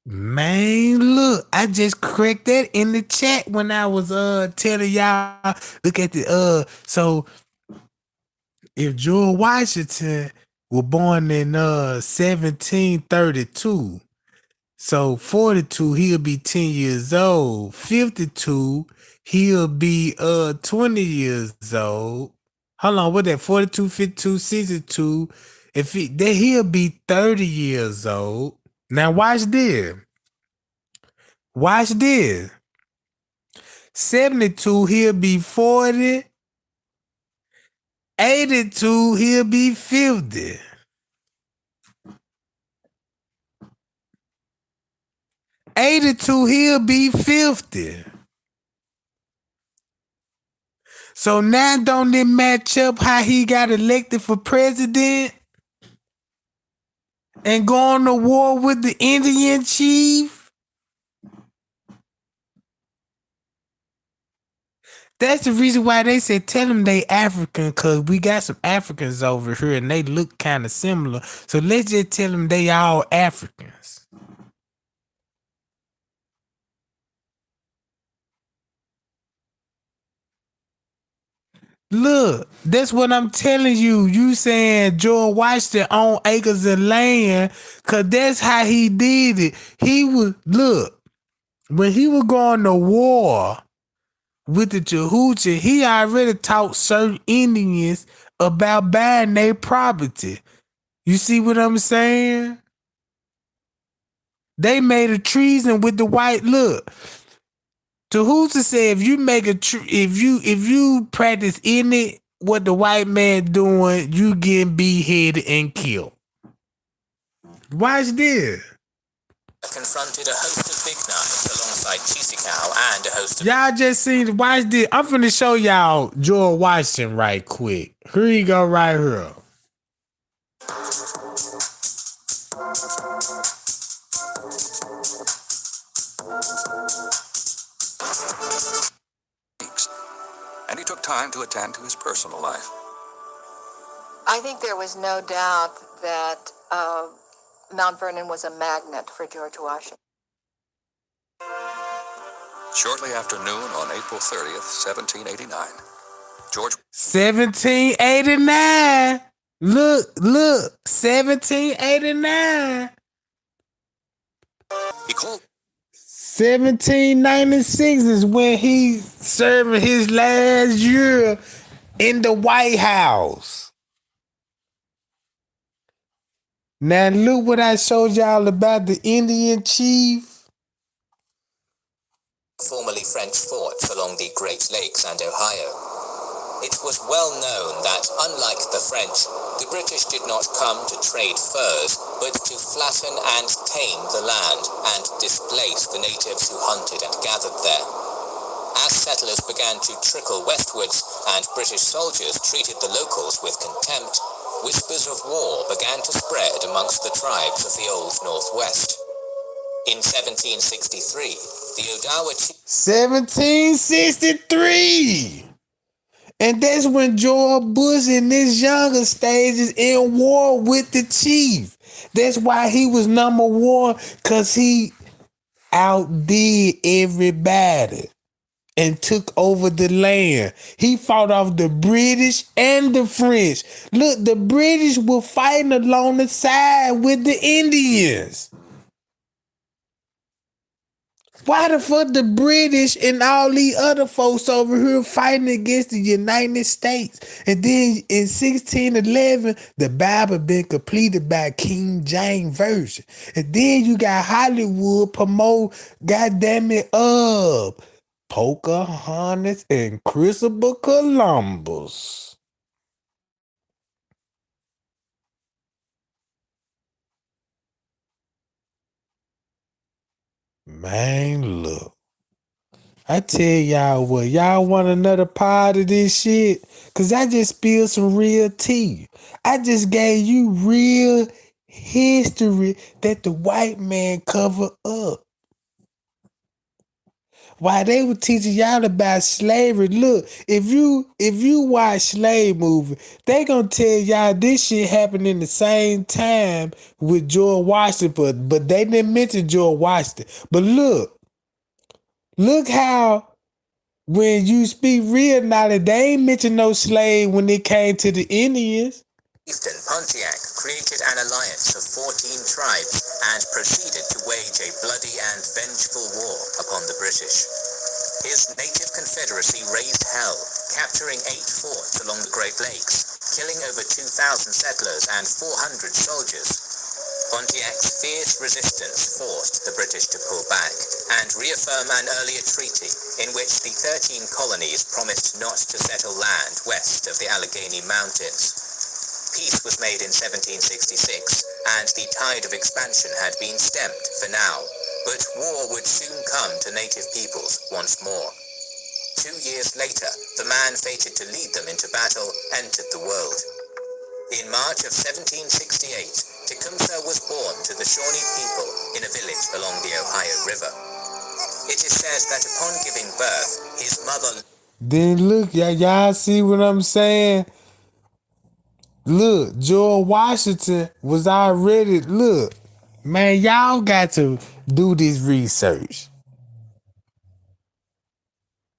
man, look, I just correct that in the chat when I was telling y'all, look at the so if George Washington was born in 1732, so 42, he'll be 10 years old. 52, he'll be 20 years old. Hold on, what that? 42, 52, 62. Then he'll be 30 years old. Now watch this. Watch this. 72, he'll be 40. 82, he'll be 50. 82, he'll be 50. So now don't it match up how he got elected for president and go on to war with the Indian chief? That's the reason why they said tell them they African, because we got some Africans over here and they look kind of similar. So let's just tell them they all Africans. Look, that's what I'm telling you. You saying George Washington owned acres of land, because that's how he did it. He was, look, when he was going to war with the Chahucha, he already taught certain Indians about buying their property. You see what I'm saying? They made a treason with the white. Look, Tahuta said if you make if you practice any what the white man doing, you get beheaded and killed. Watch this. confronted a host of big knives alongside Chisicao and a host of... Y'all just seen, watch this. I'm finna show y'all George Washington right quick. Here you go right here. And he took time to attend to his personal life. I think there was no doubt that Mount Vernon was a magnet for George Washington. Shortly after noon on April 30th, 1789, George... 1789. Look, 1789. He called... 1796 is when he serving his last year in the White House. Now look what I showed y'all about the Indian chief. Formerly French forts along the Great Lakes and Ohio. It was well known that, unlike the French, the British did not come to trade furs, but to flatten and tame the land and displace the natives who hunted and gathered there. As settlers began to trickle westwards and British soldiers treated the locals with contempt, whispers of war began to spread amongst the tribes of the Old Northwest. In 1763, the Odawa... 1763! And that's when George Bush in his younger stages in war with the chief. That's why he was number one, because he outdid everybody and took over the land. He fought off the British and the French. Look, the British were fighting along the side with the Indians. Why the fuck the British and all these other folks over here fighting against the United States? And then in 1611, the Bible been completed by King James Version. And then you got Hollywood promote, goddamn it, Pocahontas and Christopher Columbus. Man, look. I tell y'all what, y'all want another part of this shit? Cause I just spilled some real tea. I just gave you real history that the white man covered up. While they were teaching y'all about slavery, look, if you watch slave movie, they gonna tell y'all this shit happened in the same time with George Washington, but they didn't mention George Washington. But look how when you speak real knowledge, they ain't mention no slave when it came to the Indians. Chieftain Pontiac created an alliance of 14 tribes and proceeded to wage a bloody and vengeful war upon the British. His native confederacy raised hell, capturing 8 forts along the Great Lakes, killing over 2,000 settlers and 400 soldiers. Pontiac's fierce resistance forced the British to pull back and reaffirm an earlier treaty in which the 13 colonies promised not to settle land west of the Allegheny Mountains. Peace was made in 1766, and the tide of expansion had been stemmed for now, but war would soon come to native peoples once more. 2 years later, the man fated to lead them into battle entered the world. In March of 1768, Tecumseh was born to the Shawnee people in a village along the Ohio River. It is said that upon giving birth, his mother... Then look, y'all see what I'm saying? Look, George Washington was already, look, man, y'all got to do this research.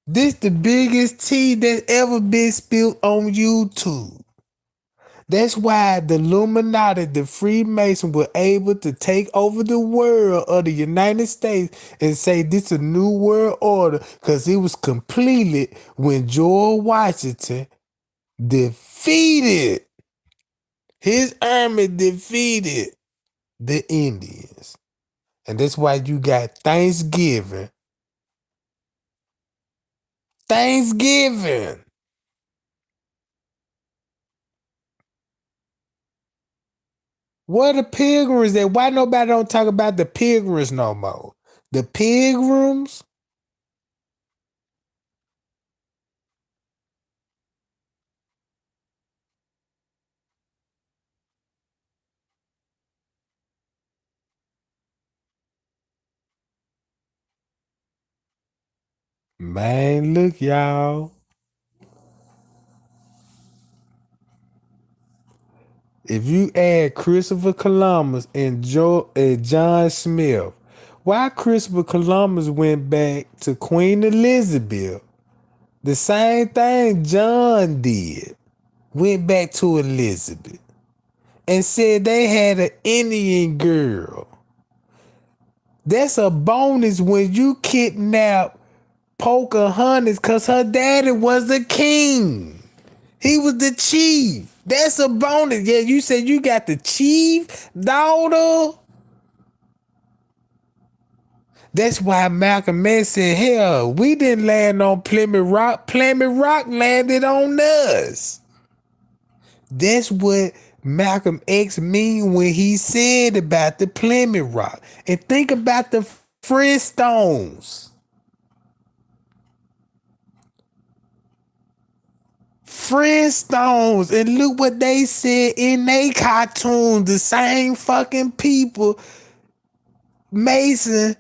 This the biggest tea that's ever been spilled on YouTube. That's why the Illuminati, the Freemasons were able to take over the world of the United States and say this is a new world order because it was completed when George Washington defeated, his army defeated the Indians. And that's why you got Thanksgiving. Thanksgiving. Where the pilgrims at? Why nobody don't talk about the pilgrims no more? The pilgrims? Man, look, y'all. If you add Christopher Columbus and John Smith, why Christopher Columbus went back to Queen Elizabeth? The same thing John did. Went back to Elizabeth and said they had an Indian girl. That's a bonus when you kidnap Pocahontas because her daddy was the king. He was the chief. That's a bonus. Yeah, you said you got the chief daughter. That's why Malcolm X said, hell, we didn't land on Plymouth Rock. Plymouth Rock landed on us. That's what Malcolm X mean when he said about the Plymouth Rock. And think about the Flintstones. Flintstones, and look what they said in they cartoons. The same fucking people. Mason,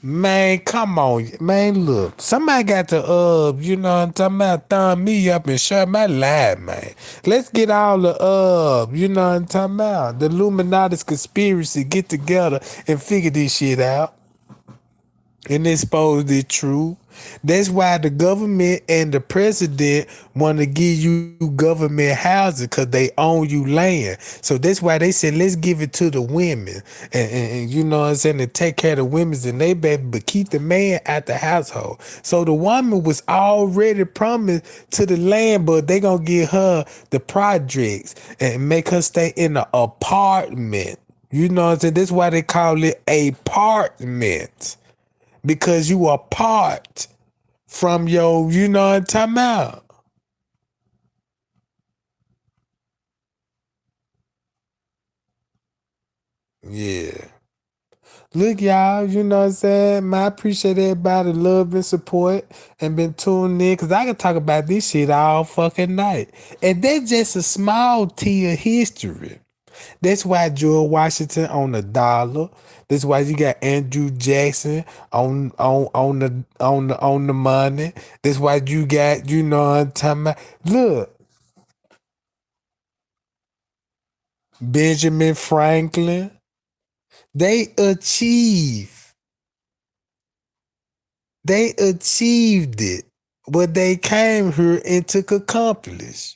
man, come on, man. Look, somebody got to you know what I'm talking about, thumb me up and share my life, man. Let's get all the you know what I'm talking about, the Illuminati's conspiracy get together and figure this shit out and expose the truth. That's why the government and the president want to give you government housing because they own you land. So that's why they said, let's give it to the women. And you know what I'm saying, to take care of the women and they baby, but keep the man at the household. So the woman was already promised to the land, but they going to give her the projects and make her stay in the apartment. You know what I'm saying? That's why they call it apartment. Because you are part from your, you know what I'm talking about. Yeah. Look, y'all, you know what I'm saying? I appreciate everybody love and support and been tuned in because I can talk about this shit all fucking night. And that's just a small tea of history. That's why George Washington on the dollar. That's why you got Andrew Jackson on the money. That's why you got, you know what I'm talking about. Look, Benjamin Franklin. They achieved. They achieved it. What they came here and took accomplish.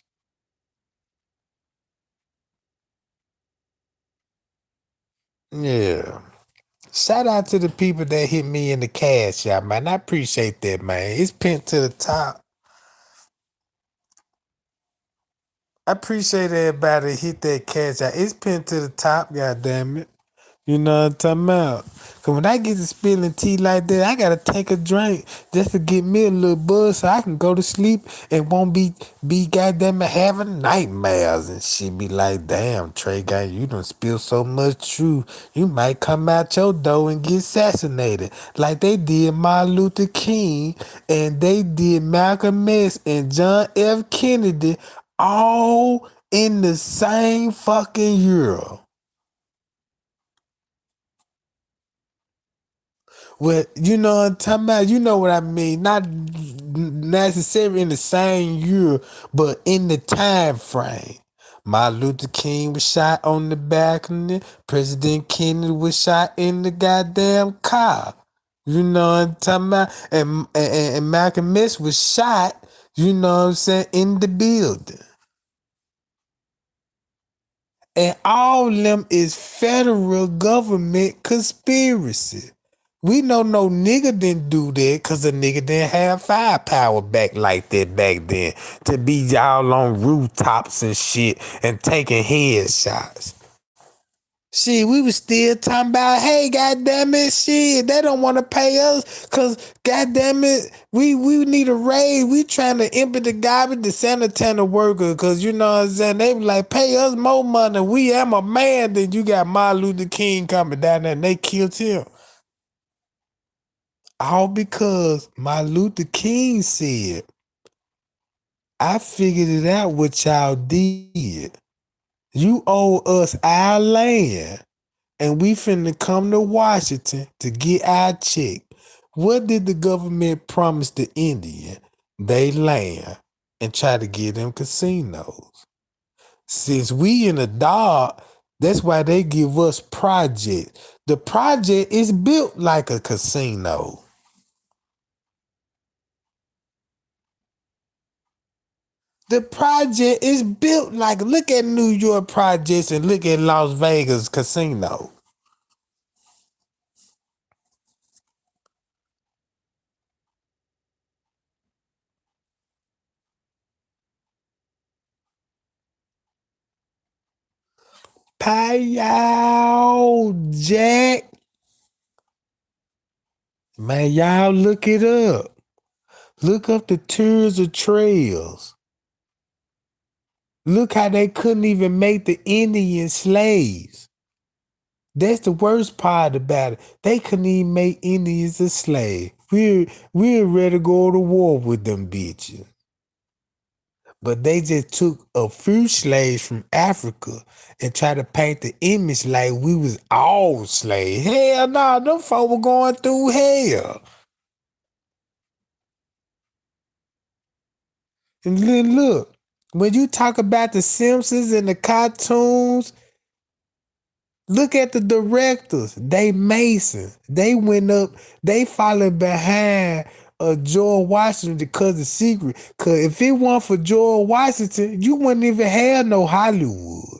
Yeah. Shout out to the people that hit me in the cash out, man. I appreciate that, man. It's pinned to the top. I appreciate everybody that hit that cash out. It's pinned to the top, goddamn it. You know what I'm talking about? Cause when I get to spilling tea like that, I gotta take a drink just to get me a little buzz so I can go to sleep and won't be goddamn it having nightmares and shit. Be like, damn, Tregang, you done spill so much truth. You might come out your door and get assassinated. Like they did Martin Luther King and they did Malcolm X and John F. Kennedy all in the same fucking year. Well, you know what I'm talking about? You know what I mean? Not necessarily in the same year, but in the time frame. Martin Luther King was shot on the balcony. President Kennedy was shot in the goddamn car. You know what I'm talking about? And Malcolm X was shot, you know what I'm saying, in the building. And all of them is federal government conspiracy. We know no nigga didn't do that because the nigga didn't have firepower back like that back then to be y'all on rooftops and shit and taking headshots. Shit, we was still talking about, hey, goddamn it, shit, they don't want to pay us because, goddamn it, we need a raise. We trying to empty the garbage, the sanitary worker, because, you know what I'm saying, they be like, pay us more money. We am a man. Then you got Martin Luther King coming down there and they killed him. All because Martin Luther King said, I figured it out what y'all did. You owe us our land. And we finna come to Washington to get our check. What did the government promise the Indian? They land and try to get them casinos. Since we in the dark, that's why they give us projects. The project is built like a casino. The project is built like, look at New York projects and look at Las Vegas casino. Pay Jack. Man, y'all look it up. Look up the tours of trails. Look how they couldn't even make the Indians slaves. That's the worst part about it. They couldn't even make Indians a slave. We're ready to go to war with them bitches. But they just took a few slaves from Africa and tried to paint the image like we was all slaves. Hell no, them folk were going through hell. And then look, when you talk about the Simpsons and the cartoons, look at the directors. They Masons. They went up, they followed behind George Washington because of secret. Cause if it weren't for George Washington, you wouldn't even have no Hollywood.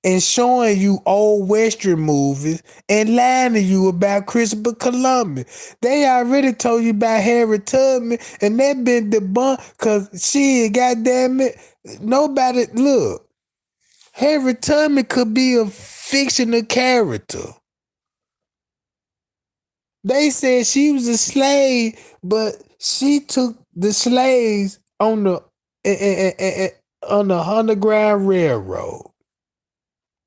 And showing you old Western movies and lying to you about Christopher Columbus. They already told you about Harry Tubman and that been debunked because shit, goddamn it, nobody, look, Harry Tubman could be a fictional character. They said she was a slave, but she took the slaves on the Underground Railroad.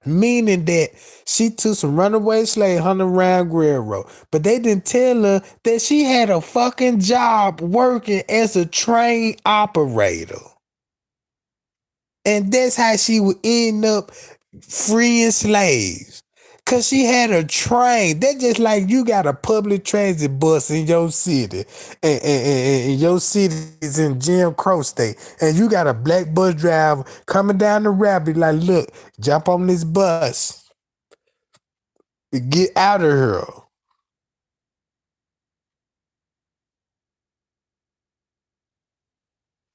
Meaning that she took some runaway slave hunting around railroad. But they didn't tell her that she had a fucking job working as a train operator. And that's how she would end up freeing slaves. Cause she had a train. That's just like you got a public transit bus in your city. And your city is in Jim Crow State. And you got a black bus driver coming down the rapid like, look, jump on this bus. Get out of here.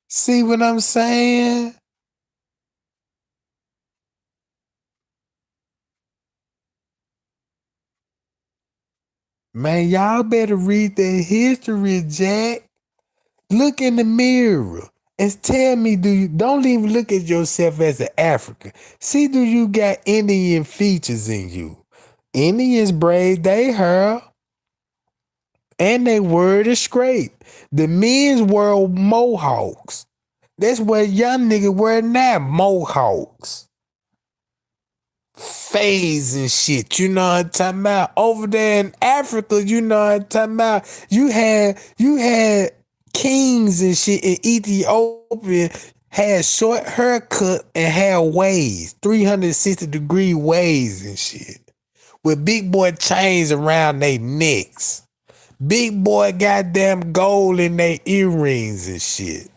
See what I'm saying? Man, y'all better read the history, Jack. Look in the mirror and tell me, don't even look at yourself as an African. See, do you got Indian features in you? Indians braid their hair and they wear the scrape. The men's wear mohawks. That's what young niggas wear now, mohawks. Phase and shit, you know what I'm talking about? Over there in Africa, you know what I'm talking about? You had kings and shit in Ethiopia had short haircut and had waves, 360-degree waves and shit. With big boy chains around their necks. Big boy goddamn gold in their earrings and shit.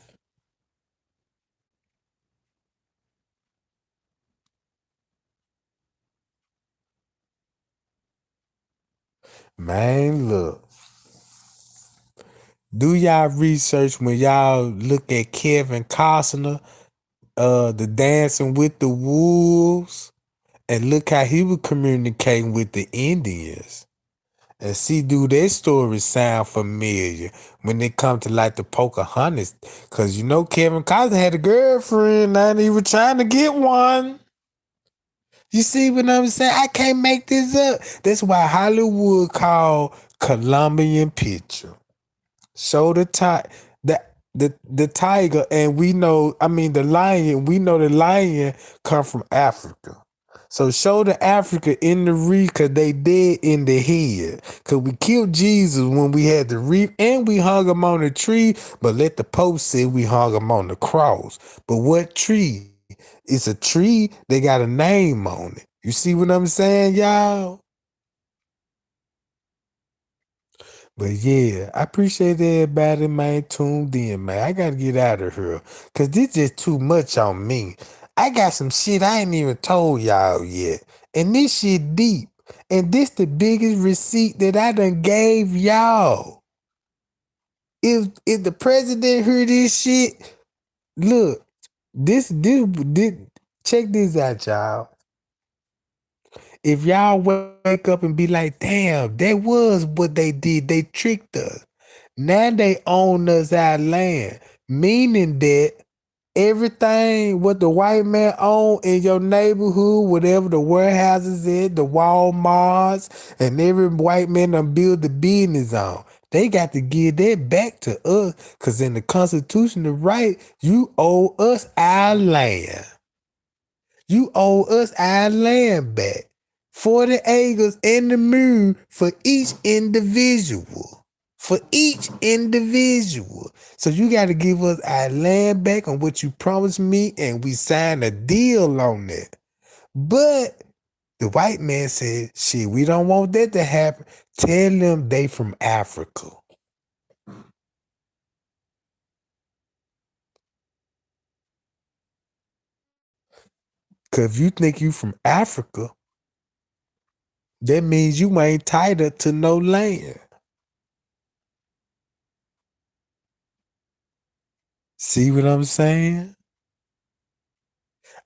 Man, look. Do y'all research when y'all look at Kevin Costner, the Dancing with the Wolves, and look how he was communicating with the Indians. And see, do their stories sound familiar when it comes to like the Pocahontas? Cause you know Kevin Costner had a girlfriend and he was trying to get one. You see what I'm saying? I can't make this up. That's why Hollywood called Colombian picture. Show the tiger, and we know, I mean the lion, we know the lion come from Africa. So show the Africa in the reef, cause they dead in the head. Cause we killed Jesus when we had the reef and we hung him on the tree, but let the Pope say we hung him on the cross. But what tree? It's a tree, they got a name on it. You see what I'm saying, y'all? But yeah, I appreciate everybody, man, tuned in, man. I gotta get out of here. Cause this just too much on me. I got some shit I ain't even told y'all yet. And this shit deep. And this the biggest receipt that I done gave y'all. If the president heard this shit, look, this check this out, y'all. If y'all wake up and be like, damn, that was what they did. They tricked us. Now they own us our land. Meaning that everything what the white man own in your neighborhood, whatever the warehouses is, the Walmarts, and every white man done build the business on. They got to give that back to us. Cause in the Constitution, the right, you owe us our land. You owe us our land back. 40 acres in the moon for each individual. For each individual. So you got to give us our land back on what you promised me, and we signed a deal on that. But the white man said, shit, we don't want that to happen. Tell them they from Africa. Because if you think you from Africa, that means you ain't titled to no land. See what I'm saying?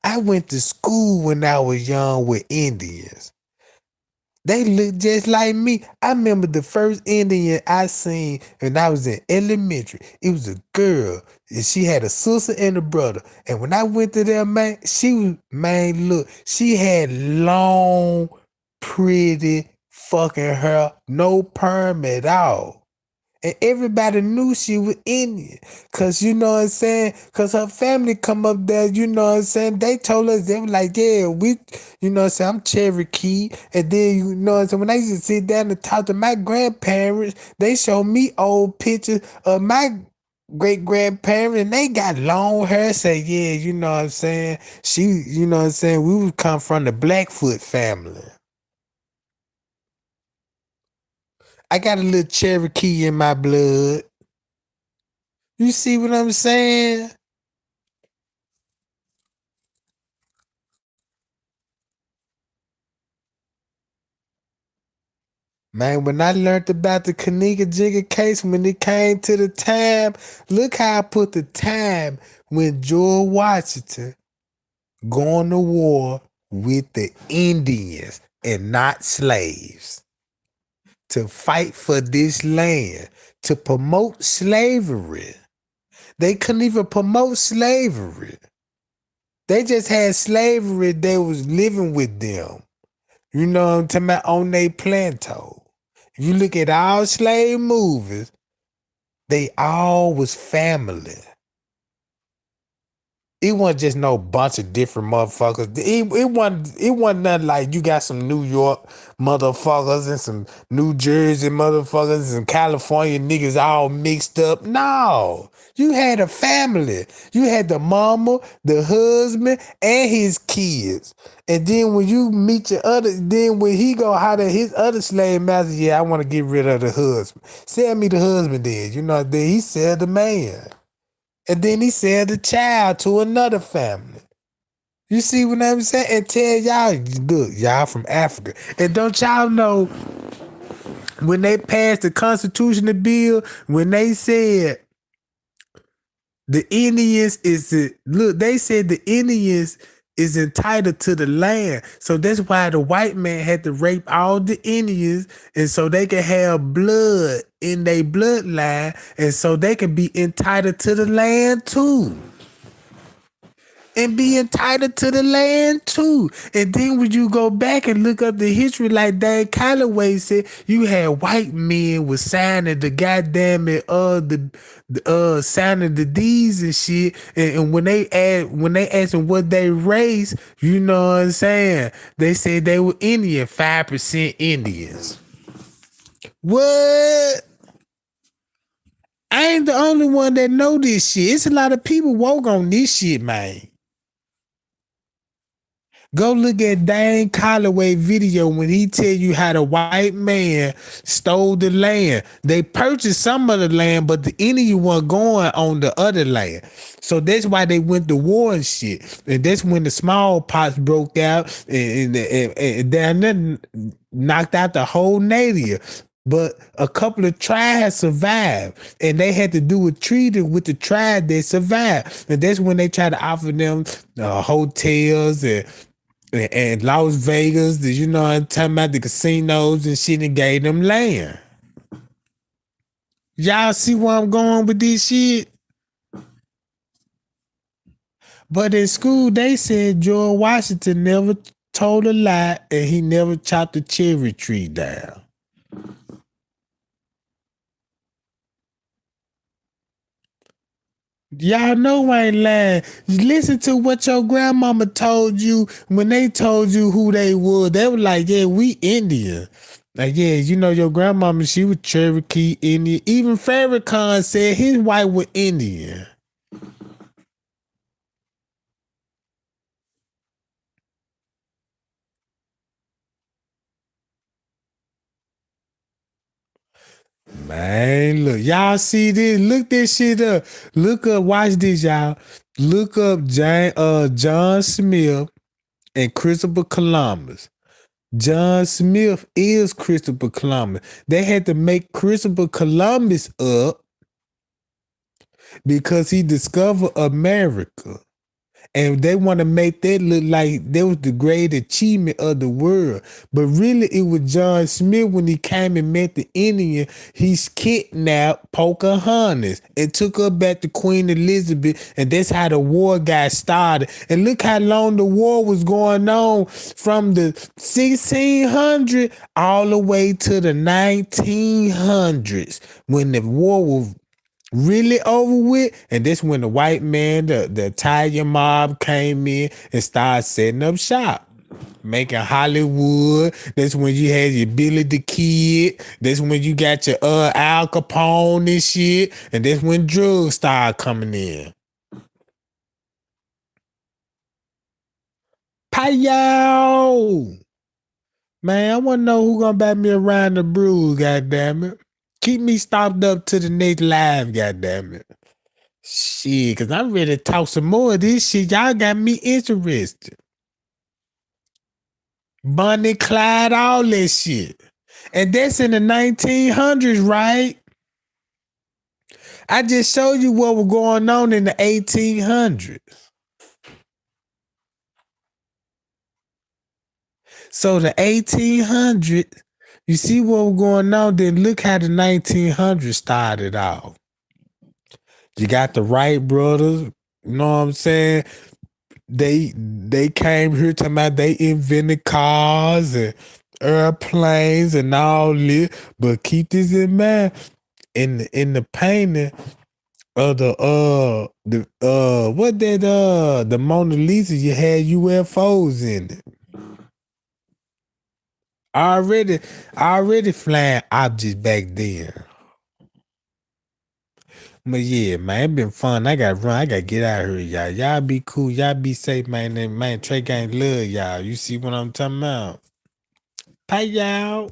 I went to school when I was young with Indians. They look just like me. I remember the first Indian I seen when I was in elementary. It was a girl, and she had a sister and a brother. And when I went to there, man, look, she had long, pretty fucking hair, no perm at all. And everybody knew she was Indian. Cause you know what I'm saying? Cause her family come up there, you know what I'm saying? They told us, they were like, yeah, we, you know what I'm saying, I'm Cherokee. And then, you know what I'm saying, when I used to sit down and talk to my grandparents, they showed me old pictures of my great grandparents, and they got long hair. Say, yeah, you know what I'm saying? She, you know what I'm saying, we would come from the Blackfoot family. I got a little Cherokee in my blood. You see what I'm saying? Man, when I learned about the Kanika Jigga case, when it came to the time, look how I put the time when George Washington going to war with the Indians and not slaves to fight for this land, to promote slavery. They couldn't even promote slavery. They just had slavery that was living with them. You know what I'm talking about? On their planto. If you look at all slave movies, they all was family. It wasn't just no bunch of different motherfuckers. It wasn't nothing like you got some New York motherfuckers and some New Jersey motherfuckers and some California niggas all mixed up. No. You had a family. You had the mama, the husband, and his kids. And then when you meet then when he go holler at his other slave master, yeah, I want to get rid of the husband. Sell me the husband then. You know, then he sell the man. And then he sell the child to another family. You see what I'm saying? And tell y'all, look, y'all from Africa. And don't y'all know when they passed the constitutional bill, when they said the Indians they said the Indians is entitled to the land. So that's why the white man had to rape all the Indians, and so they could have blood in their bloodline, and so they could be entitled to the land too. And be entitled to the land too. And then when you go back and look up the history, like Dan Calloway said, you had white men was signing the goddamn signing the deeds and shit. And when they asked them what they race, you know what I'm saying? They said they were Indian, 5% Indians. What? I ain't the only one that know this shit. It's a lot of people woke on this shit, man. Go look at Dane Calloway video when he tell you how the white man stole the land. They purchased some of the land, but the Indian wasn't going on the other land. So that's why they went to war and shit. And that's when the smallpox broke out and down there knocked out the whole native. But a couple of tribes survived, and they had to do a treaty with the tribe that survived. And that's when they tried to offer them hotels and Las Vegas, you know what I'm talking about, the casinos and shit, and gave them land. Y'all see where I'm going with this shit? But in school, they said George Washington never told a lie and he never chopped a cherry tree down. Y'all know I ain't lying. Listen to what your grandmama told you when they told you who they were. They were like, yeah, we Indian. Like, yeah, you know, your grandmama, she was Cherokee Indian. Even Farrakhan said his wife was Indian. Man, look, y'all see this? Look this shit up. Look up, watch this, y'all. Look up John Smith and Christopher Columbus. John Smith is Christopher Columbus. They had to make Christopher Columbus up because he discovered America. And they want to make that look like that was the great achievement of the world. But really, it was John Smith when he came and met the Indian. He kidnapped Pocahontas and took her back to Queen Elizabeth. And that's how the war got started. And look how long the war was going on from the 1600 all the way to the 1900s when the war was really over with. And this when the white man, the Italian mob came in and started setting up shop, making Hollywood. That's when you had your Billy the Kid. That's when you got your Al Capone and shit. And that's when drugs started coming in. Payo! Man, I want to know who gonna buy me around the brews, goddammit. Keep me stopped up to the next live, goddammit. Shit, cause I'm ready to talk some more of this shit. Y'all got me interested. Bonnie Clyde, all that shit. And that's in the 1900s, right? I just showed you what was going on in the 1800s. So the 1800s, you see what was going on, then look how the 1900s started off. You got the Wright brothers, you know what I'm saying? They came here talking about they invented cars and airplanes and all this, but keep this in mind. In the painting of the the Mona Lisa, you had UFOs in it. Already flying objects back then. But yeah, man, it been fun. I gotta run. I gotta get out of here, y'all. Y'all be cool. Y'all be safe, man. And man, Tregang love y'all. You see what I'm talking about? Bye, y'all.